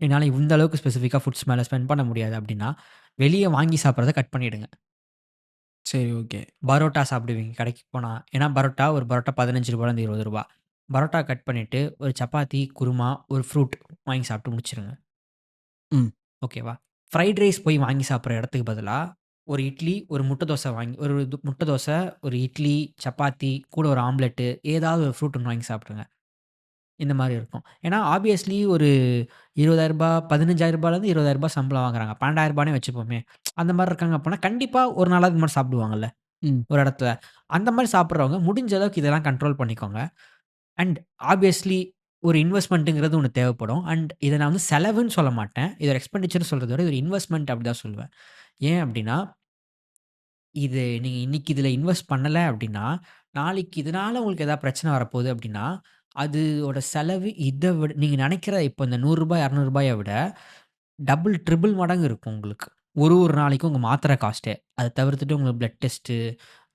என்னால இந்த அளவுக்கு ஸ்பெசிஃபிக்கா ஃபுட்ஸ் மேல ஸ்பெண்ட் பண்ண முடியாது அப்படின்னா, வெளிய வாங்கி சாப்பிடுறத கட் பண்ணிடுங்க. சரி, ஓகே. பரோட்டா சாப்பிடுவீங்க கடைக்கு போனா. ஏன்னா பரோட்டா ஒரு பரோட்டா ரூ. 15லேருந்து ரூ. 20. பரோட்டா கட் பண்ணிட்டு, ஒரு சப்பாத்தி, குருமா, ஒரு ஃப்ரூட் வாங்கி சாப்பிட்டு முடிச்சுருங்க. ம். ஓகேவா? ஃப்ரைட் ரைஸ் போய் வாங்கி சாப்பிடுற இடத்துக்கு பதிலா, ஒரு இட்லி, ஒரு முட்டை தோசை வாங்கி ஒரு முட்டை தோசை, ஒரு இட்லி, சப்பாத்தி, கூட ஒரு ஆம்லெட்டு, ஏதாவது ஒரு ஃப்ரூட் ஒண்ணு வாங்கி சாப்பிட்டுருங்க. இந்த மாரி இருக்கும். ஏன்னா, ஆப்வியஸ்லி ஒரு ரூ. 20,000 ரூ. 15,000லேருந்து ரூ. 20,000 சம்பளம் வாங்குறாங்க. 12,000னே வச்சுப்போமே. அந்த மாரி இருக்காங்க அப்புட்னா, கண்டிப்பா ஒரு நாளாவது இந்த மாரி சாப்பிடுவாங்கல்ல, ம். ஒரு இடத்துல. அந்த மாரி சாப்பிடுறவங்க முடிஞ்ச அளவுக்கு இதெல்லாம் கண்ட்ரோல் பண்ணிக்கோங்க. அண்ட் ஆப்வியஸ்லி ஒரு இன்வெஸ்ட்மென்ட்ங்கிறது ஒண்ணு தேவைப்படும். அண்ட் இத நான் வந்து செலவுன்னு சொல்ல மாட்டேன். இத ஒரு எக்ஸ்பெண்டிச்சர்ன்னு சொல்றத விட, இது ஒரு இன்வெஸ்ட்மென்ட் அப்படி தான் சொல்லுவேன். ஏன் அப்படின்னா, இது நீங்க இன்னைக்கு இதில இன்வெஸ்ட் பண்ணல அப்படின்னா, நாளைக்கு இதனால உங்களுக்கு ஏதாவது பிரச்சனை வரப்போகுது அப்படின்னா, அதோட செலவு இத விட நீங்க நினைக்கிற இப்ப இந்த ரூ. 100 ரூ. 200 விட டபுள், ட்ரிபிள் மடங்கு இருக்கும் உங்களுக்கு. ஒரு ஒரு நாளைக்கும் உங்க மாத்திரை காஸ்ட்டே. அத தவிர்த்துட்டு உங்களுக்கு பிளட் டெஸ்ட்டு,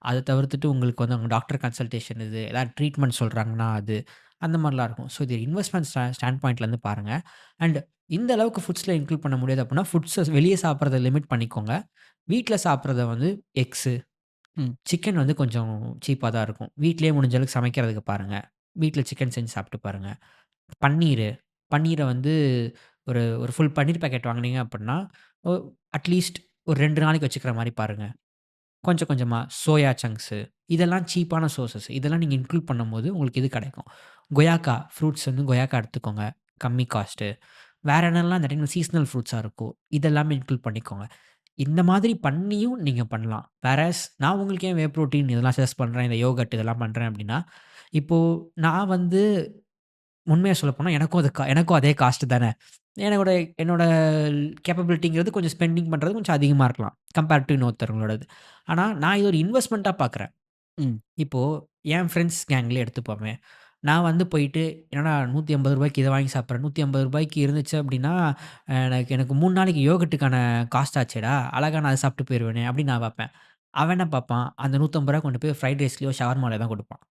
அத தவிர்த்துட்டு உங்களுக்கு வந்து உங்க டாக்டர் கன்சல்டேஷன் இது, ஏதாவது ட்ரீட்மெண்ட் சொல்றாங்கன்னா அது, அந்த மாரிலாம் இருக்கும். ஸோ இது இன்வெஸ்ட்மென்ட் ஸ்டாண்ட் பாயிண்ட்லேருந்து பாருங்க. அண்ட் இந்த அளவுக்கு ஃபுட்ஸ்ல இன்க்ளூட் பண்ண முடியாது அப்படின்னா, வெளிய சாப்பிடுறத லிமிட் பண்ணிக்கோங்க. வீட்ல சாப்பிடுறத வந்து எக்ஸு, ம். சிக்கன் வந்து கொஞ்சம் சீப்பா தான் இருக்கும். வீட்லயே முடிஞ்ச அளவுக்கு சமைக்கிறதுக்கு பாருங்க. வீட்ல சிக்கன் செஞ்சு சாப்பிட்டு பாருங்க. பன்னீரு, பன்னீர வந்து ஒரு ஒரு ஃபுல் பன்னீர் பாக்கெட் வாங்குனீங்க அப்புட்ன்னா, ஒ அட்லீஸ்ட் ஒரு 2 நாளைக்கு வச்சுக்கிற மாரி பாருங்க. கொஞ்சம் கொஞ்சமா சோயா சங்க்ஸு இதெல்லாம் சீப்பான சோர்ஸஸ். இதெல்லாம் நீங்க இன்க்ளூட் பண்ணும்போது உங்களுக்கு இது கிடைக்கும். கொய்யாக்கா ஃப்ரூட்ஸ் வந்து கொய்யாக்கா எடுத்துக்கோங்க. கம்மி காஸ்ட்டு. வேற என்னலாம் இந்த டைம்ல சீசனல் ஃப்ரூட்ஸா இருக்கோ, இதெல்லாமே இன்க்ளூட் பண்ணிக்கோங்க. இந்த மாதிரி பண்ணியும் நீங்க பண்ணலாம். வேறஸ் நான் உங்களுக்கு ஏன் வே புரோட்டீன் இதெல்லாம் சஜெஸ்ட் பண்றேன். இந்த யோகர்ட் இதெல்லாம் பண்றேன் அப்டின்னா, இப்போ நான் வந்து உண்மைய சொல்லப்போனா எனக்கும் அதே காஸ்ட் தானே. என்னோட என்னோட கேப்பபிலிட்டிங்கிறது கொஞ்சம் ஸ்பெண்டிங் பண்றது கொஞ்சம் அதிகமா இருக்கலாம். கம்பேர் டூ இன்னொருத்தவங்களோடது. ஆனா நான் இது ஒரு இன்வெஸ்ட்மென்ட்டா பார்க்குறேன். ம். இப்போ என் ஃப்ரெண்ட்ஸ் கேங்லயே எடுத்துப்போமே. நான் வந்து போயிட்டு என்னடா ரூ. 150க்கு இத வாங்கி சாப்பிடுறேன். ரூ. 150க்கு இருந்துச்சு அப்டின்னா, எனக்கு 3 நாளைக்கு யோகர்ட்டுக்கான காஸ்ட் ஆச்சேடா. அழகா நான் அத சாப்பிட்டு போயிருவேனே அப்டின்னு நான் பார்ப்பேன். அவன் என்ன பார்ப்பான், அந்த ரூ. 150 கொண்டு போய் ஃப்ரைட் ரைஸ்லயோ, ஷவர்மாலயோ தான் குடுப்பான்.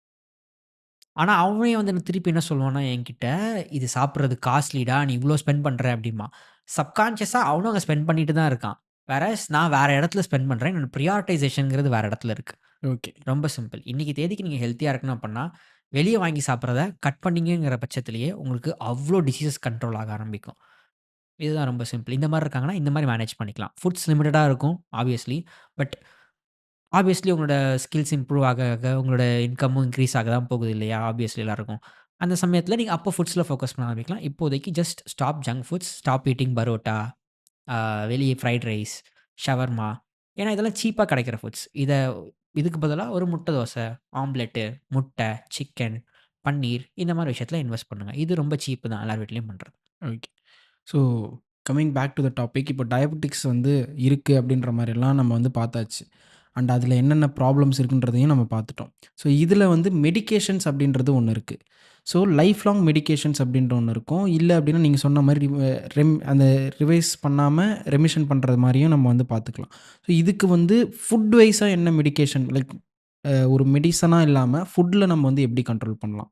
ஆனா, அவனே வந்து எனக்கு திருப்பி என்ன சொல்லுவான்னா என்கிட்ட, "இது சாப்பிடுறது காஸ்ட்லிடா. நீ இவ்ளோ ஸ்பெண்ட் பண்ற" அப்படிம்பான். சப்கான்ஷியஸா அவனும் அங்க ஸ்பெண்ட் பண்ணிட்டு தான் இருக்கான். வேறஸ் நான் வேற இடத்துல ஸ்பெண்ட் பண்றேன். என்னோட பிரையாரிடைசேஷன்ங்கிறது வேற இடத்துல இருக்கு. ஓகே. ரொம்ப சிம்பிள். இன்னைக்கு தேதிக்கு நீங்க ஹெல்த்தியா இருக்கணும் அப்பன்னா, வெளிய வாங்கி சாப்பிடுறத கட் பண்ணீங்கங்கிற பட்சத்திலேயே உங்களுக்கு அவ்ளோ டிசீசஸ் கண்ட்ரோல் ஆக ஆரம்பிக்கும். இதுதான் ரொம்ப சிம்பிள். இந்த மாரி இருக்காங்கன்னா, இந்த மாரி மேனேஜ் பண்ணிக்கலாம். ஃபுட்ஸ் லிமிட்டடா இருக்கும் ஆப்வியஸ்லி. பட் ஆப்வியஸ்லி உங்களோட ஸ்கில்ஸ் இம்ப்ரூவ் ஆக ஆக உங்களோட இன்கமும் இன்க்ரீஸ் ஆக தான் போகுது இல்லையா? ஆப்வியஸ்லி எல்லாருக்கும். அந்த சமயத்தில நீங்க அப்போ ஃபுட்ஸ்ல ஃபோக்கஸ் பண்ண ஆரம்பிக்கலாம். இப்போதைக்கு just stop junk foods, stop eating parotta, ஆ வெளிய ஃப்ரைட் ரைஸ், ஷவர்மா. ஏன்னா இதெல்லாம் சீப்பா கிடைக்கிற ஃபுட்ஸ். இதுக்கு பதிலா ஒரு முட்டை தோசை, ஆம்லெட்டு, முட்டை, சிக்கன், பன்னீர் இந்த மாரி விஷயத்தில இன்வெஸ்ட் பண்ணுங்க. இது ரொம்ப சீப்பு தான் எல்லார் வீட்லயும் பண்றது. Okay. So coming back to the topic. இப்போ டயபெட்டிக்ஸ் வந்து இருக்கு அப்படின்ற மாரிலாம் நம்ம வந்து பார்த்தாச்சு. அண்ட் அதில என்னென்ன ப்ராப்ளம்ஸ் இருக்குன்றதையும் நம்ம பார்த்துட்டோம். ஸோ இதில வந்து மெடிகேஷன்ஸ் அப்படின்றது ஒண்ணு இருக்கு. ஸோ லைஃப் லாங் மெடிகேஷன்ஸ் அப்படின்ற ஒண்ணு இருக்கும். இல்ல அப்படின்னா நீங்க சொன்ன மாரி அந்த ரிவைஸ் பண்ணாம ரெமிஷன் பண்றது மாரியும் நம்ம வந்து பார்த்துக்கலாம். ஸோ இதுக்கு வந்து ஃபுட் வைஸா என்ன மெடிகேஷன் லைக் ஒரு மெடிசனா இல்லாம ஃபுட்ல நம்ம வந்து எப்படி கண்ட்ரோல் பண்ணலாம்?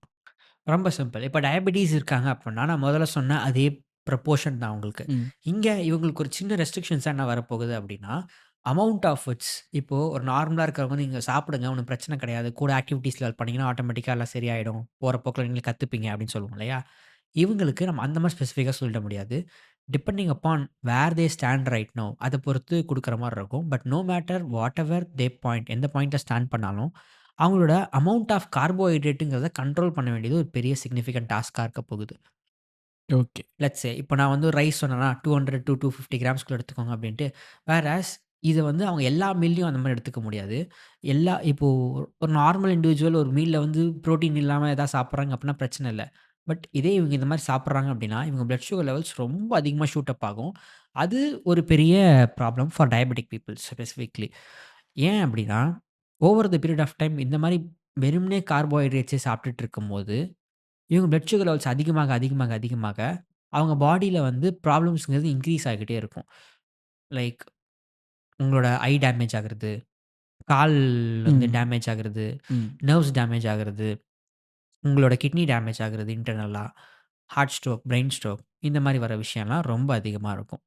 ரொம்ப சிம்பிள். இப்ப டயபெட்டிஸ் இருக்காங்க அப்புட்ன்னா, நான் முதல்ல சொன்ன அதே ப்ரொப்போர்ஷன் தான் உங்களுக்கு. ம். இங்க இவங்களுக்கு ஒரு சின்ன ரெஸ்ட்ரிக்ஷன்ஸா என்ன வரப்போகுது அப்டின்னா, அமவுண்ட் ஆஃப் ஃபுட்ஸ் இப்போ ஒரு நார்மலா இருக்கிறவங்க நீங்க சாப்பிடுங்க ஒண்ணும் பிரச்சனை கிடையாது. கூட ஆக்டிவிட்டீஸ்ல பண்ணீங்கன்னா ஆட்டோமேட்டிக்கா எல்லாம் சரியாயிடும். போற போக்குல நீங்களே கத்துப்பீங்க அப்டின்னு சொல்லுவோம் இல்லையா? இவங்களுக்கு நம்ம அந்த மாரி ஸ்பெசிஃபிக்கா சொல்லிட முடியாது. Depending upon where they stand right now அத பொறுத்து குடுக்குற மாரி இருக்கும். But no matter whatever they point எந்த பாயிண்ட்ல ஸ்டாண்ட் பண்ணாலும், அவங்களோட அமவுண்ட் ஆஃப் கார்போஹைட்ரேட்ங்கிறத கண்ட்ரோல் பண்ண வேண்டியது ஒரு பெரிய சிக்னிஃபிகன்ட் டாஸ்க்கா இருக்க போகுது. ஓகே. லெட்ஸ் சே இப்போ நான் வந்து ரைஸ் சொன்னேன்னா 200 டூ 250 கிராம்ஸ்குள்ள எடுத்துக்கோங்க அப்படின்ட்டு. வேறாஸ் இத வந்து அவங்க எல்லா மீல்லயும் அந்த மாரி எடுத்துக்க முடியாது. இப்போ ஒரு நார்மல் இண்டிவிஜுவல் ஒரு மீல்ல வந்து புரோட்டீன் இல்லாம ஏதாவது சாப்பிடுறாங்க அப்படின்னா பிரச்சனை இல்ல. பட் இதே இவங்க இந்த மாரி சாப்பிடுறாங்க அப்படின்னா, இவங்க பிளட் சுகர் லெவல்ஸ் ரொம்ப அதிகமா ஷூட் அப் ஆகும். அது ஒரு பெரிய problem for diabetic peoples specifically. ஏன் அப்படின்னா, over the period of time இந்த மாரி வெறுமனே கார்போஹைட்ரேட்ஸே சாப்பிட்டுட்டு இருக்கும்போது இவங்க பிளட் சுகர் லெவல்ஸ் அதிகமாக, அதிகமாக, அதிகமாக அவங்க பாடியில வந்து ப்ராப்ளம்ஸ்ங்கிறது இன்கிரீஸ் ஆகிக்கிட்டே இருக்கும். லைக் உங்களோட ஐ டேமேஜ் ஆகுறது, கால் வந்து ம். டேமேஜ் ஆகுறது, ம். நர்வ்ஸ் டேமேஜ் ஆகுறது, உங்களோட கிட்னி டேமேஜ் ஆகுறது இன்டர்னலா, ஹார்ட் ஸ்ட்ரோக், பிரெயின் ஸ்ட்ரோக் இந்த மாரி வர விஷயம்லாம் ரொம்ப அதிகமா இருக்கும்.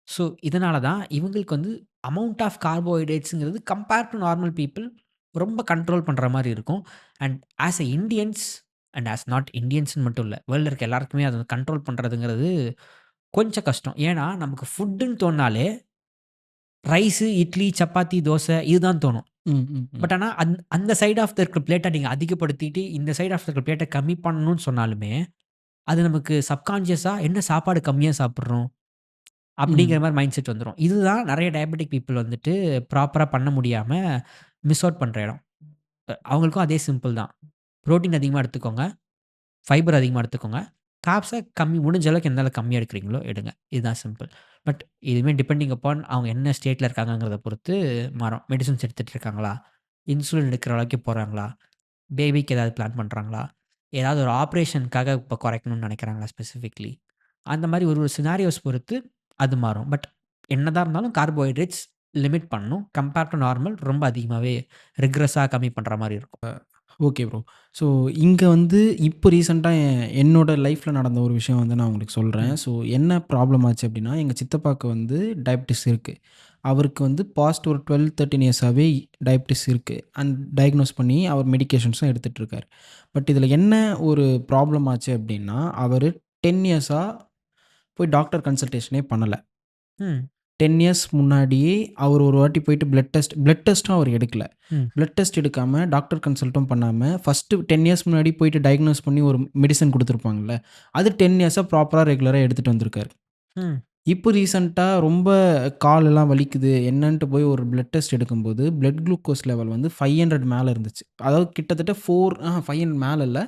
ஸோ, இதனால தான் இவங்களுக்கு வந்து அமவுண்ட் ஆஃப் கார்போஹைட்ரேட்ஸ்ங்கிறது கம்பேர் டூ நார்மல் பீப்பிள் ரொம்ப கண்ட்ரோல் பண்ற மாரி இருக்கும். And as a Indians and as not இந்தியன்ஸ்ன்னு மட்டும் இல்ல. வேர்ல்ட்ல இருக்க எல்லாருக்குமே அத கண்ட்ரோல் பண்றதுங்கிறது கொஞ்சம் கஷ்டம். ஏன்னா, நமக்கு ஃபுட்டுன்னு தோணுனாலே ரைஸு, இட்லி, சப்பாத்தி, தோசை இதுதான் தோணும். ம், ம், ம். பட் ஆனா, அந்த சைட் ஆஃப் த இருக்கிற பிளேட்ட நீங்க அதிகப்படுத்திட்டு, இந்த சைட் ஆஃப் த இருக்கிற பிளேட்ட கம்மி பண்ணணும்னு சொன்னாலுமே, அது நமக்கு சப்கான்ஷியஸா என்ன சாப்பாடு கம்மியா சாப்பிடுறோம்? அப்படிங்கிற ம். மாரி மைண்ட் செட் வந்துரும். இதுதான் நெறைய டயபெட்டிக் பீப்பிள் வந்துட்டு ப்ராப்பரா பண்ண முடியாம மிஸ் அவுட் பண்ற இடம். அவங்களுக்கும் அதே சிம்பிள் தான். புரோட்டீன் அதிகமா எடுத்துக்கோங்க. ஃபைபர் அதிகமா எடுத்துக்கோங்க. கார்ப்ஸ முடிஞ்ச அளவுக்கு எந்த அளவுக்கு கம்மியா எடுக்கிறீங்களோ எடுங்க. இதுதான் சிம்பிள். பட் இதுவுமே டிபெண்டிங் அப்பான் அவங்க என்ன ஸ்டேட்ல இருக்காங்கங்கிறத பொறுத்து மாறும். மெடிசின்ஸ் எடுத்துட்டு இருக்காங்களா? இன்சுலின் எடுக்கிற அளவுக்கு போறாங்களா? பேபிக்கு ஏதாவது பிளான் பண்றாங்களா? ஏதாவது ஒரு ஆப்பரேஷனுக்காக இப்ப குறைக்கணும்னு நினைக்கிறாங்களா ஸ்பெசிஃபிக்லி? அந்த மாரி ஒரு ஒரு சினாரியோஸ் பொறுத்து அது மாறும். பட் என்னதான் இருந்தாலும் கார்போஹைட்ரேட்ஸ் லிமிட் பண்ணணும். கம்பேர் டூ நார்மல் ரொம்ப அதிகமாவே ரிக்ரெஸ்ஸா கம்மி பண்ற மாரி இருக்கும். Okay bro. ஸோ இங்க வந்து இப்போ ரீசென்ட்டா என்னோட லைஃப்ல நடந்த ஒரு விஷயம் வந்து நான் உங்களுக்கு சொல்றேன். ம். ஸோ என்ன ப்ராப்ளம் ஆச்சு அப்டின்னா, எங்க சித்தப்பாக்கு வந்து டயபிட்டிஸ் இருக்கு. அவருக்கு வந்து பாஸ்ட் ஒரு 12, 13 இயர்ஸாவே டயபிட்டிஸ் இருக்கு. அண்ட் டயக்னோஸ் பண்ணி அவர் மெடிகேஷன்ஸும் எடுத்துட்டுருக்காரு. பட் இதில என்ன ஒரு ப்ராப்ளம் ஆச்சு அப்டின்னா, அவரு 10 இயர்ஸா போய் டாக்டர் கன்சல்டேஷனே பண்ணல. ம். 10 இயர்ஸ் முன்னாடியே அவர் ஒரு வாட்டி போயிட்டு பிளட் டெஸ்ட்டும் அவர் எடுக்கல. ம். பிளட் டெஸ்ட் எடுக்காம, டாக்டர் கன்சல்ட்டும் பண்ணாம, ஃபர்ஸ்ட்டு 10 இயர்ஸ் முன்னாடி போயிட்டு டயக்னோஸ் பண்ணி ஒரு மெடிசின் குடுத்துருப்பாங்கல்ல. அது 10 இயர்ஸா ப்ராப்பரா ரெகுலரா எடுத்துட்டு வந்திருக்காரு. ம். இப்போ ரீசென்ட்டா ரொம்ப காலெல்லாம் வலிக்குது என்னன்ட்டு போய் ஒரு பிளட் டெஸ்ட் எடுக்கும்போது, பிளட் குளுக்கோஸ் லெவல் வந்து 500 மேல இருந்துச்சு. அதாவது கிட்டத்தட்ட 500 மேல இல்ல.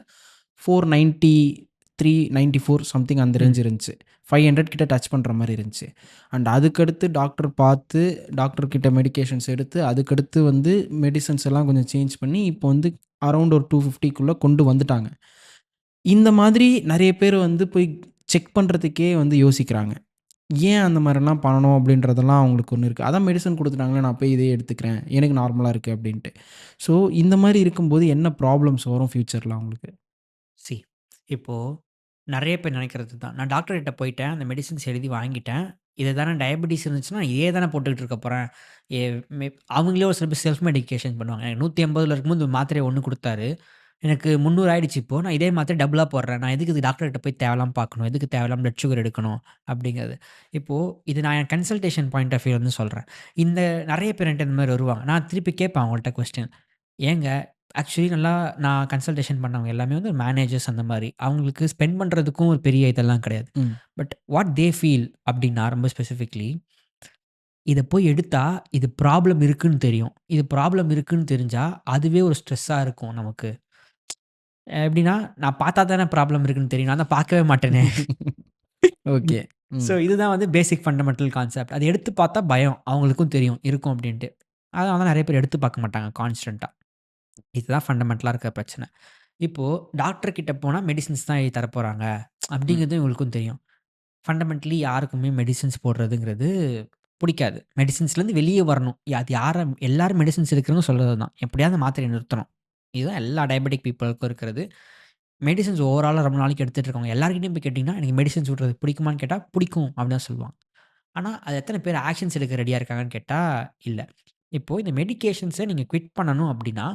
493, 94 சம்திங் அந்த ம். ரேஞ்ச் இருந்துச்சு. 500 கிட்ட டச் பண்ற மாரி இருந்துச்சு. அண்ட் அதுக்கடுத்து டாக்டர் பார்த்து, டாக்டர் கிட்ட மெடிகேஷன்ஸ் எடுத்து, அதுக்கடுத்து வந்து மெடிசின்ஸ் எல்லாம் கொஞ்சம் சேஞ்ச் பண்ணி, இப்போ வந்து அரவுண்ட் ஒரு 250க்குள்ள கொண்டு வந்துட்டாங்க. இந்த மாதிரி நெறைய பேர் வந்து போய் செக் பண்றதுக்கே வந்து யோசிக்கிறாங்க. ஏன் அந்த மாரிலாம் பண்ணணும் அப்படின்றதெல்லாம் அவங்களுக்கு ஒண்ணு இருக்கு. அதான் மெடிசின் குடுத்துட்டாங்களே நான் போய் இதே எடுத்துக்கிறேன். எனக்கு நார்மலா இருக்கு அப்படின்ட்டு. ஸோ இந்த மாரி இருக்கும்போது என்ன ப்ராப்ளம்ஸ் வரும் ஃபியூச்சர்ல அவங்களுக்கு? சி இப்போ நெறைய பேர் நினைக்கிறது தான். நான் டாக்டர் கிட்ட போயிட்டேன். அந்த மெடிசின்ஸ் எழுதி வாங்கிட்டேன். இது தானே டயபெட்டிஸ் இருந்துச்சுன்னா, இதே தானே போட்டுக்கிட்டு இருக்க போறேன். எ மே அவங்களே ஒரு சில பேர் செல்ஃப் மெடிகேஷன் பண்ணுவாங்க. எனக்கு 180ல இருக்கும்போது இந்த மாத்திரைய 1 குடுத்தாரு. எனக்கு 300 ஆயிடுச்சு இப்போ. நான் இதே மாத்திரை டபுளா போடுறேன். நான் எதுக்கு இது டாக்டர் கிட்ட போய் தேவையில்லாம பார்க்கணும்? எதுக்கு தேவையில்லாம பிளட் சுகர் எடுக்கணும்? அப்படிங்கிறது. இப்போ இது நான் என் கன்சல்டேஷன் பாயிண்ட் ஆஃப் வியூல இருந்து சொல்றேன். இந்த நெறைய பேர் என்ட்ட இந்த மாரி வருவாங்க. நான் திருப்பி கேட்பேன் அவங்கள்ட்ட கொஸ்டின். ஏங்க ஆக்சுவலி நல்லா நான் கன்சல்டேஷன் பண்ணவங்க எல்லாமே வந்து மேனேஜர்ஸ் அந்த மாரி. அவங்களுக்கு ஸ்பெண்ட் பண்றதுக்கும் ஒரு பெரிய இதெல்லாம் கிடையாது. ம். பட் வாட் தே ஃபீல் அப்டின்னா ரொம்ப ஸ்பெசிஃபிக்லி, இத போய் எடுத்தா இது ப்ராப்ளம் இருக்குன்னு தெரியும். இது ப்ராப்ளம் இருக்குன்னு தெரிஞ்சா, அதுவே ஒரு ஸ்ட்ரெஸ்ஸா இருக்கும் நமக்கு. எப்டின்னா, நான் பார்த்தா தானே ப்ராப்ளம் இருக்குன்னு தெரியும். நான் தான் பார்க்கவே மாட்டேனே. ஓகே. ம். ஸோ இதுதான் வந்து பேசிக் ஃபண்டமெண்டல் கான்செப்ட். அத எடுத்து பார்த்தா பயம். அவங்களுக்கும் தெரியும் இருக்கும் அப்டின்ட்டு. அதனால தான் நெறைய பேர் எடுத்து பார்க்க மாட்டாங்க கான்ஸ்டன்ட்டா. இதுதான் ஃபண்டமெண்டலா இருக்க பிரச்சனை. இப்போ டாக்டர் கிட்ட போனா மெடிசின்ஸ் தான் எழுதி தரப்போறாங்க. ம். அப்படிங்கிறது இவங்களுக்கும் தெரியும். ஃபண்டமெண்டலி யாருக்குமே மெடிசின்ஸ் போடுறதுங்கிறது புடிக்காது. மெடிசின்ஸ்லேருந்து வெளிய வரணும். அது எல்லாரும் மெடிசின்ஸ் எடுக்கிறவங்க சொல்றது தான். எப்படியாவது மாத்திரைய நிறுத்தணும். இதுதான் எல்லா டயபெட்டிக் பீப்பிளுக்கும் இருக்கிறது. மெடிசின்ஸ் ஓவராலா ரொம்ப நாளைக்கு எடுத்துட்டு இருக்கவங்க எல்லார்கிட்டயும் போய் கேட்டீங்கன்னா, "எனக்கு மெடிசின்ஸ் விட்றது பிடிக்குமான்னு?" கேட்டா, "பிடிக்கும்" அப்படின்னு தான் சொல்லுவாங்க. ஆனா, அது எத்தன பேர் ஆக்ஷன்ஸ் எடுக்க ரெடியா இருக்காங்கன்னு கேட்டா, இல்ல. இப்போ இந்த மெடிகேஷன்ஸ நீங்க குவிட் பண்ணணும் அப்படின்னா,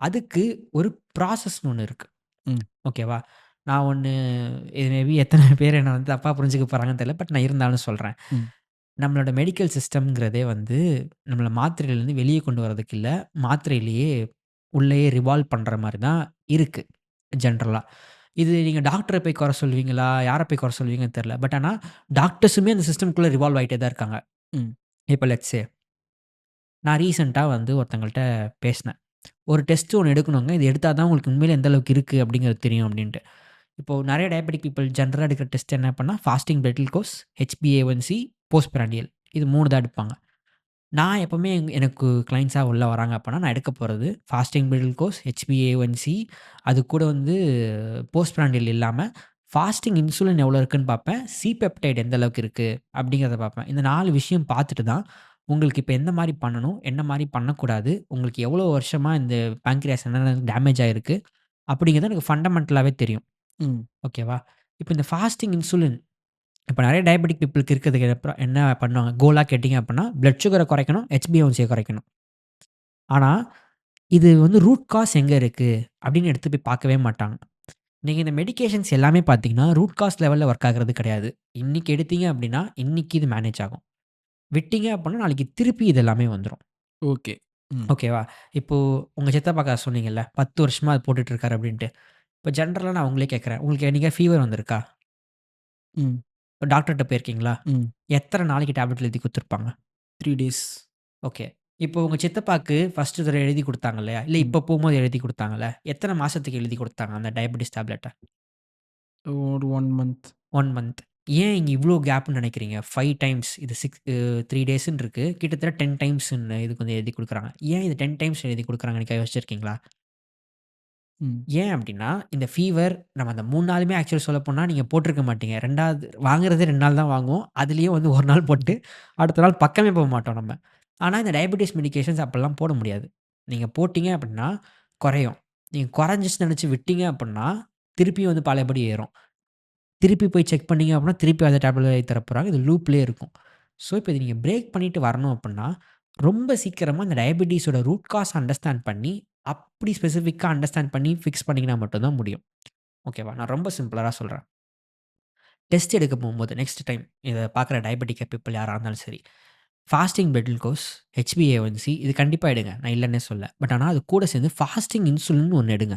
அதுக்கு ஒரு ப்ராசஸ்ன்னு ஒண்ணு இருக்கு. ம். ஓகேவா? நான் ஒண்ணு இது மேபி எத்தன பேர் என்ன வந்து தப்பா புரிஞ்சுக்க போறாங்கன்னு தெரியல. பட் நான் இருந்தாலும் சொல்றேன். ம். நம்மளோட மெடிக்கல் சிஸ்டம்ங்கிறதே வந்து நம்மள மாத்திரையிலேருந்து வெளிய கொண்டு வரதுக்கு இல்ல. மாத்திரையிலேயே உள்ளேயே ரிவால்வ் பண்ற மாரி தான் இருக்கு ஜென்ரலா. இது நீங்க டாக்டர போய் குறை சொல்லுவீங்களா? யார போய் குறை சொல்லுவீங்கன்னு தெரியல. பட் ஆனா டாக்டர்ஸுமே அந்த சிஸ்டம்க்குள்ள ரிவால்வ் ஆயிட்டே தான் இருக்காங்க. ம். இப்ப லெட்ஸ் சே நான் ரீசென்ட்டா வந்து ஒருத்தங்கள்ட்ட பேசினேன். ஒரு டெஸ்ட் ஒண்ணு எடுக்கணுங்க. இது எடுத்தா தான் உங்களுக்கு உண்மையிலே எந்த அளவுக்கு இருக்கு அப்படிங்கிறது தெரியும் அப்படின்ட்டு. இப்போ நெறைய டயபெட்டிக் பீப்பிள் ஜெனரலா எடுக்கிற டெஸ்ட் என்ன பண்ணா, fasting blood glucose, HbA1c, post prandial. இது 3 தான் எடுப்பாங்க. நான் எப்பவுமே எனக்கு கிளையண்ட்ஸா உள்ள வராங்க அப்பன்னா, நான் எடுக்க போறது ஃபாஸ்டிங் பிளட் குளுக்கோஸ், HbA1c அது கூட வந்து போஸ்ட் பிராண்டியல் இல்லாம, ஃபாஸ்டிங் இன்சுலின் எவ்வளோ இருக்குன்னு பார்ப்பேன். பெப்டைட் எந்த அளவுக்கு இருக்கு அப்படிங்கிறத பார்ப்பேன். இந்த 4 விஷயம் பார்த்துட்டு தான், உங்களுக்கு இப்ப எந்த மாரி பண்ணணும்? என்ன மாரி பண்ணக்கூடாது? உங்களுக்கு எவ்வளோ வருஷமா இந்த பேன்கிரியாஸ் என்னென்ன டேமேஜ் ஆயிருக்கு? அப்படிங்கிறது எனக்கு ஃபண்டமென்டலாவே தெரியும். ம். ஓகேவா? இப்ப இந்த ஃபாஸ்டிங் இன்சுலின் இப்ப நெறைய டயபெட்டிக் பீப்பிள்க்கு இருக்கிறதுக்கு என்ன பண்ணுவாங்க? கோலா கேட்டீங்க அப்டின்னா, பிளட் சுகர குறைக்கணும், HbA1c குறைக்கணும். ஆனா, இது வந்து ரூட் காஸ் எங்க இருக்கு? அப்டின்னு எடுத்து போய் பார்க்கவே மாட்டாங்க. நீங்க இந்த மெடிகேஷன்ஸ் எல்லாமே பார்த்தீங்கன்னா, ரூட் காஸ் லெவல்ல ஒர்க் ஆகுறது கிடையாது. இன்னைக்கு எடுத்தீங்க அப்படின்னா, இன்னைக்கு இது மேனேஜ் ஆகும். விட்டீங்க அப்படின்னா, நாளைக்கு திருப்பி இது எல்லாமே வந்துரும். ஓகே. ம். ஓகேவா? இப்போ உங்க சித்தப்பாக்கார சொன்னீங்கல்ல, 10 வருஷமா அது போட்டுட்டு இருக்காரு அப்படின்ட்டு. இப்போ ஜென்ரலா நான் உங்களே கேட்கிறேன். உங்களுக்கு என்னைக்கா ஃபீவர் வந்திருக்கா? ம். டாக்டர்ட்ட போயிருக்கீங்களா? ம். எத்தன நாளைக்கு டேப்லெட் எழுதி குடுத்துருப்பாங்க? 3 டேஸ். ஓகே. இப்போ உங்க சித்தப்பாக்கு ஃபர்ஸ்ட்டு தடவ எழுதி குடுத்தாங்க இல்லையா? இல்ல ம். இப்ப போம்போது எழுதி குடுத்தாங்கல்ல? எத்தன மாசத்துக்கு எழுதி குடுத்தாங்க அந்த டயபெட்டிஸ் டேப்லெட்ட? ஒரு 1 மந்த். 1 மந்த். ஏன் இங்க இவ்ளோ கேப்ன்னு நெனைக்கிறீங்க? 5 டைம்ஸ் இது 3 டேஸ்ன்னு இருக்கு. கிட்டத்தட்ட 10 டைம்ஸ்ன்னு இதுக்கு வந்து எழுதி குடுக்குறாங்க. ஏன் இது 10 டைம்ஸ் எழுதி குடுக்குறாங்கன்னு என்னைக்கா யோசிச்சிருக்கீங்களா? ம். ஏன் அப்டின்னா, இந்த ஃபீவர் நம்ம அந்த 3 நாளுமே ஆக்சுவலா சொல்லப்போனா நீங்க போட்டுருக்க மாட்டீங்க. 2வது வாங்குறதே 2 நாள் தான் வாங்குவோம். அதிலயும் வந்து 1 நாள் போட்டு, அடுத்த நாள் பக்கமே போ மாட்டோம் நம்ம. ஆனா, இந்த டயபெட்டிஸ் மெடிகேஷன்ஸ் அப்பலாம் போட முடியாது. நீங்க போட்டீங்க அப்டின்னா குறையும். நீங்க குறைஞ்சிருச்சுன்னு நெனச்சு விட்டீங்க அப்டின்னா, திருப்பியும் வந்து பழையபடி ஏறும். திருப்பி போய் செக் பண்ணீங்க அப்டின்னா, திருப்பி அந்த டேப்லெட் எழுதி தர போறாங்க. இது லூப்லயே இருக்கும். ஸோ, இப்ப இத நீங்க பிரேக் பண்ணிட்டு வரணும் அப்டின்னா, ரொம்ப சீக்கிரமா இந்த டயபெட்டிஸோட ரூட் காஸ் அண்டர்ஸ்டாண்ட் பண்ணி, அப்படி ஸ்பெசிஃபிக்கா அண்டர்ஸ்டாண்ட் பண்ணி ஃபிக்ஸ் பண்ணீங்கன்னா மட்டும் தான் முடியும். ஓகேவா? நான் ரொம்ப சிம்பிளரா சொல்றேன். டெஸ்ட் எடுக்க போம்போது நெக்ஸ்ட் டைம் இத பார்க்குற டயபெட்டிக் பீப்பிள் யாரா இருந்தாலும் சரி, ஃபாஸ்டிங் பிளட் குளுக்கோஸ், HbA1c இது கண்டிப்பா எடுங்க. நான் இல்லன்னே சொல்லல. பட் ஆனா அது கூட சேர்ந்து ஃபாஸ்டிங் இன்சுலின் ஒண்ணு எடுங்க.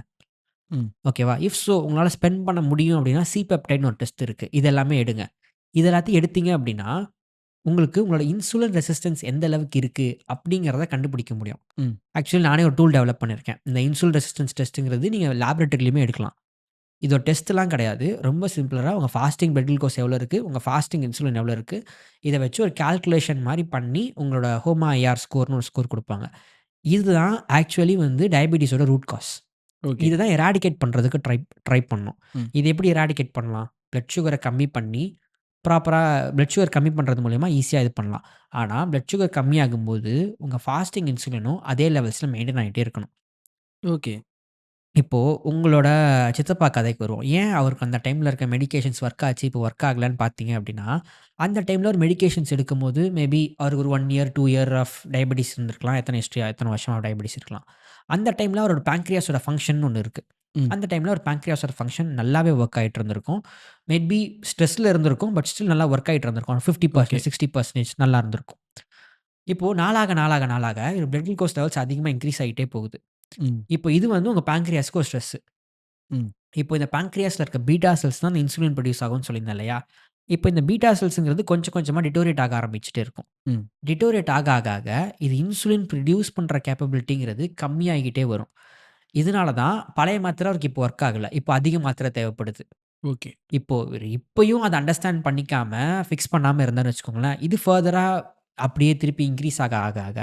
ம். ஓகேவா? இஃப் ஸோ உங்களால ஸ்பெண்ட் பண்ண முடியும் அப்டின்னா, C-பெப்டைட்ன்னு ஒரு டெஸ்ட் இருக்கு. இது எல்லாமே எடுங்க. இது எல்லாத்தையும் எடுத்தீங்க அப்டின்னா, உங்களுக்கு உங்களோட இன்சுலின் ரெசிஸ்டன்ஸ் எந்த அளவுக்கு இருக்கு அப்டிங்கிறத கண்டுபிடிக்க முடியும். ம். ஆக்சுவலி நானே ஒரு டூல் டெவலப் பண்ணியிருக்கேன். இந்த இன்சுலின் ரெசிஸ்டன்ஸ் டெஸ்ட்ங்கிறது நீங்க லேபரேட்டரிலயுமே எடுக்கலாம். இது ஒரு டெஸ்ட்லாம் கிடையாது. ரொம்ப சிம்பிளரா உங்க ஃபாஸ்டிங் பிளட் குளுக்கோஸ் எவ்வளோ இருக்கு? உங்க ஃபாஸ்டிங் இன்சுலின் எவ்வளோ இருக்கு? இத வச்சு ஒரு கால்குலேஷன் மாரி பண்ணி உங்களோட ஹோமா ஐஆர் ஸ்கோர்ன்னு ஒரு ஸ்கோர் குடுப்பாங்க. இதுதான் ஆக்சுவலி வந்து டயபெட்டிஸோட ரூட் காஸ். ஓகே. இதுதான் எராடிகேட் பண்றதுக்கு ட்ரை ட்ரை பண்ணணும். ம். இது எப்படி எராடிகேட் பண்ணலாம்? பிளட் சுகர கம்மி பண்ணி, ப்ராப்பரா பிளட் சுகர் கம்மி பண்றது மூலியமா ஈஸியா இது பண்ணலாம். ஆனா, பிளட் சுகர் கம்மியாகும்போது, உங்க ஃபாஸ்டிங் இன்சுலினும் அதே லெவல்ஸ்ல மெயின்டெயின் ஆயிட்டே இருக்கணும். ஓகே. இப்போ உங்களோட சித்தப்பா கதைக்கு வருவோம். ஏன் அவருக்கு அந்த டைம்ல இருக்க மெடிகேஷன்ஸ் ஒர்க் ஆச்சு, இப்போ ஒர்க் ஆகலன்னு பார்த்தீங்க அப்படின்னா, அந்த டைம்ல ஒரு மெடிகேஷன்ஸ் எடுக்கும்போது மேபி அவருக்கு ஒரு 1 இயர், 2 இயர் ஆஃப் டயபெட்டிஸ் இருந்திருக்கலாம். எத்தன ஹிஸ்டரி எத்தன வருஷமா டயபெட்டிஸ் இருக்கலாம். அந்த டைம்ல அவரோட பேன்கிரியாஸோட ஃபங்ஷன் ஒண்ணு இருக்கு. ம். அந்த டைம்ல ஒரு பேன்கிரியாஸோட ஃபங்ஷன் நல்லாவே ஒர்க் ஆயிட்டு இருந்திருக்கும். மேபி ஸ்ட்ரெஸ்ல இருந்திருக்கும். பட் ஸ்டில் நல்லா ஒர்க் ஆயிட்டு இருந்திருக்கும். ஓகே. 50% 60% நல்லா இருந்திருக்கும். இப்போ நாளாக இவர் பிளட் குளுக்கோஸ் லெவல்ஸ் அதிகமா இன்கிரீஸ் ஆயிட்டே போகுது. ம். இப்போ இது வந்து உங்க பேன்கிரியாஸ்க்கு ஒரு ஸ்ட்ரெஸ். ம். இப்போ இந்த பான்கிரியாஸ்ல இருக்க பீட்டா செல்ஸ் தான் இந்த இன்சுலின் ப்ரொடியூஸ் ஆகும்னு சொல்லியிருந்தேன் இல்லையா? இப்போ இந்த பீட்டா செல்ஸ்ங்கிறது கொஞ்சம் கொஞ்சமா டிட்டோரியேட் ஆக ஆரம்பிச்சுட்டே இருக்கும். ம். டிட்டோரியேட் ஆக ஆக ஆக இது இன்சுலின் ப்ரொடியூஸ் பண்ற கேப்பபிலிட்டிங்கிறது கம்மியாகிட்டே வரும். இதனால தான் பழைய மாத்திரை அவருக்கு இப்போ ஒர்க் ஆகல. இப்போ அதிக மாத்திரை தேவைப்படுது. ஓகே. இப்போ இவரு இப்பயும் அத அண்டர்ஸ்டாண்ட் பண்ணிக்காம, ஃபிக்ஸ் பண்ணாம இருந்தாருன்னு வச்சுக்கோங்களேன், இது ஃபர்தரா அப்படியே திருப்பி இன்கிரீஸ் ஆக ஆக ஆக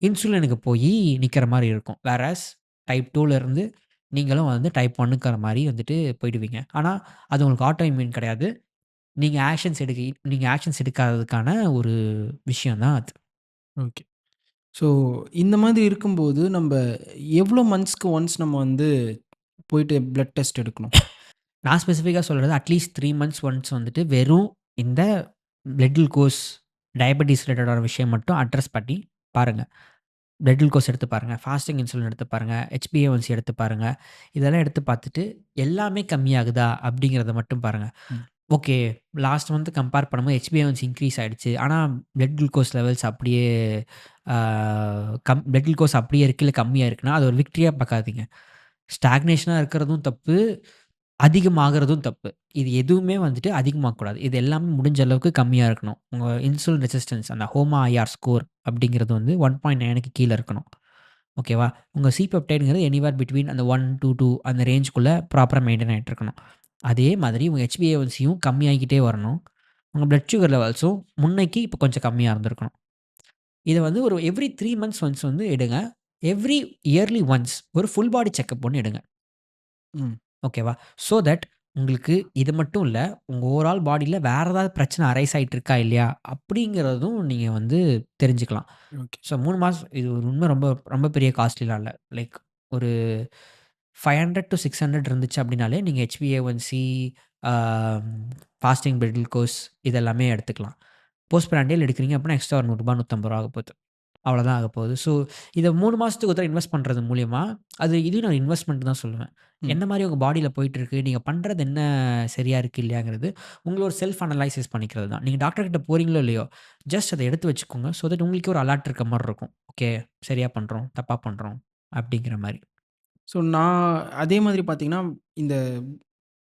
இன்சுலினுக்கு போயி நிக்கிற மாரி இருக்கும். வேர்ஆஸ் டைப் 2ல இருந்து நீங்களும் வந்து டைப் 1ங்கிற மாரி வந்துட்டு போயிடுவீங்க. ஆனா, அது உங்களுக்கு ஆட்டோ இம்யூன் கிடையாது. நீங்க ஆக்ஷன்ஸ் எடுக்காததுக்கான ஒரு விஷயம் தான் அது. ஓகே. ஸோ இந்த மாதிரி இருக்கும்போது, நம்ப எவ்வளோ மந்த்ஸ்க்கு ஒன்ஸ் நம்ம வந்து போயிட்டு பிளட் டெஸ்ட் எடுக்கணும்? நான் ஸ்பெசிஃபிக்கா சொல்றது அட்லீஸ்ட் 3 மந்த்ஸ் ஒன்ஸ் வந்துட்டு வெறும் இந்த பிளட் குளுக்கோஸ், டயபெட்டிஸ் ரிலேட்டடான விஷயம் மட்டும் அட்ரஸ் பண்ணி பாருங்க. பிளட் குளுக்கோஸ் எடுத்து பாருங்க. ஃபாஸ்டிங் இன்சுலின் எடுத்து பாருங்க. HbA1c எடுத்து பாருங்க. இதெல்லாம் எடுத்து பார்த்துட்டு, எல்லாமே கம்மியாகுதா? அப்படிங்கிறத மட்டும் பாருங்க. ம். ஓகே. லாஸ்ட் மந்த் கம்பேர் பண்ணும்போது HbA1c இன்க்ரீஸ் ஆயிடுச்சு. ஆனா பிளட் குளுக்கோஸ் லெவல்ஸ் அப்படியே ஆ பிளட் குளுக்கோஸ் அப்படியே இருக்கு, இல்ல கம்மியா இருக்குன்னா, அது ஒரு விக்டரியா பார்க்காதீங்க. ஸ்டாக்னேஷனா இருக்கிறதும் தப்பு, அதிகமாகறதும் தப்பு. இது எதுவுமே வந்துட்டு அதிகமாகக்கூடாது. இது எல்லாமே முடிஞ்ச அளவுக்கு கம்மியா இருக்கணும். உங்க இன்சுலின் ரெசிஸ்டன்ஸ் அந்த ஹோமா ஐஆர் ஸ்கோர் அப்படிங்கிறது வந்து 1.9க்கு கீழ இருக்கணும். ஓகேவா? உங்க C-பெப்டைட்ங்கிறது எனிவேர் பிட்வீன் அந்த 1 டூ 2 அந்த ரேஞ்சுக்குள்ள ப்ராப்பரா மெயின்டெயின் ஆயிட்டு இருக்கணும். அதே மாதிரி உங்க HbA1cயும் கம்மியாகிட்டே வரணும். உங்க பிளட் சுகர் லெவல்ஸும் முன்னைக்கு இப்போ கொஞ்சம் கம்மியா இருந்திருக்கணும். இத வந்து ஒரு எவ்ரி 3 மந்த்ஸ் ஒன்ஸ் வந்து எடுங்க. எவ்ரி இயர்லி ஒன்ஸ் ஒரு ஃபுல் பாடி செக்கப் ஒண்ணு எடுங்க. ம். ஓகேவா? ஸோ தட் உங்களுக்கு இது மட்டும் இல்ல, உங்க ஓவரால் பாடில வேற ஏதாவது பிரச்சனை அரைஸ் ஆயிட்டு இருக்கா இல்லையா? அப்படிங்கிறதும் நீங்க வந்து தெரிஞ்சுக்கலாம். ஓகே. ஸோ 3 மாசம் இது ஒரு உண்மை ரொம்ப ரொம்ப பெரிய காஸ்ட்லிலாம் இல்ல. லைக் ஒரு 500-600 இருந்துச்சு அப்படின்னாலே, நீங்க HbA1c, ஆ ஃபாஸ்டிங் பிளட் குளுக்கோஸ் இதெல்லாமே எடுத்துக்கலாம். போஸ்ட் பிராண்டியல் எடுக்கிறீங்க அப்படின்னா, எக்ஸ்ட்ரா ஒரு ரூ. 100 ரூ. 150 ஆகப்போது. அவ்வளோதான் ஆகப்போகுது. ஸோ இத 3 மாசத்துக்கு ஒரு தடவ இன்வெஸ்ட் பண்றது மூலியமா, இதையும் நான் இன்வெஸ்ட்மென்ட் தான் சொல்லுவேன். ம். என்ன மாரி உங்க பாடியில போயிட்டுருக்கு, நீங்க பண்றது என்ன சரியா இருக்கு இல்லையாங்கிறது, உங்கள ஒரு செல்ஃப் அனலைசிஸ் பண்ணிக்கிறது தான். நீங்க டாக்டர் கிட்ட போறீங்களோ இல்லையோ, ஜஸ்ட் அத எடுத்து வச்சுக்கோங்க. ஸோ தட் உங்களுக்கே ஒரு அலர்ட் இருக்க மாரி இருக்கும். ஓகே, சரியா பண்றோம், தப்பா பண்றோம் அப்படிங்கிற மாரி. ஸோ நான் அதே மாதிரி பார்த்தீங்கன்னா, இந்த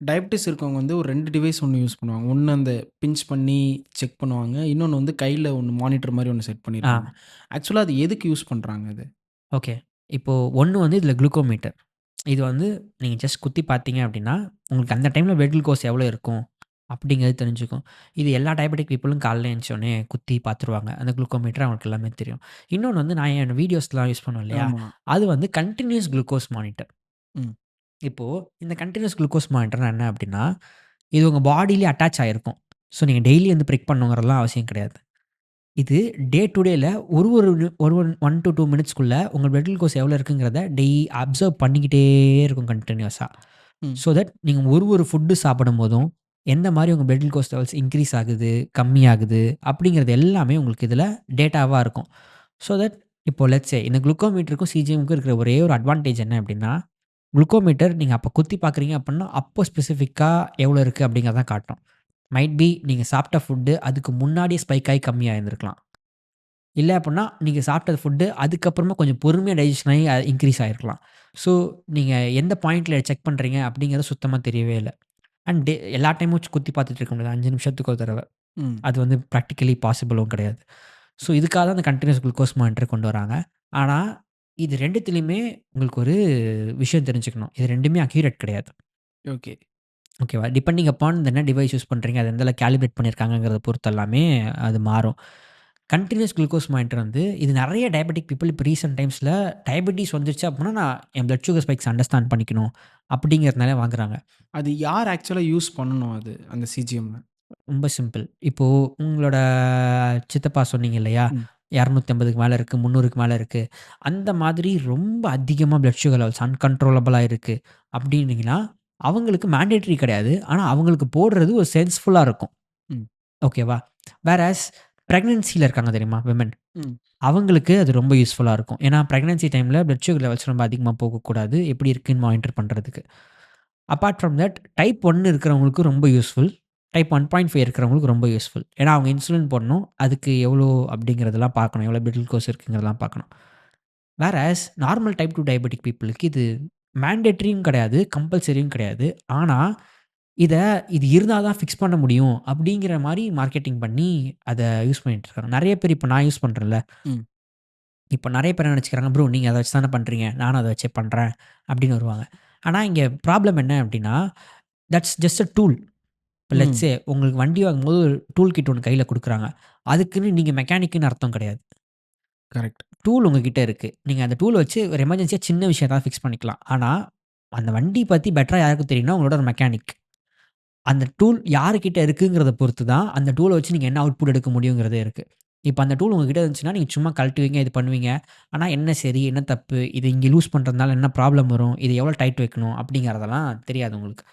டயபிட்டிஸ் இருக்கவங்க வந்து ஒரு 2 டிவைஸ் ஒண்ணு யூஸ் பண்ணுவாங்க. ஒண்ணு அந்த பிஞ்ச் பண்ணி செக் பண்ணுவாங்க. இன்னொன்னு வந்து கையில ஒண்ணு மானிட்டர் மாரி ஒண்ணு செட் ஆ, பண்ணியிருப்பாங்க. ஆக்சுவலா அது எதுக்கு யூஸ் பண்றாங்க அது? ஓகே. இப்போ ஒண்ணு வந்து இதில குளுக்கோமீட்டர். இது வந்து நீங்க ஜஸ்ட் குத்தி பார்த்தீங்க அப்படின்னா, உங்களுக்கு அந்த டைம்ல பிளட் குளுக்கோஸ் எவ்வளோ இருக்கும்? அப்படிங்கிறது தெரிஞ்சுக்கும். இது எல்லா டயபெட்டிக் பீப்பிளும் காலைல எந்திச்சோனே குத்தி பார்த்துருவாங்க. அந்த குளுக்கோமீட்டர் அவங்களுக்கு எல்லாமே தெரியும். இன்னொன்னு வந்து நான் என் வீடியோஸ்லாம் யூஸ் பண்ணுவேன் இல்லையா? ஆமா. அது வந்து கன்டினியூஸ் குளுக்கோஸ் மானிட்டர். ம். இப்போ இந்த கன்டினியூஸ் குளுக்கோஸ் மானிட்டர்னா என்ன அப்படின்னா, இது உங்க பாடியிலே அட்டாச் ஆயிருக்கும். ஸோ நீங்க டெய்லி வந்து பிரிக் பண்ணணுங்கிறதெல்லாம் அவசியம் கிடையாது. இது டே டு டேல ஒரு ஒரு நி ஒரு 1 டூ 2 மினிட்ஸ்க்குள்ள உங்க பிளட் குளுக்கோஸ் எவ்வளோ இருக்குங்கிறத அப்சர்வ் பண்ணிக்கிட்டே இருக்கும் கன்டினியூஸா. ம். ஸோ தட் நீங்க ஒரு ஒரு ஃபுட்டு சாப்பிடும்போதும், எந்த மாரி உங்க பிளட் குளுக்கோஸ் லெவல்ஸ் இன்கிரீஸ் ஆகுது, கம்மியாகுது அப்படிங்கிறது எல்லாமே உங்களுக்கு இதில டேட்டாவா இருக்கும். ஸோ தட் இப்போ லெட்ஸ் சே இந்த குளுக்கோமீட்டருக்கும், சிஜிஎம்க்கும் இருக்கிற ஒரே ஒரு அட்வான்டேஜ் என்ன அப்படின்னா, குளுக்கோமீட்டர் நீங்க அப்ப குத்தி பார்க்குறீங்க அப்படின்னா, அப்போ ஸ்பெசிஃபிக்கா எவ்வளோ இருக்கு அப்படிங்கிறத தான் காட்டும். மைட் பி நீங்க சாப்பிட்ட ஃபுட்டு அதுக்கு முன்னாடியே ஸ்பைக் ஆயி கம்மியா இருந்திருக்கலாம். இல்ல அப்புட்ன்னா, நீங்க சாப்பிட்ட ஃபுட்டு அதுக்கப்புறமா கொஞ்சம் பொறுமையா டைஜஷன் ஆகி இன்கிரீஸ் ஆயிருக்கலாம். ஸோ, நீங்க எந்த பாயிண்ட்ல செக் பண்றீங்க அப்படிங்கிறது சுத்தமா தெரியவே இல்ல. அண்ட் எல்லா டைமும் வச்சு குத்தி பார்த்துட்டு இருக்க முடியாது. 5 நிமிஷத்துக்கு ஒரு தடவ. ம். அது வந்து பிராக்டிகலி பாசிபிளும் கிடையாது. ஸோ, இதுக்காக தான் அந்த கன்டினியூஸ் குளுக்கோஸ் மானிட்டர் கொண்டு வராங்க. ஆனா, இது 2த்துலயுமே உங்களுக்கு ஒரு விஷயம் தெரிஞ்சுக்கணும். இது 2மே அக்யூரேட் கிடையாது. ஓகே. ஓகேவா? டிபெண்டிங் அப்பான் என்ன டிவைஸ் யூஸ் பண்றீங்க, அது எந்த அளவுக்கு கேலிப்ரேட் பண்ணியிருக்காங்கங்கிறத பொறுத்து எல்லாமே அது மாறும். கன்டினியூஸ் குளுக்கோஸ் மானிட்டர் வந்து இது நெறைய டயபெட்டிக் பீப்பிள் இப்போ ரீசென்ட் டைம்ஸ்ல டயபெட்டிஸ் வந்துருச்சு அப்புட்னா, நான் என் பிளட் சுகர் ஸ்பைக்ஸ் அண்டர்ஸ்டாண்ட் பண்ணிக்கணும் அப்படிங்கிறதுனால வாங்குறாங்க. அது யார் ஆக்சுவலா யூஸ் பண்ணணும் அது? அந்த சிஜிஎம்ம? ரொம்ப சிம்பிள். இப்போ உங்களோட சித்தப்பா சொன்னீங்க இல்லையா? ம். 250க்கு மேல இருக்கு, 300க்கு மேல இருக்கு. அந்த மாதிரி ரொம்ப அதிகமா பிளட் சுகர் லெவல்ஸ் அன்கண்ட்ரோலபிளா இருக்கு அப்படின்னீங்கன்னா, அவங்களுக்கு மேண்டேட்டரி கிடையாது. ஆனா அவங்களுக்கு போடுறது ஒரு சென்ஸ்ஃபுல்லா இருக்கும். ம். ஓகேவா? வேறாஸ் பிரெக்னன்சில இருக்காங்க தெரியுமா? விமென். ம். அவங்களுக்கு அது ரொம்ப யூஸ்ஃபுல்லா இருக்கும். ஏன்னா பிரெக்னன்சி டைம்ல பிளட் சுகர் லெவல்ஸ் ரொம்ப அதிகமா போகக்கூடாது. எப்படி இருக்குன்னு மானிட்டர் பண்றதுக்கு. அபார்ட் ஃப்ரம் தட் டைப் 1 இருக்கிறவங்களுக்கு ரொம்ப யூஸ்ஃபுல். டைப் 1.5 இருக்கிறவங்களுக்கு ரொம்ப யூஸ்ஃபுல். ஏன்னா அவங்க இன்சுலின் போடணும். அதுக்கு எவ்வளோ அப்படிங்கிறதெல்லாம் பார்க்கணும். எவ்வளோ பிளட் குளுக்கோஸ் இருக்குங்கிறதெல்லாம் பார்க்கணும். வேறாஸ் நார்மல் டைப் 2 டயபெட்டிக் பீப்பிளுக்கு இது மேண்டேட்டரியும் கிடையாது, கம்பல்சரியும் கிடையாது. ஆனா, இத இது இருந்தா தான் ஃபிக்ஸ் பண்ண முடியும் அப்படிங்கிற மாரி மார்க்கெட்டிங் பண்ணி அத யூஸ் பண்ணிட்டு இருக்காங்க. நெறைய பேர் இப்ப நான் யூஸ் பண்றேன்ல. ம். இப்ப நெறைய பேர் என்ன நெனச்சுக்கிறாங்க, "ப்ரோ நீங்க அத வச்சு தானே பண்றீங்க. நானும் அத வச்சே பண்றேன்." அப்படின்னு வருவாங்க. ஆனா இங்க ப்ராப்ளம் என்ன அப்படின்னா, தட்ஸ் ஜஸ்ட் அ டூல். இப்ப லெட்ஸ் ம். சே உங்களுக்கு வண்டி வாங்கும்போது ஒரு டூல் கிட் ஒண்ணு கையில குடுக்குறாங்க. அதுக்குன்னு நீங்க மெக்கானிக்ன்னு அர்த்தம் கிடையாது. கரெக்ட். டூல் உங்ககிட்ட இருக்கு. நீங்க அந்த டூல வச்சு ஒரு எமர்ஜென்சியா சின்ன விஷயம் ஏதாவது ஃபிக்ஸ் பண்ணிக்கலாம். ஆனா, அந்த வண்டி பத்தி பெட்டரா யாருக்கு தெரியும்னா, உங்களோட ஒரு மெக்கானிக். அந்த டூல் யாருகிட்ட இருக்குங்கிறத பொறுத்து தான், அந்த டூல வச்சு நீங்க என்ன அவுட்புட் எடுக்க முடியுங்கிறதே இருக்கு. இப்ப அந்த டூல் உங்ககிட்ட இருந்துச்சுன்னா, நீங்க சும்மா கழட்டுவீங்க, இது பண்ணுவீங்க. ஆனா என்ன சரி, என்ன தப்பு, இது இங்க லூஸ் பண்றதுனால என்ன ப்ராப்ளம் வரும், இது எவ்வளோ டைட் வைக்கணும் அப்படிங்கிறதெல்லாம் தெரியாது உங்களுக்கு.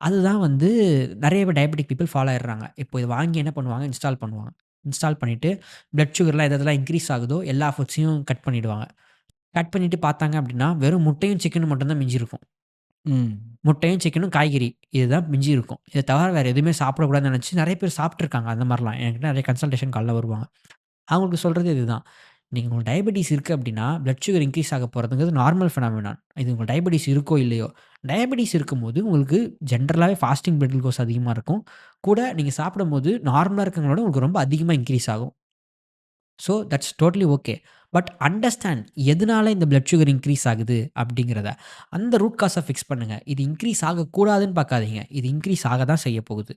அதுதான் வந்து நெறைய பேர் டயபெட்டிக் பீப்பிள் ஃபாலோ ஆயிடுறாங்க. இப்போ இத வாங்கி என்ன பண்ணுவாங்க, இன்ஸ்டால் பண்ணுவாங்க. இன்ஸ்டால் பண்ணிட்டு, பிளட் சுகர்லாம் எது எதெல்லாம் இன்கிரீஸ் ஆகுதோ, எல்லா ஃபுட்ஸையும் கட் பண்ணிடுவாங்க. கட் பண்ணிட்டு பார்த்தாங்க அப்படின்னா, வெறும் முட்டையும், சிக்கனும் மட்டும் தான் மிஞ்சி இருக்கும். ம். முட்டையும், சிக்கனும், காய்கறி இதுதான் மிஞ்சி இருக்கும். இத தவிர வேற எதுவுமே சாப்பிடக்கூடாதுன்னு நெனச்சு நெறைய பேர் சாப்ட்டுருக்காங்க அந்த மாரிலாம். என்கிட்ட நெறைய கன்சல்டேஷன் கால்ல வருவாங்க. அவங்களுக்கு சொல்றது இதுதான். நீங்க உங்களுக்கு டயபெட்டிஸ் இருக்கு அப்படின்னா, பிளட் சுகர் இன்கிரீஸ் ஆக போறதுங்கிறது நார்மல் பினாமினான். இது உங்களுக்கு டயபெட்டிஸ் இருக்கோ இல்லையோ, டயபெட்டிஸ் இருக்கும்போது உங்களுக்கு ஜென்ரலாவே ஃபாஸ்டிங் பிளட் குளுக்கோஸ் அதிகமா இருக்கும். கூட நீங்க சாப்பிடும்போது நார்மலா இருக்கிறவங்களோட உங்களுக்கு ரொம்ப அதிகமா இன்கிரீஸ் ஆகும். So that's totally okay. But understand எதனால இந்த பிளட் சுகர் இன்க்ரீஸ் ஆகுது அப்படிங்கிறத. அந்த ரூட் காஸ ஃபிக்ஸ் பண்ணுங்க. இது இன்க்ரீஸ் ஆகக்கூடாதுன்னு பார்க்காதீங்க. இது இன்க்ரீஸ் ஆக தான் செய்ய போகுது.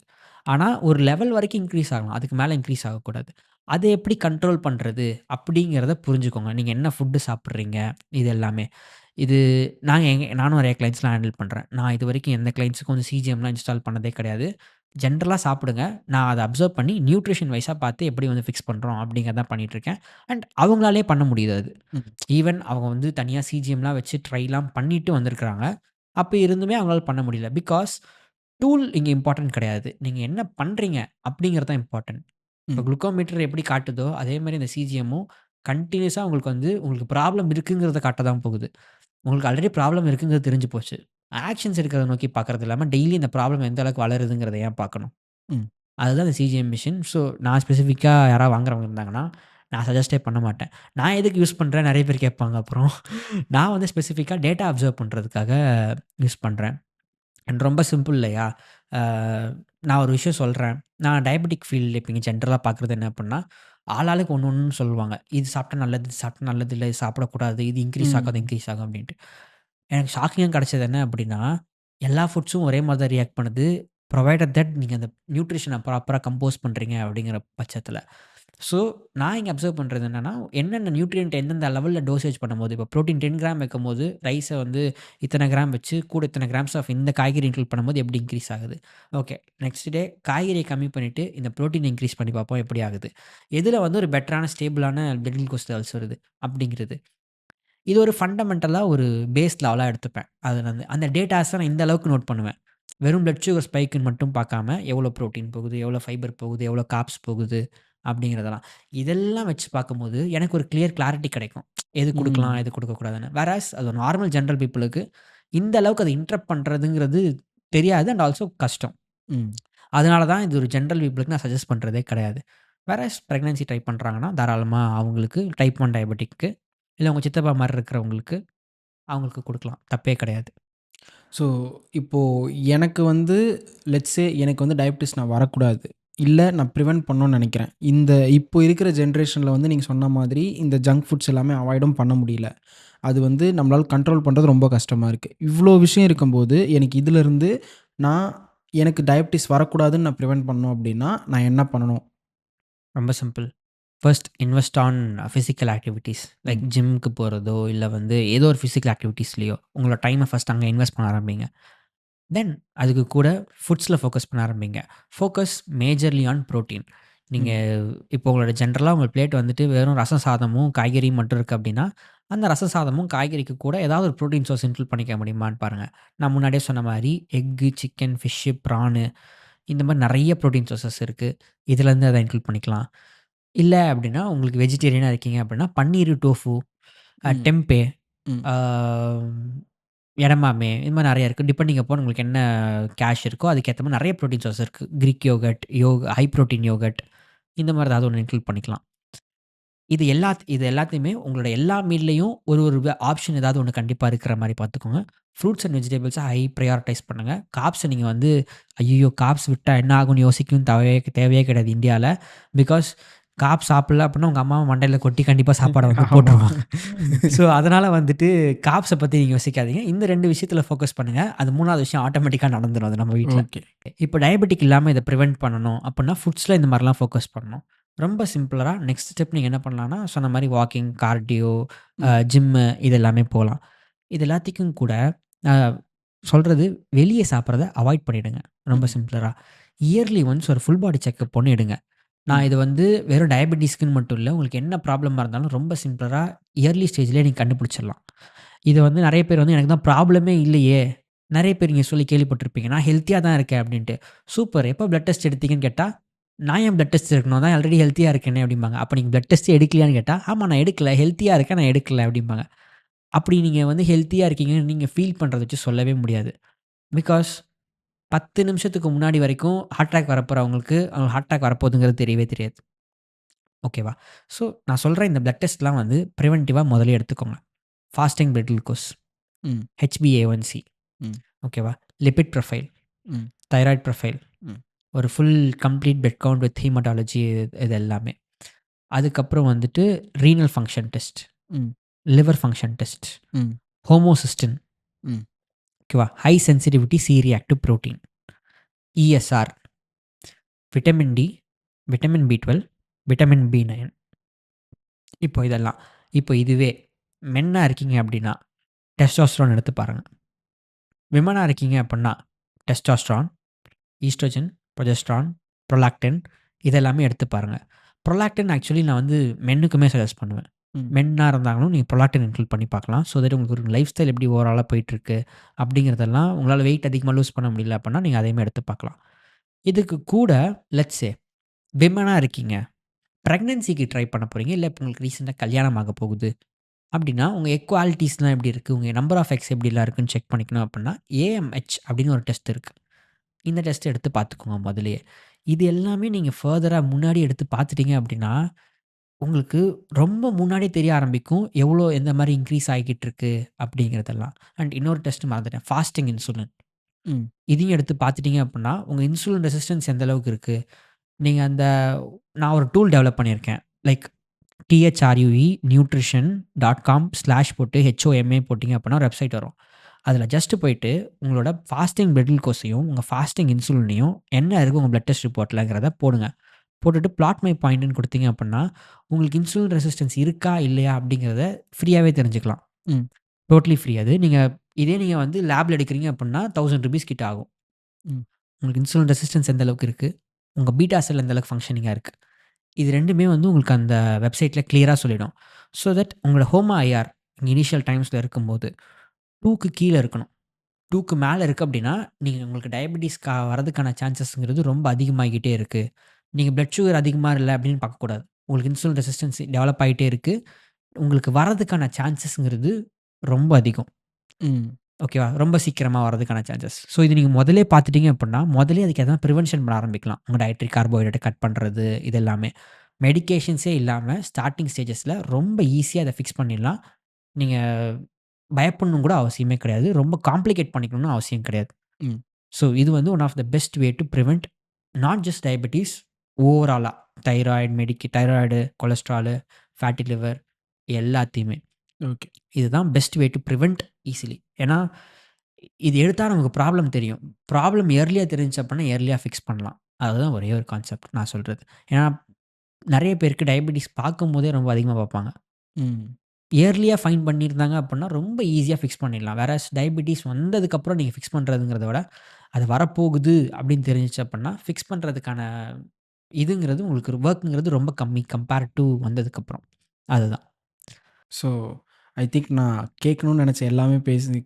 ஆனா ஒரு லெவல் வரைக்கும் இன்க்ரீஸ் ஆகலாம். அதுக்கு மேல இன்க்ரீஸ் ஆகக்கூடாது. அத எப்படி கண்ட்ரோல் பண்றது அப்படிங்கிறத புரிஞ்சுக்கோங்க. நீங்க என்ன ஃபுட் சாப்பிடுறீங்க? இது எல்லாமே. இது நானும் நெறைய கிளையண்ட்ஸ்லாம் ஹேண்டில் பண்றேன். நான் இதுவரைக்கும் எந்த கிளையண்ட்ஸுக்கும் வந்து சிஜிஎம்லாம் இன்ஸ்டால் பண்ணதே கிடையாது. ஜென்ரலா சாப்பிடுங்க. நான் அத அப்சர்வ் பண்ணி நியூட்ரிஷன் வைஸா பார்த்து எப்படி வந்து ஃபிக்ஸ் பண்றோம் அப்படிங்கிறத தான் பண்ணிட்டுருக்கேன். அண்ட் அவங்களாலேயே பண்ண முடியுது அது. ம். ஈவன் அவங்க வந்து தனியா சிஜிஎம்லாம் வச்சு ட்ரைலாம் பண்ணிட்டு வந்திருக்கிறாங்க. அப்ப இருந்துமே அவங்களால பண்ண முடியல. பிகாஸ் டூல் இங்க இம்பார்ட்டன்ட் கிடையாது. நீங்க என்ன பண்றீங்க அப்படிங்கிறது தான் இம்பார்ட்டன்ட். இப்ப ம். குளுக்கோமீட்டர் எப்படி காட்டுதோ, அதே மாரி இந்த சிஜிஎம்மும் கன்டினியூஸா உங்களுக்கு வந்து உங்களுக்கு ப்ராப்ளம் இருக்குங்கிறத காட்ட தான் போகுது. உங்களுக்கு ஆல்ரெடி ப்ராப்ளம் இருக்குங்கிறது தெரிஞ்சு போச்சு. ஆக்ஷன்ஸ் எடுக்கிறத நோக்கி பார்க்கறது இல்லாம, டெய்லி இந்த ப்ராப்ளம் எந்த அளவுக்கு வளருதுங்கிறத ஏன் பார்க்கணும்? ம். அதுதான் இந்த சிஜிஎம் மிஷின். ஸோ, நான் ஸ்பெசிஃபிக்கா யாராவது வாங்குறவங்க இருந்தாங்கன்னா, நான் சஜெஸ்ட்டே பண்ண மாட்டேன். நான் எதுக்கு யூஸ் பண்றேன் நெறைய பேர் கேட்பாங்க அப்புறம். நான் வந்து ஸ்பெசிஃபிக்கா டேட்டா அப்சர்வ் பண்றதுக்காக யூஸ் பண்றேன். அண்ட் ரொம்ப சிம்பிள் இல்லையா? அ நான் ஒரு விஷயம் சொல்றேன். நான் டயபெட்டிக் ஃபீல்ட்ல இப்ப இங்க ஜென்ரலா பார்க்குறது என்ன அப்புட்னா, ஆளாளுக்கு ஒண்ணு ஒண்ணுன்னு சொல்லுவாங்க. இது சாப்பிட்டா நல்லது, இது சாப்பிட்டா நல்லது இல்ல, இது சாப்பிடக்கூடாது, இது இன்க்ரீஸ் ஆகும், அது ம். இன்க்ரீஸ் ஆகும் அப்டின்ட்டு. எனக்கு ஷாக்கிங்கா கிடைச்சது என்ன அப்டின்னா, எல்லா ஃபுட்ஸும் ஒரே மாரி தான் ரியாக்ட் பண்ணுது. ப்ரொவைடட் தட் நீங்க அந்த நியூட்ரிஷன ப்ராப்பரா கம்போஸ் பண்றீங்க அப்டிங்கிற பட்சத்தில. ஸோ, நான் இங்க அப்சர்வ் பண்றது என்னன்னா, என்னென்ன நியூட்ரியன்ட் எந்தெந்த லெவல்ல டோசேஜ் பண்ணும்போது, இப்போ புரோட்டீன் 10 கிராம் வைக்கும்போது, ரைஸ வந்து இத்தன கிராம் வச்சு, கூட இத்தன கிராம்ஸ் ஆஃப் இந்த காய்கறி இன்க்ளூட் பண்ணும்போது எப்படி இன்க்ரீஸ் ஆகுது? ஓகே. நெக்ஸ்ட் டே காய்கறிய கம்மி பண்ணிட்டு, இந்த புரோட்டீன் இன்க்ரீஸ் பண்ணி பார்ப்போம் எப்படி ஆகுது? எதுல வந்து ஒரு பெட்டரான ஸ்டேபிளான பிளட் குளுக்கோஸ் லெவல்ஸ் வருது? அப்படிங்கிறது. இது ஒரு ஃபண்டமென்டலா ஒரு பேஸ் லெவலா எடுத்துப்பேன். அதுல வந்து அந்த டேட்டாஸ நான் இந்த அளவுக்கு நோட் பண்ணுவேன். வெறும் பிளட் சுகர் ஸ்பைக்குன்னு மட்டும் பார்க்காம, எவ்வளோ புரோட்டீன் போகுது? எவ்வளோ ஃபைபர் போகுது? எவ்வளோ கார்ப்ஸ் போகுது? அப்படிங்கிறதெல்லாம். இதெல்லாம் வச்சு பார்க்கும்போது, எனக்கு ஒரு கிளாரிட்டி கிடைக்கும். எது குடுக்கலாம்? ம். எது குடுக்கக்கூடாதுன்னு. வேராஸ் அது நார்மல் ஜெனரல் பீப்பிளுக்கு இந்த அளவுக்கு அத இன்டரப்ட் பண்றதுங்கிறது தெரியாது அண்ட் ஆல்சோ கஷ்டம். ம். அதனால தான் இது ஒரு ஜெனரல் பீப்பிளுக்கு நான் சஜெஸ்ட் பண்றதே கிடையாது. வேராஸ் பிரெக்னன்சி ட்ரை பண்றாங்கன்னா, தாராளமா அவங்களுக்கு டைப் 1 டயபெட்டிக்க்கு, இல்ல உங்க சித்தப்பா மாரி இருக்கிறவங்களுக்கு, அவங்களுக்கு குடுக்கலாம். தப்பே கிடையாது. ஸோ, இப்போ எனக்கு வந்து லெட்ஸ் சே எனக்கு வந்து டயபிட்டிஸ் நான் வரக்கூடாது. இல்ல நான் ப்ரிவென்ட் பண்ணணும்னு நெனைக்கிறேன். இப்போ இருக்கிற ஜெனரேஷன்ல வந்து நீங்க சொன்ன மாதிரி இந்த ஜங்க் ஃபுட்ஸ் எல்லாமே அவாய்டும் பண்ண முடியல. அது வந்து நம்மளால கண்ட்ரோல் பண்றது ரொம்ப கஷ்டமா இருக்கு. இவ்ளோ விஷயம் இருக்கும்போது, எனக்கு இதிலருந்து நான் எனக்கு டயபிட்டிஸ் வரக்கூடாதுன்னு நான் ப்ரிவென்ட் பண்ணணும் அப்டின்னா, நான் என்ன பண்ணணும்? ரொம்ப simple. First invest on physical activities. Like ம். ஜிம்முக்கு போறதோ, இல்ல வந்து ஏதோ ஒரு பிசிக்கல் ஆக்டிவிட்டீஸ்லயோ, உங்களோட டைம ஃபர்ஸ்ட் அங்க இன்வெஸ்ட் பண்ண ஆரம்பிங்க. தென் அதுக்கு கூட ஃபுட்ஸ்ல ஃபோக்கஸ் பண்ண ஆரம்பிங்க. Focus majorly on protein. நீங்க ம். இப்போ உங்களோட ஜென்ரலா உங்க பிளேட் வந்துட்டு வெறும் ரசம் சாதமும், காய்கறியும் மட்டும் இருக்கு அப்டின்னா, அந்த ரசம் சாதமும், காய்கறிக்கு கூட ஏதாவது ஒரு புரோட்டீன் சோர்ஸ் இன்க்ளூட் பண்ணிக்க முடியுமான்னு பாருங்க. நான் முன்னாடியே சொன்ன மாரி எக்கு, சிக்கன், ஃபிஷ்ஷு, ப்ரானு இந்த மாரி நெறைய புரோட்டீன் சோர்சஸ் இருக்கு. இதுலேருந்து அத இன்க்ளூட் பண்ணிக்கலாம். இல்ல அப்டின்னா, உங்களுக்கு வெஜிடேரியனா இருக்கீங்க அப்டின்னா, பன்னீரு, டோஃபு, ம். டெம்பே, ம். ஆ எடமாமே இது மாரி நெறைய இருக்கு. டிபெண்டிங் அப்பான் உங்களுக்கு என்ன கேஷ் இருக்கோ, அதுக்கேத்த மாரி நெறைய புரோட்டீன் சோர்ஸ் இருக்கு. Greek yogurt, high protein yogurt இந்த மாரி ஏதாவது ஒண்ணு இன்க்ளூட் பண்ணிக்கலாம். இது எல்லாத்தையுமே உங்களோட எல்லா மீல்லயும் ஒரு ஒரு ஆப்ஷன் ஏதாவது ஒண்ணு கண்டிப்பா இருக்கிற மாரி பார்த்துக்கோங்க. Fruits and vegetables high prioritise பண்ணுங்க. கார்ப்ஸ நீங்க வந்து ஐய்யயோ! கார்ப்ஸ் விட்டா என்ன ஆகும்னு யோசிக்கவும் தேவையே கிடையாது இந்தியால. பிகாஸ் கார்ப்ஸ் சாப்பிடல அப்டின்னா, உங்க அம்மாவ மண்டையில கொட்டி கண்டிப்பா சாப்பாட வந்து ஆமா. போட்டுருவாங்க. ஸோ, அதனால வந்துட்டு கார்ப்ஸ பத்தி நீங்க யோசிக்காதீங்க. இந்த 2 விஷயத்துல ஃபோக்கஸ் பண்ணுங்க. அது 3வது விஷயம் ஆட்டோமேட்டிக்கா நடந்துரும் அது நம்ம வீட்ல. ஓகே. இப்போ டயபெட்டிக் இல்லாம இத பிரிவென்ட் பண்ணணும் அப்புட்ன்னா, ஃபுட்ஸ்ல இந்த மாரிலாம் ஃபோக்கஸ் பண்ணணும். ரொம்ப சிம்பிளரா நெக்ஸ்ட் ஸ்டெப் நீங்க என்ன பண்ணலாம்னா, சொன்ன மாரி வாக்கிங், கார்டியோ, ம். ஜிம்மு இது எல்லாமே போலாம். இது எல்லாத்துக்கும் கூட அ சொல்றது வெளிய சாப்பிடுறத அவாய்ட் பண்ணிடுங்க. ரொம்ப ம். சிம்பிளரா. இயர்லி ஒன்ஸ் ஒரு ஃபுல் பாடி செக்கப் ஒண்ணு எடுங்க. நான் ம். இது வந்து வெறும் டயபெட்டிஸ்க்குன்னு மட்டும் இல்ல. உங்களுக்கு என்ன ப்ராப்ளமா இருந்தாலும் ரொம்ப சிம்பிளரா இயர்லி ஸ்டேஜ்லயே நீங்க கண்டுபிடிச்சிடலாம். இது வந்து நெறைய பேர் வந்து எனக்கு தான் ப்ராப்ளமே இல்லையே! நெறைய பேர் நீங்க சொல்லி கேள்விப்பட்டிருப்பீங்க. நான் ஹெல்த்தியா தான் இருக்கேன் அப்டின்ட்டு. சூப்பர் எப்ப பிளட் டெஸ்ட் எடுத்தீங்கன்னு கேட்டா, நான் ஏன் பிளட் டெஸ்ட் எடுக்கணும்? அதான் ஆல்ரெடி ஹெல்த்தியா இருக்கேனே அப்டிம்பாங்க. அப்ப நீங்க பிளட் டெஸ்ட்டே எடுக்கலையான்னு கேட்டா, ஆமா நான் எடுக்கல. ஹெல்த்தியா இருக்கேன். நான் எடுக்கல அப்டிம்பாங்க. அப்படி நீங்க வந்து ஹெல்த்தியா இருக்கீங்கன்னு நீங்க ஃபீல் பண்றத வச்சு சொல்லவே முடியாது. பிகாஸ் 10 நிமிஷத்துக்கு முன்னாடி வரைக்கும் ஹார்ட் அட்டாக் வரப்போறவங்களுக்கு, ஹார்ட் அட்டாக் வரப்போதுங்கிறது தெரியவே தெரியாது. ஓகேவா? ஸோ நான் சொல்ற இந்த பிளட் டெஸ்ட்லாம் வந்து பிரிவென்டிவா முதல்லயே எடுத்துக்கோங்க. ஃபாஸ்டிங் பிளட் குளுக்கோஸ், ம். HbA1c ம். ஓகேவா? லிபிட் ப்ரொஃபைல், ம். தைராய்டு ப்ரொஃபைல், ம். ஒரு full complete blood count with haematology இது எல்லாமே. அதுக்கப்புறம் வந்துட்டு ரீனல் ஃபங்ஷன் டெஸ்ட், ம். லிவர் ஃபங்ஷன் டெஸ்ட், ம். ஹோமோசிஸ்டின் ம். ஓகேவா? High sensitivity C reactive protein, ESR, vitamin D, vitamin B12, vitamin B9 இப்போ இதெல்லாம். இப்போ இதுவே மென்னா இருக்கீங்க அப்படின்னா, டெஸ்டோஸ்டெரான் எடுத்து பாருங்க. விமனா இருக்கீங்க அப்படின்னா, டெஸ்டோஸ்டெரான், ஈஸ்ட்ரோஜன், ப்ரொஜெஸ்டரான், ப்ரொலாக்டின் இது எல்லாமே எடுத்து பாருங்க. ப்ரொலாக்டின் ஆக்சுவலி நான் வந்து மென்னுக்குமே சஜெஸ்ட் பண்ணுவேன். ம். மென்னா இருந்தாங்களும் நீங்க ப்ரொலாக்டின் இன்க்ளூட் பண்ணி பார்க்கலாம். ஸோ தட் உங்களுக்கு ஒரு லைஃப் ஸ்டைல் எப்படி ஓவராலா போயிட்டுருக்கு அப்படிங்கிறதெல்லாம் உங்களால வெயிட் அதிகமா லூஸ் பண்ண முடியல அப்படின்னா, நீங்க அதையுமே எடுத்து பார்க்கலாம். இதுக்கு கூட லெட்ஸ் சே விமனா இருக்கீங்க. பிரெக்னன்சிக்கு ட்ரை பண்ண போறீங்க. இல்ல இப்ப உங்களுக்கு ரீசென்ட்டா கல்யாணம் ஆக போகுது. அப்படின்னா, உங்க எக் குவாலிட்டீஸ்லாம் எப்படி இருக்கு? உங்க நம்பர் ஆஃப் எக்ஸ் எப்படிலாம் இருக்குன்னு செக் பண்ணிக்கணும் அப்படின்னா, ஏஎம்ஹெச் அப்படின்னு ஒரு டெஸ்ட் இருக்கு. இந்த டெஸ்ட் எடுத்து பார்த்துக்கோங்க முதல்லயே. இது எல்லாமே நீங்க ஃபர்தரா முன்னாடி எடுத்து பார்த்துட்டீங்க அப்படின்னா, உங்களுக்கு ரொம்ப முன்னாடியே தெரிய ஆரம்பிக்கும். எவ்வளோ எந்த மாரி இன்க்ரீஸ் ஆகிக்கிட்டு இருக்கு அப்படிங்கிறதெல்லாம். அண்ட் இன்னொரு டெஸ்ட் மறந்துட்டேன். Fasting insulin. ம். இதையும் எடுத்து பார்த்துட்டீங்க அப்படின்னா, உங்க இன்சுலின் ரெசிஸ்டன்ஸ் எந்த அளவுக்கு இருக்கு? நீங்க அந்த நான் ஒரு டூல் டெவலப் பண்ணியிருக்கேன். லைக் THRUE nutrition.com ஸ்லாஷ் போட்டு HOMA போட்டிங்க அப்படின்னா ஒரு வெப்சைட் வரும். அதில ஜஸ்ட் போயிட்டு உங்களோட ஃபாஸ்டிங் பிளட் குளுக்கோஸையும், உங்க ஃபாஸ்டிங் இன்சுலினையும் என்ன இருக்கு உங்க பிளட் டெஸ்ட் ரிப்போர்ட்லங்கிறத போடுங்க. போட்டுட்டு பிளாட் மை பாயிண்ட்ன்னு குடுத்தீங்க அப்படின்னா, உங்களுக்கு இன்சுலின் ரெசிஸ்டன்ஸ் இருக்கா? இல்லையா? அப்படிங்கிறத ஃப்ரீயாவே தெரிஞ்சுக்கலாம். ம். டோட்டலி ஃப்ரீ அது. இதே நீங்க வந்து லேப்ல எடுக்கிறீங்க அப்படின்னா ₹1000 கிட்ட ஆகும். ம். உங்களுக்கு இன்சுலின் ரெசிஸ்டன்ஸ் எந்த அளவுக்கு இருக்கு? உங்க பீட்டா செல் எந்த அளவுக்கு ஃபங்ஷனிங்கா இருக்கு? இது 2மே வந்து உங்களுக்கு அந்த வெப்சைட்ல கிளியரா சொல்லிடும். ஸோ தட் உங்களோட ஹோமா ஐஆர் இனிஷியல் டைம்ஸ்ல இருக்கும்போது 2க்கு கீழ இருக்கணும். 2க்கு மேல இருக்கு அப்படின்னா, நீங்க உங்களுக்கு டயபெட்டிஸ் வரதுக்கான சான்சஸ்ங்கிறது ரொம்ப அதிகமாகிட்டே இருக்கு. நீங்க பிளட் சுகர் அதிகமா இல்ல அப்படின்னு பார்க்கக்கூடாது. உங்களுக்கு இன்சுலின் ரெசிஸ்டன்ஸ் டெவலப் ஆயிட்டே இருக்கு. உங்களுக்கு வரதுக்கான சான்சஸ்ங்கிறது ரொம்ப அதிகம். ம். ஓகேவா? ரொம்ப சீக்கிரமா வரதுக்கான சான்சஸ். ஸோ இது நீங்க முதலே பார்த்துட்டீங்க அப்படின்னா, முதலே அதுக்கு எதனா பிரிவென்ஷன் பண்ண ஆரம்பிக்கலாம். உங்க டயட்ரி கார்போஹைட்ரேட்ட கட் பண்றது, இது எல்லாமே. மெடிகேஷன்ஸே இல்லாம ஸ்டார்ட்டிங் ஸ்டேஜஸ்ல ரொம்ப ஈஸியா அத ஃபிக்ஸ் பண்ணிடலாம். நீங்க பயப்படணும் கூட அவசியமே கிடையாது. ரொம்ப காம்ப்ளிகேட் பண்ணிக்கணும்னு அவசியம் கிடையாது. ம். ஸோ இது வந்து one of the best way to prevent not just diabetes ஓவராலா. தைராய்டு, கொலஸ்ட்ராலு, ஃபேட்டி லிவர் எல்லாத்தையுமே. ஓகே. இதுதான் best way to prevent easily. ஏன்னா, இது எடுத்தா நமக்கு ப்ராப்ளம் தெரியும். ப்ராப்ளம் இயர்லியா தெரிஞ்சுச்சு அப்படின்னா, இயர்லியா ஃபிக்ஸ் பண்ணலாம். அதுதான் ஒரே ஒரு கான்செப்ட் நான் சொல்றது. ஏன்னா, நெறைய பேருக்கு டயபெட்டிஸ் பார்க்கும்போதே ரொம்ப அதிகமா பார்ப்பாங்க. ம். இயர்லியா ஃபைண்ட் பண்ணியிருந்தாங்க அப்படின்னா, ரொம்ப ஈஸியா ஃபிக்ஸ் பண்ணிடலாம். வேறாஸ் டயபெட்டிஸ் வந்ததுக்கப்புறம் நீங்க ஃபிக்ஸ் பண்றதுங்கிறத விட, அது வரப்போகுது அப்படின்னு தெரிஞ்சுச்சு அப்படின்னா, ஃபிக்ஸ் பண்றதுக்கான இதுங்கிறது உங்களுக்கு வொர்க்குங்கிறது ரொம்ப கம்மி கம்பேர் டூ வந்ததுக்கப்புறம். அதுதான். ஸோ, ஐ திங்க் நான் கேட்கணும்னு நெனச்ச எல்லாமே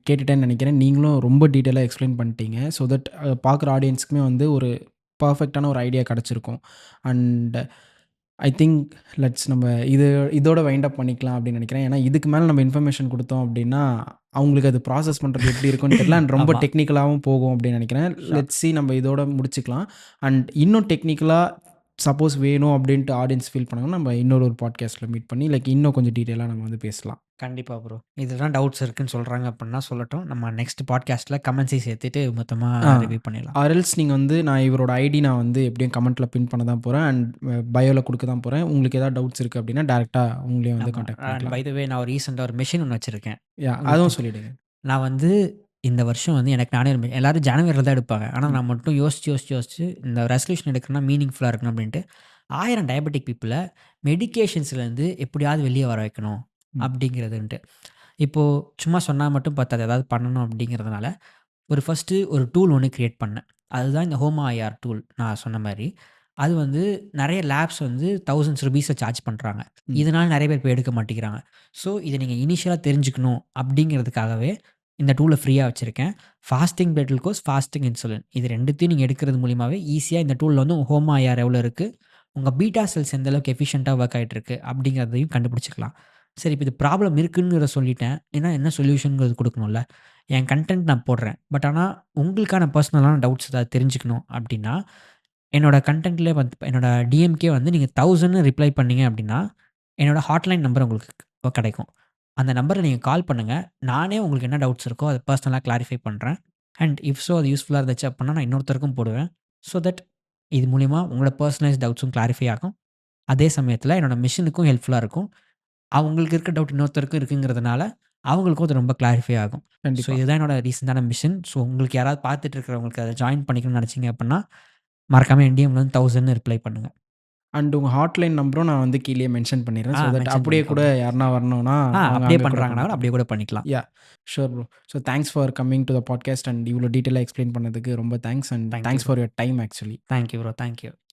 கேட்டுட்டேன்னு நெனைக்கிறேன். நீங்களும் ரொம்ப டீட்டெயிலா எக்ஸ்ப்ளைன் பண்ணிட்டீங்க. ஸோ தட் பார்க்குற ஆடியன்ஸ்க்குமே வந்து ஒரு பெர்ஃபெக்ட்டான ஒரு ஐடியா கெடச்சிருக்கும். அண்ட் ஐ திங்க் நம்ம இதோட வைண்ட் அப் பண்ணிக்கலாம் அப்படின்னு நெனைக்கிறேன். ஏன்னா, இதுக்கு மேல நம்ம இன்ஃபர்மேஷன் குடுத்தோம் அப்படின்னா, அவங்களுக்கு அது ப்ராசஸ் பண்றது எப்படி இருக்கும்னு தெரியல. அண்ட் ரொம்ப ஆமா. டெக்னிக்கலாவும் போகும் அப்படின்னு நெனைக்கிறேன். ஷூர். லெட்ஸ் நம்ம இதோட முடிச்சுக்கலாம். அண்ட் இன்னும் டெக்னிக்கலா சப்போஸ் வேணும் அப்படின்ட்டு ஆடியன்ஸ் ஃபீல் பண்ணாங்கன்னா, நம்ம இன்னொரு ஒரு பாட்காஸ்ட்ல மீட் பண்ணி இன்னும் கொஞ்சம் டீட்டெயிலா நம்ம வந்து பேசலாம். கண்டிப்பா ப்ரோ. இதெல்லாம் டவுட்ஸ் இருக்குன்னு சொல்றாங்க அப்படின்னா சொல்லட்டும். நம்ம நெக்ஸ்ட் பாட்காஸ்ட்ல கமெண்ட்ஸையும் சேர்த்துட்டு மொத்தமா ரிவ்யூ பண்ணிடலாம். ஆர் எல்ஸ் நீங்க வந்து நான் இவரோட ஐடி நான் வந்து எப்படியும் கமெண்ட்ல பின் பண்ண தான் போறேன். அண்ட் பயோல குடுக்க தான் போறேன். உங்களுக்கு ஏதாவது டவுட்ஸ் இருக்கு அப்படின்னா, டைரக்ட்டா உங்களையும் வந்து ஆமா. கான்டாக்ட் அண்ட் பண்ணிக்கலாம். பை த வே நான் ஒரு ரீசென்ட்டா ஒரு மெஷின் ஒண்ணு வச்சிருக்கேன். அதுவும் சொல்லிடுங்க. நான் வந்து இந்த வருஷம் வந்து எனக்கு நானே எல்லாரும் ஜனவரில தான் எடுப்பாங்க. ஆனா நான் மட்டும் யோசிச்சு இந்த ரெசல்யூஷன் எடுக்கணும்னா மீனிங்ஃபுல்லா இருக்கணும் அப்படின்ட்டு 1000 டயபெட்டிக் பீப்பிள மெடிகேஷன்ஸ்லேருந்து எப்படியாவது வெளிய வர வைக்கணும் ம். அப்படிங்கிறதுன்ட்டு. இப்போ சும்மா சொன்னா மட்டும் பத்தாது. ஏதாவது பண்ணணும் அப்படிங்கிறதுனால ஃபர்ஸ்ட்டு ஒரு டூல் ஒண்ணு கிரியேட் பண்ணேன். அதுதான் இந்த ஹோமா ஐஆர் டூல் நான் சொன்ன மாரி. அது வந்து நெறைய லேப்ஸ் வந்து ₹1000 சார்ஜ் பண்றாங்க. ம். இதனால நெறைய பேர் போய் எடுக்க மாட்டேங்கிறாங்க. ஸோ இத நீங்க இனிஷியலா தெரிஞ்சுக்கணும் அப்படிங்கிறதுக்காகவே இந்த டூல ஃப்ரீயா வச்சிருக்கேன். Fasting blood glucose, fasting insulin இது 2த்தையும் நீங்க எடுக்கிறது மூலியமாவே ஈஸியா இந்த டூல்ல வந்து உங்க ஹோமா ஐஆர் எவ்வளோ இருக்கு, உங்க பீட்டா செல்ஸ் எந்த அளவுக்கு எஃபிஷியன்ட்டா வொர்க் ஆயிட்டு இருக்கு அப்படிங்கிறதையும் கண்டுபிடிச்சுக்கலாம். சரி இப்ப இது ப்ராப்ளம் இருக்குங்கிறத சொல்லிட்டேன். என்ன சொல்யூஷன்ங்கிறது குடுக்கணும்ல. என் கன்டென்ட் நான் போடுறேன். பட் ஆனா, உங்களுக்கான பர்சனலான டவுட்ஸ் ஏதாவது தெரிஞ்சுக்கணும் அப்டின்னா, என்னோட கன்டென்ட்லயே வந்து என்னோட டிஎம்க்கே வந்து நீங்க 1000ன்னு ரிப்ளை பண்ணீங்க அப்டின்னா, என்னோட ஹாட்லைன் நம்பர் உங்களுக்கு கிடைக்கும். அந்த நம்பர நீங்க கால் பண்ணுங்க. நானே உங்களுக்கு என்ன டவுட்ஸ் இருக்கோ அத பர்சனலா கிளாரிஃபை பண்றேன். அண்ட் இஃப் ஸோ அது யூஸ்ஃபுல்லா இருந்துச்சு அப்டின்னா, நான் இன்னொருத்தருக்கும் போடுவேன். ஸோ தட் இது மூலியமா உங்களோட பர்சனலைஸ்ட் டவுட்ஸும் கிளாரிஃபை ஆகும். அதே சமயத்தில என்னோட மிஷனுக்கும் ஹெல்ப்ஃபுல்லா இருக்கும். அவங்களுக்கு இருக்க டவுட் இன்னொருத்தருக்கும் இருக்குங்கிறதுனால, அவங்களுக்கும் அது ரொம்ப கிளாரிஃபை ஆகும். ஸோ கண்டிப்பா. இதுதான் என்னோட ரீசென்ட்டான மிஷன். ஸோ உங்களுக்கு யாராவது பார்த்துட்டு இருக்கிறவங்களுக்கு அத ஜாயின் பண்ணிக்கணும்னு நெனச்சீங்க அப்டின்னா, மறக்காம என் டிஎம்ல வந்து 1000ன்னு ரிப்ளை பண்ணுங்க. அண்ட் உங்க ஹாட்லைன் நம்பரும் நான் வந்து கீழயே மென்ஷன் பண்ணிடுறேன். ஸோ தட் மென்ஷன் அப்படியே கூட பண்ணிக்கோங்க. யாருனா வரணும்னா, அவங்க அப்படியே அங்க கூட பண்றாங்கன்னா கூட பண்ணிக்கலாம். அப்படியே கூட பண்ணிக்கலாம். Yeah! Sure bro. So thanks for coming to the podcast and இவ்ளோ டீட்டெயிலா எக்ஸ்ப்ளைன் பண்ணதுக்கு ரொம்ப thanks. And thank you thanks bro. For your time actually. Thank you bro. Thank you.